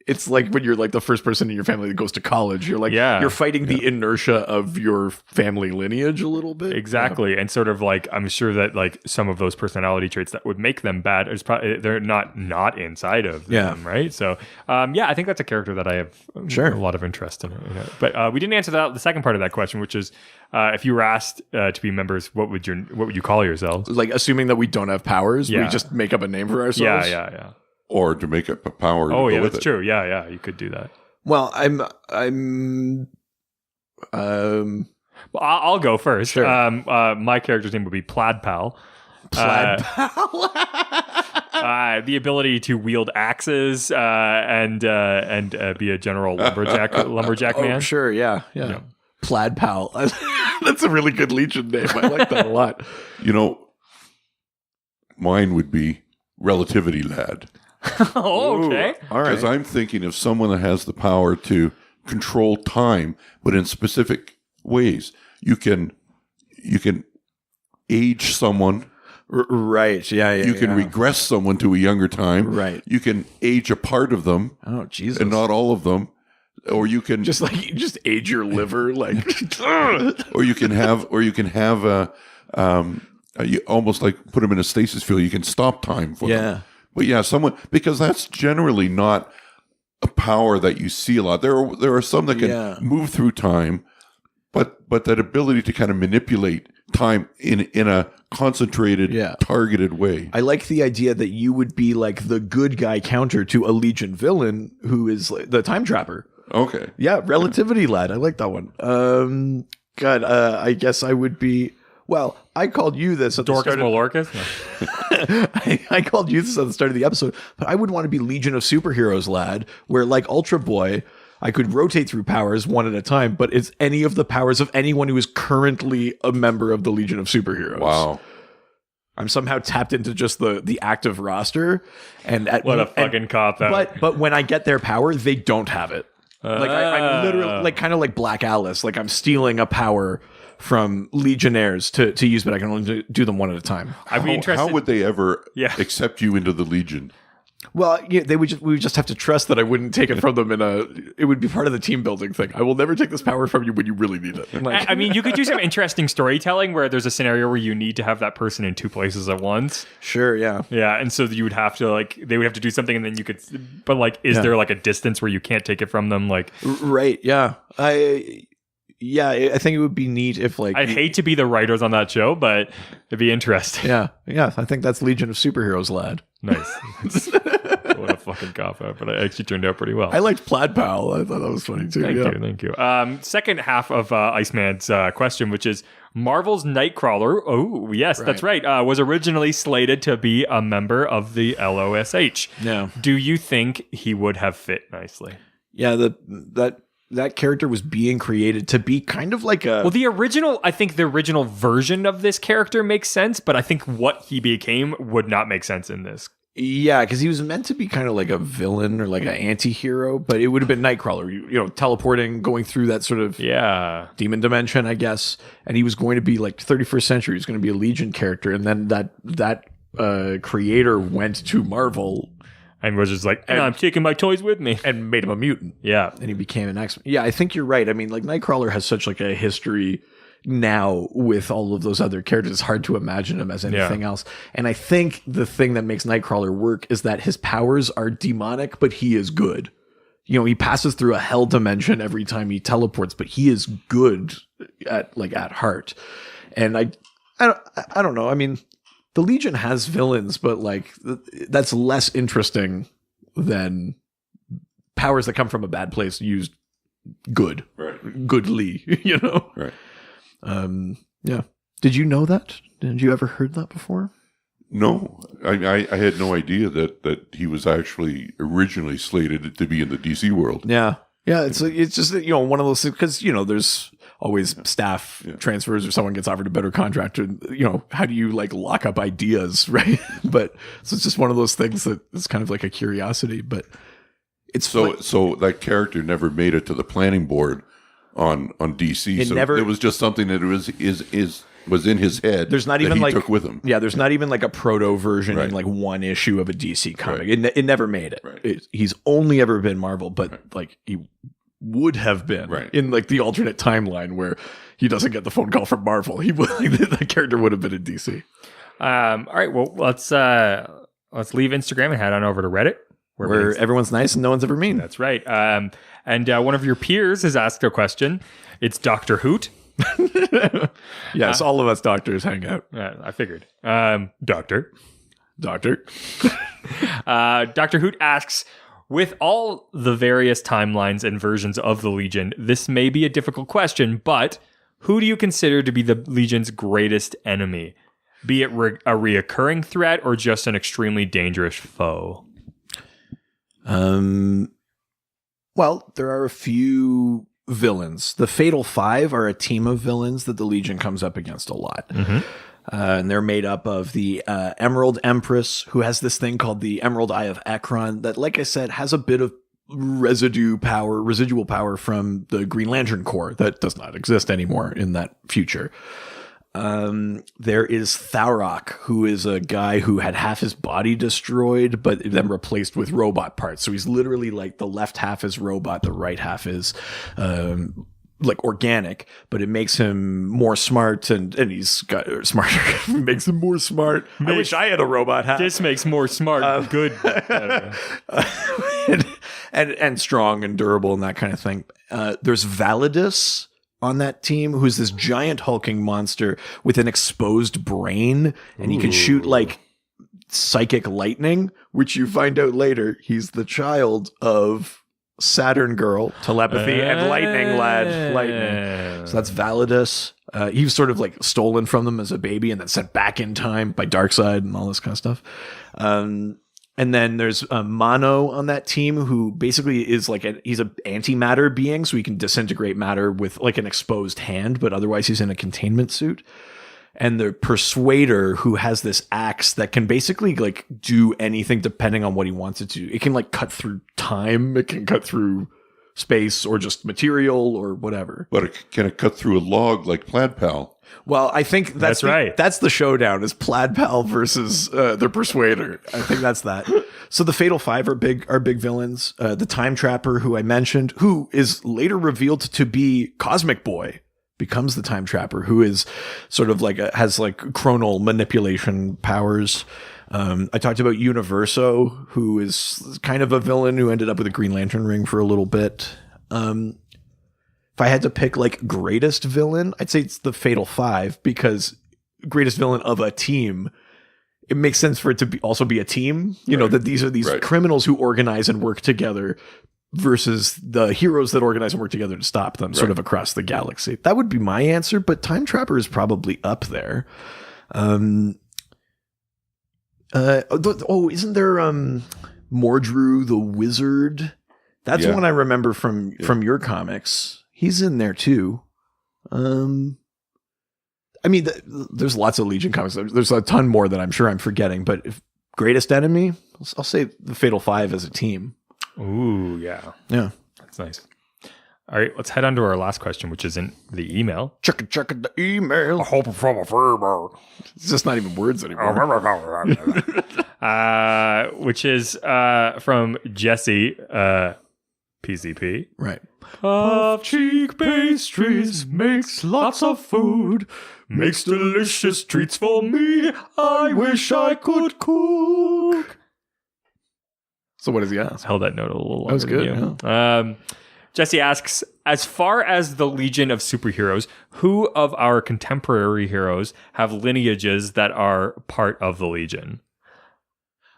it's like when you're like the first person in your family that goes to college, you're like, you're fighting the inertia of your family lineage a little bit. Exactly. And sort of like, I'm sure that like some of those personality traits that would make them bad is probably, they're not inside of them. Right. So, I think that's a character that I have a lot of interest in. But we didn't answer the second part of that question, which is, if you were asked to be members, what would you call yourselves? Like assuming that we don't have powers, we just make up a name for ourselves. Yeah. Or to make up a power. Oh, yeah, that's true. Yeah, you could do that. Well, Well, I'll go first. Sure. My character's name would be Plaid Pal. Plaid Pal. The ability to wield axes and be a general lumberjack man. Oh, sure, yeah. Plaid Pal. That's a really good Legion name. I like that a lot. Mine would be Relativity Lad. Oh, okay. All right. Because I'm thinking of someone that has the power to control time, but in specific ways. You can age someone. Right. Yeah. You can regress someone to a younger time. Right. You can age a part of them. Oh, Jesus. And not all of them. Or you can just age your liver, like. or you can have you almost like put them in a stasis field. You can stop time for them. But someone, because that's generally not a power that you see a lot. There are some that can move through time, but that ability to kind of manipulate time in a concentrated, targeted way. I like the idea that you would be like the good guy counter to a Legion villain who is like the time trapper. Okay. Yeah, Relativity Lad. I like that one. I guess I would be. Well, I called you this at Dorcas Malorcas? I called you this at the start of the episode, but I would want to be Legion of Superheroes Lad, where like Ultra Boy, I could rotate through powers one at a time, but it's any of the powers of anyone who is currently a member of the Legion of Superheroes. Wow. I'm somehow tapped into just the active roster. What a fucking cop out. But when I get their power, they don't have it. Like I'm literally like kind of like Black Alice. Like I'm stealing a power from Legionnaires to use, but I can only do them one at a time. I'd be interested. How would they ever Yeah. accept you into the Legion? Well, yeah, we would just have to trust that I wouldn't take it from them it would be part of the team building thing. I will never take this power from you when you really need it. Like, I mean, you could do some interesting storytelling where there's a scenario where you need to have that person in two places at once. sure, yeah. Yeah, and so you would have to they would have to do something, and then you could. But is there a distance where you can't take it from them? Right, yeah. I think it would be neat if I'd hate to be the writers on that show, but it'd be interesting. Yeah. I think that's Legion of Superheroes, lad. Nice. What a fucking cop out, but it actually turned out pretty well. I liked Plaid Pal. I thought that was funny too. Thank you. Second half of Iceman's question, which is Marvel's Nightcrawler. Oh, yes, that's right. Was originally slated to be a member of the LOSH. Yeah. Do you think he would have fit nicely? Yeah, that character was being created to be kind of like a... Well, I think the original version of this character makes sense, but I think what he became would not make sense in this. Yeah, because he was meant to be kind of like a villain or like an anti-hero, but it would have been Nightcrawler, teleporting, going through that sort of demon dimension, I guess. And he was going to be like 31st century. He was going to be a Legion character. And then that creator went to Marvel and was just like, I'm taking my toys with me. And made him a mutant. Yeah. And he became an X-Men. Yeah, I think you're right. I mean, Nightcrawler has such like a history now with all of those other characters. It's hard to imagine him as anything else. And I think the thing that makes Nightcrawler work is that his powers are demonic, but he is good. He passes through a hell dimension every time he teleports, but he is good at heart. And I don't know. I mean, the Legion has villains, but that's less interesting than powers that come from a bad place used goodly, Right. Yeah. Did you know that? Did you ever heard that before? No, I had no idea that he was actually originally slated to be in the DC world. Yeah. Yeah. It's just, one of those things, because, there's always staff transfers or someone gets offered a better contract, and how do you lock up ideas, right? But so it's just one of those things that it's kind of like a curiosity, but it's so that character never made it to the planning board on DC. It was just something that was in his head. There's not even he took with him. Yeah, there's not even a proto version in one issue of a DC comic. Right. It never made it. Right. He's only ever been Marvel, but he would have been in the alternate timeline where he doesn't get the phone call from Marvel. The character would have been in DC. All right, well let's leave Instagram and head on over to Reddit, where everyone's nice and no one's ever mean. That's right. And one of your peers has asked a question. It's Dr. Hoot. Yes, all of us doctors hang out. I figured. Doctor. Doctor Hoot asks, with all the various timelines and versions of the Legion, this may be a difficult question, but who do you consider to be the Legion's greatest enemy? Be it a reoccurring threat or just an extremely dangerous foe? Well, there are a few villains. The Fatal Five are a team of villains that the Legion comes up against a lot. Mm-hmm. And they're made up of the Emerald Empress, who has this thing called the Emerald Eye of Ekron that, like I said, has a bit of residual power from the Green Lantern Corps that does not exist anymore in that future. There is Tharok, who is a guy who had half his body destroyed, but then replaced with robot parts. So he's literally the left half is robot, the right half is organic, but it makes him more smart, and he's got smarter. It makes him more smart. I wish I had a robot hat. This makes more smart. Good. and strong and durable and that kind of thing. There's Validus on that team, who's this giant hulking monster with an exposed brain, and he can shoot psychic lightning, which you find out later he's the child of Saturn Girl, Telepathy, and Lightning Lad, Lightning. So that's Validus. He was sort of stolen from them as a baby and then sent back in time by Darkseid and all this kind of stuff. And then there's Mono on that team, who basically is he's an antimatter being, so he can disintegrate matter with an exposed hand, but otherwise he's in a containment suit. And the Persuader, who has this axe that can basically do anything depending on what he wants it to. It can cut through time. It can cut through space or just material or whatever. But can it cut through a log like Plaid Pal? Well, I think that's right. That's the showdown is Plaid Pal versus the Persuader. I think that's that. So the Fatal Five are big villains. The Time Trapper, who I mentioned, who is later revealed to be Cosmic Boy, becomes the Time Trapper, who is sort of like has like chronal manipulation powers. I talked about Universo, who is kind of a villain who ended up with a Green Lantern ring for a little bit. If I had to pick like greatest villain, I'd say it's the Fatal Five, because greatest villain of a team, it makes sense for it to also be a team. You know, that these are these criminals who organize and work together versus the heroes that organize and work together to stop them sort of across the galaxy. That would be my answer, but Time Trapper is probably up there. Isn't there Mordru the Wizard? That's one I remember from your comics. He's in there too. I mean, there's lots of Legion comics. There's a ton more that I'm sure I'm forgetting. But if greatest enemy, I'll say the Fatal Five as a team. Ooh, yeah. Yeah. That's nice. All right, let's head on to our last question, which is in the email. Check the email. It's just not even words anymore. Which is from Jesse PCP. Right. Puff cheek pastries makes lots of food, makes delicious treats for me. I wish I could cook. So what does he ask? Held that note a little longer. That was good. Than you. Jesse asks, as far as the Legion of Superheroes, who of our contemporary heroes have lineages that are part of the Legion?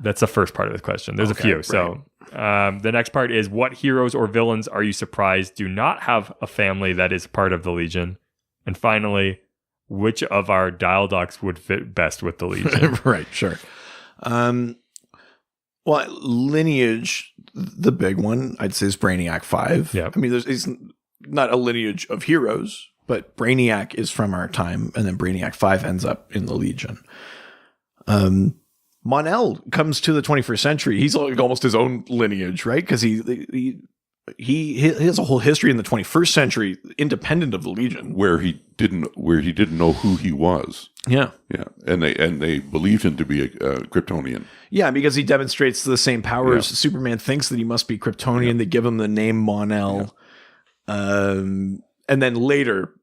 That's the first part of the question. There's a few. Right. So the next part is, what heroes or villains are you surprised do not have a family that is part of the Legion? And finally, which of our dial docs would fit best with the Legion? Right, sure. Well, lineage, the big one, I'd say is Brainiac 5. Yeah. I mean, it's not a lineage of heroes, but Brainiac is from our time, and then Brainiac 5 ends up in the Legion. Mon-El comes to the 21st century. He's like almost his own lineage, right? Because he has a whole history in the 21st century, independent of the Legion, where he didn't know who he was. Yeah, and they believed him to be a Kryptonian. Yeah, because he demonstrates the same powers. Yeah. Superman thinks that he must be Kryptonian. Yeah. They give him the name Mon-El, and then later,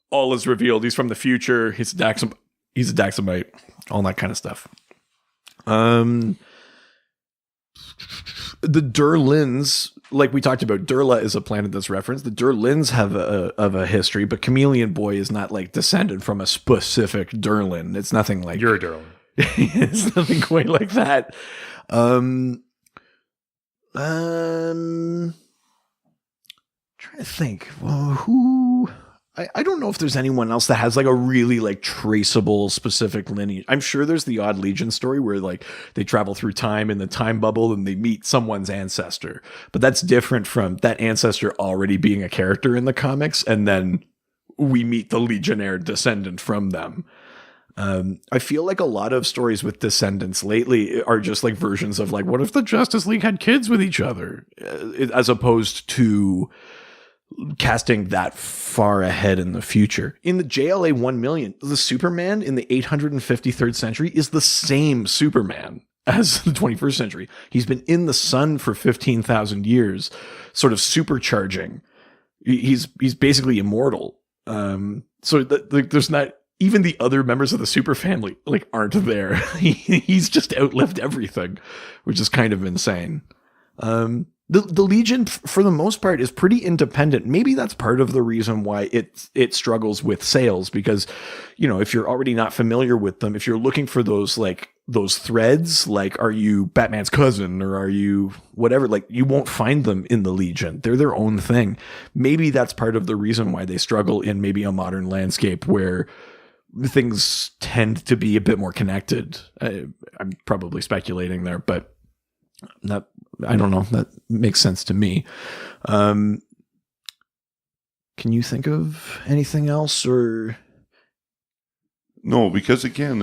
all is revealed. He's from the future. He's a Daxamite. All that kind of stuff. The Durlins, like we talked about, Durla is a planet that's referenced. The Durlins have a history, but Chameleon Boy is not like descended from a specific Durlin. It's nothing like you're a Durlin. It's nothing quite like that. Trying to think. Well, who? I don't know if there's anyone else that has like a really like traceable specific lineage. I'm sure there's the odd Legion story where like they travel through time in the time bubble and they meet someone's ancestor, but that's different from that ancestor already being a character in the comics and then we meet the Legionnaire descendant from them. I feel like a lot of stories with descendants lately are just like versions of like, what if the Justice League had kids with each other, as opposed to casting that far ahead in the future. In the JLA 1 million, the Superman in the 853rd century is the same Superman as the 21st century. He's been in the sun for 15,000 years, sort of supercharging. He's basically immortal. So there's not, even the other members of the super family like aren't there. He's just outlived everything, which is kind of insane. The Legion, for the most part, is pretty independent. Maybe that's part of the reason why it struggles with sales, because, you know, if you're already not familiar with them, if you're looking for those threads, like, are you Batman's cousin or are you whatever, like, you won't find them in the Legion. They're their own thing. Maybe that's part of the reason why they struggle in maybe a modern landscape where things tend to be a bit more connected. I'm probably speculating there, but that, I don't know. That makes sense to me. Can you think of anything else, or no? Because again,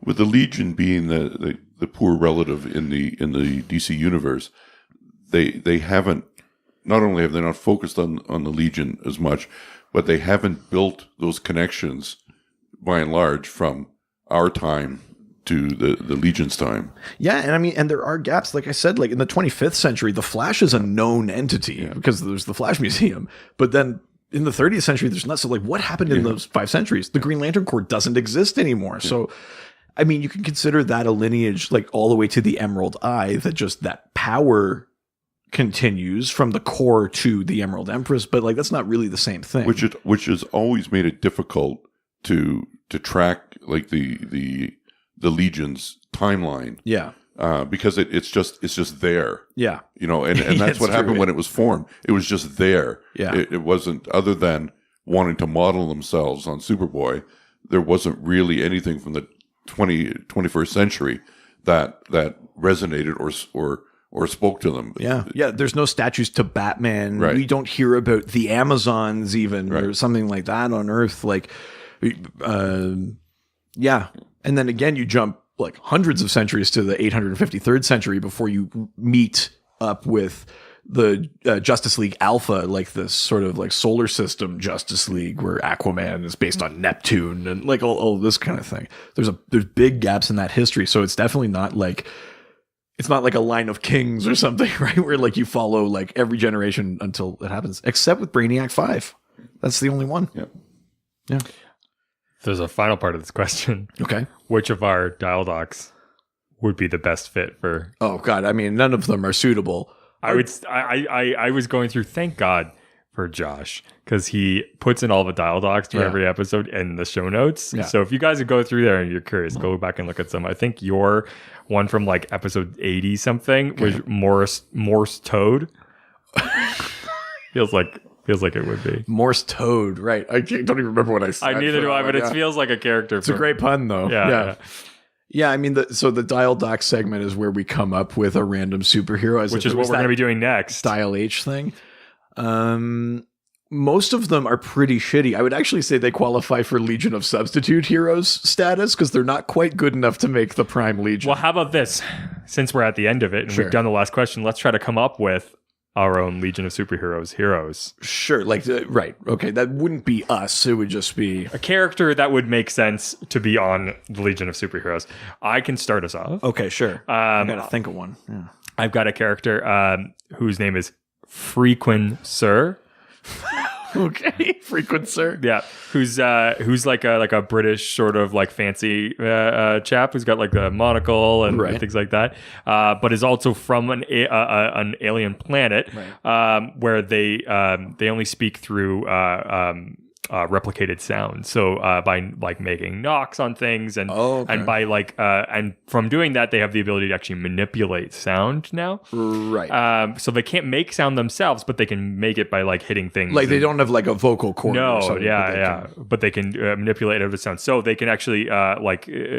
with the Legion being the poor relative in the DC universe, they haven't not only have they not focused on the Legion as much, but they haven't built those connections by and large from our time to the Legion's time. Yeah, and I mean, and there are gaps. Like I said, like in the 25th century, the Flash is a known entity because there's the Flash Museum. But then in the 30th century, there's not. So like, what happened in those 5 centuries? The Green Lantern Corps doesn't exist anymore. Yeah. So, I mean, you can consider that a lineage, like all the way to the Emerald Eye, that just that power continues from the Corps to the Emerald Empress. But like, that's not really the same thing. Which has always made it difficult to track like the Legion's timeline. Yeah. Because it's just there. Yeah. You know, and that's what happened when it was formed. It was just there. Yeah. It wasn't, other than wanting to model themselves on Superboy, there wasn't really anything from the 21st century that resonated or spoke to them. Yeah. Yeah. There's no statues to Batman. Right. We don't hear about the Amazons even or something like that on Earth. Like, yeah. And then again, you jump like hundreds of centuries to the 853rd century before you meet up with the Justice League Alpha, like this sort of like solar system Justice League where Aquaman is based on Neptune and like all this kind of thing. There's big gaps in that history. So it's definitely not like, it's not like a line of kings or something, right? Where like you follow like every generation until it happens, except with Brainiac 5. That's the only one. Yeah. Yeah. There's a final part of this question. Okay. Which of our dial docs would be the best fit for? Oh God. I mean, none of them are suitable. I was going through, thank God for Josh, because he puts in all the dial docs for every episode in the show notes. Yeah. So if you guys would go through there and you're curious, go back and look at some. I think your one from like episode 80 something was Morse Toad. Feels like it would be Morse Toad, right? I don't even remember what I said. Neither do I, but it feels like a character. It's a great pun, though. Yeah. I mean, the dial doc segment is where we come up with a random superhero, which is what we're going to be doing next. Dial H thing. Most of them are pretty shitty. I would actually say they qualify for Legion of Substitute Heroes status because they're not quite good enough to make the Prime Legion. Well, how about this? Since we're at the end of it and we've done the last question, let's try to come up with our own Legion of Superheroes heroes. Sure. Like, right. Okay. That wouldn't be us. It would just be a character that would make sense to be on the Legion of Superheroes. I can start us off. Okay, sure. I got to think of one. Yeah. I've got a character whose name is Frequencer. Okay, Frequencer. Yeah, who's like a British sort of like fancy chap who's got like the monocle and things like that, but is also from an alien planet where they only speak through replicated sound. So by like making knocks on things and by like and from doing that they have the ability to actually manipulate sound now. Right. So they can't make sound themselves, but they can make it by like hitting things. Like they don't have like a vocal cord. No, or something, but they can manipulate it with sound. So they can actually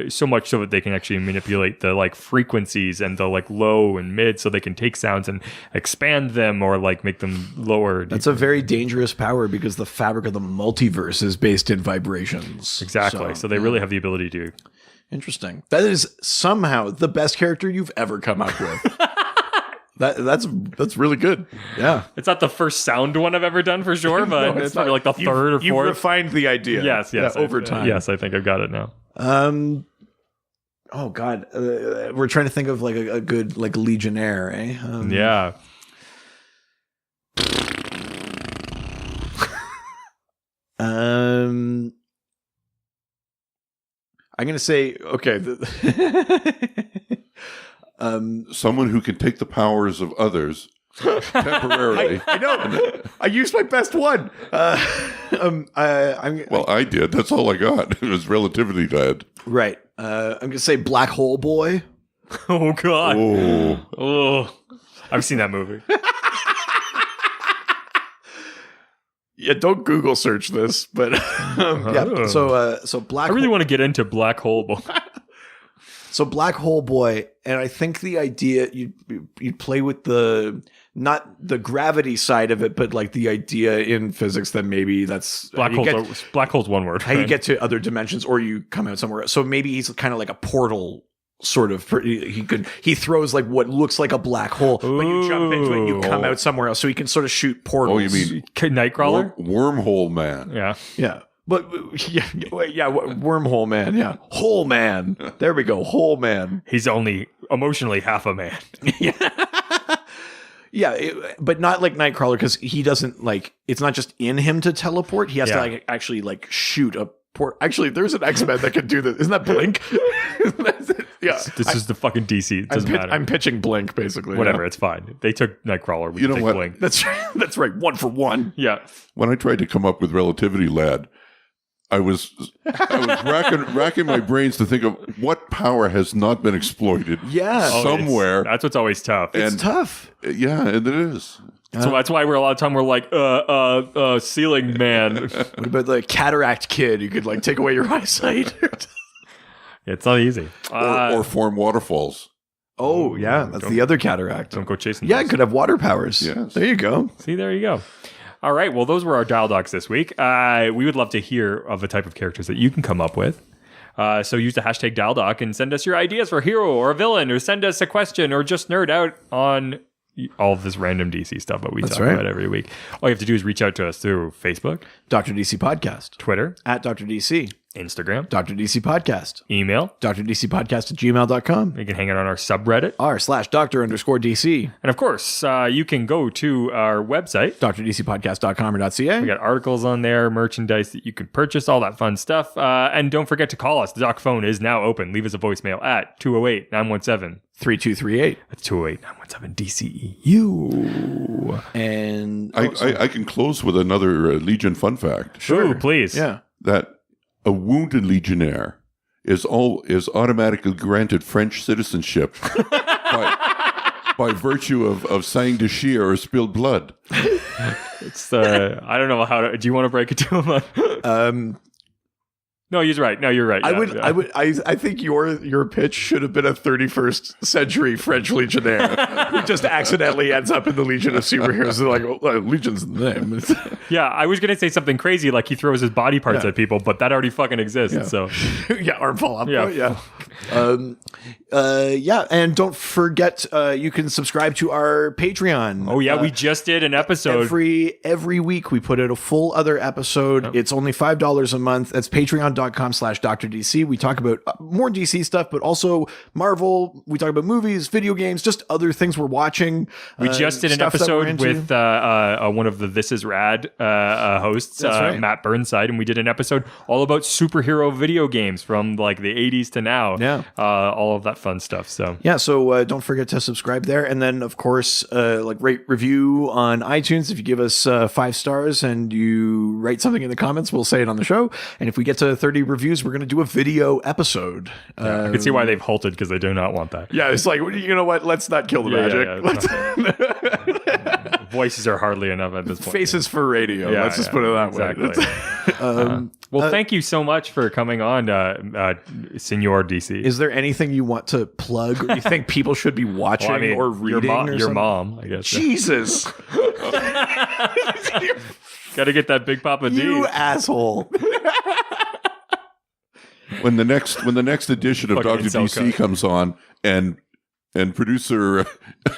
so much so that they can actually manipulate the like frequencies and the like low and mid, so they can take sounds and expand them or like make them lower. That's a very dangerous power because the fabric of the multiverse is based in vibrations. Exactly. So they really have the ability to. Interesting. That is somehow the best character you've ever come up with. That's really good. Yeah. It's not the first sound one I've ever done for sure, but it's probably like the third or fourth. You've refined the idea. Yes. Over time. Yes, I think I've got it now. Oh God. We're trying to think of like a good like Legionnaire, eh? Yeah. I'm gonna say okay. Someone who can take the powers of others temporarily. I know. I used my best one. I did. That's all I got. It was relatively bad. Right. I'm gonna say Black Hole Boy. Oh God. Oh. I've seen that movie. Yeah, don't Google search this, but yeah. So Black. I really want to get into Black Hole Boy. So Black Hole Boy, and I think the idea you'd play with not the gravity side of it, but like the idea in physics that maybe that's black hole's one word. How you get to other dimensions, or you come out somewhere else. So maybe he's kind of like a portal sort of he throws like what looks like a black hole, but you jump into it and you come out somewhere else, so he can sort of shoot portals. Oh, you mean Nightcrawler? Wormhole Man? Yeah. But wormhole man, hole man. There we go, hole man. He's only emotionally half a man. But not like Nightcrawler, because he doesn't like. It's not just in him to teleport. He has to like actually like shoot a port. Actually, there's an X-Men that can do this. Isn't that Blink? This is the fucking DC. It doesn't matter. I'm pitching Blink basically. Whatever, it's fine. They took Nightcrawler. We You know take what? Blink. That's right. 1 for 1. Yeah. When I tried to come up with Relativity Lad, I was racking my brains to think of what power has not been exploited somewhere. That's what's always tough. It's tough. Yeah, and it is. So that's why we're a lot of time we're like, ceiling man. What about the cataract kid? You could like take away your eyesight. It's not easy. Or form waterfalls. Oh yeah, that's the other cataract. Don't go chasing. Yeah, those. it could have water powers. Yes. There you go. See, there you go. All right. Well, those were our dial docs this week. We would love to hear of the type of characters that you can come up with. So use the hashtag DialDoc and send us your ideas for a hero or a villain, or send us a question, or just nerd out on all of this random DC stuff that we talk about every week. All you have to do is reach out to us through Facebook, Dr. DC Podcast, Twitter, at Dr. DC, Instagram, Dr. DC Podcast, email, drdcpodcast@gmail.com, you can hang out on our subreddit, r/Dr_DC. and of course, you can go to our website, drdcpodcast.com or .ca. We got articles on there, merchandise that you can purchase, all that fun stuff. And don't forget to call us. The doc phone is now open. Leave us a voicemail at 208-917. 3238. That's 208-917-DCEU. And I can close with another Legion fun fact. Sure, please. yeah. That a wounded Legionnaire is automatically granted French citizenship by virtue of sang de chir or spilled blood. It's I don't know how to. Do you want to break it to him? No, he's right. No, you're right. I think your pitch should have been a 31st century French legionnaire who just accidentally ends up in the Legion of Superheroes. They're like, well, Legion's the name. Yeah, I was gonna say something crazy like he throws his body parts at people, but that already fucking exists. Yeah. So arm fall up. Yeah. And don't forget, you can subscribe to our Patreon. Oh yeah, we just did an episode. Every week we put out a full other episode. Yep. It's only $5 a month. That's patreon.com/DrDC. We talk about more DC stuff, but also Marvel. We talk about movies, video games, just other things we're watching. We just did an episode with one of the This Is Rad hosts, right. Matt Burnside, and we did an episode all about superhero video games from like the 80s to now. Yeah. All of that fun stuff. So don't forget to subscribe there. And then, of course, rate, review on iTunes. If you give us 5 stars and you write something in the comments, we'll say it on the show. And if we get to 30 reviews, we're going to do a video episode. I can see why they've halted, because they do not want that. Yeah, it's like, you know what? Let's not kill the magic. Voices are hardly enough at this point. Faces for radio. Let's just put it that way. Well, thank you so much for coming on, Senor DC. Is there anything you want to plug, or you think people should be watching or reading? Your mom, I guess. Jesus. Got to get that Big Papa D. You asshole. When the next edition of Dr. DC comes on and producer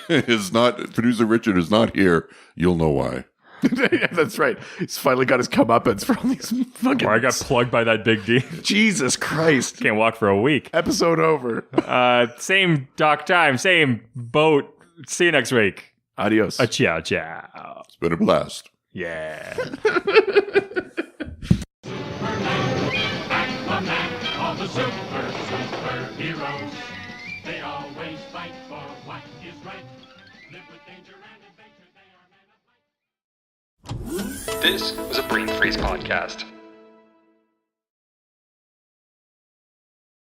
Richard is not here, you'll know why. Yeah, that's right. He's finally got his comeuppance for all these fucking... Or I got plugged by that Big D. Jesus Christ. Can't walk for a week. Episode over. Same doc time, same boat. See you next week. Adios. Ciao, ciao. It's been a blast. Yeah. All the superheroes, they always fight for what is right. Live with danger and adventure, they are men of might. This was a Brain Freeze podcast.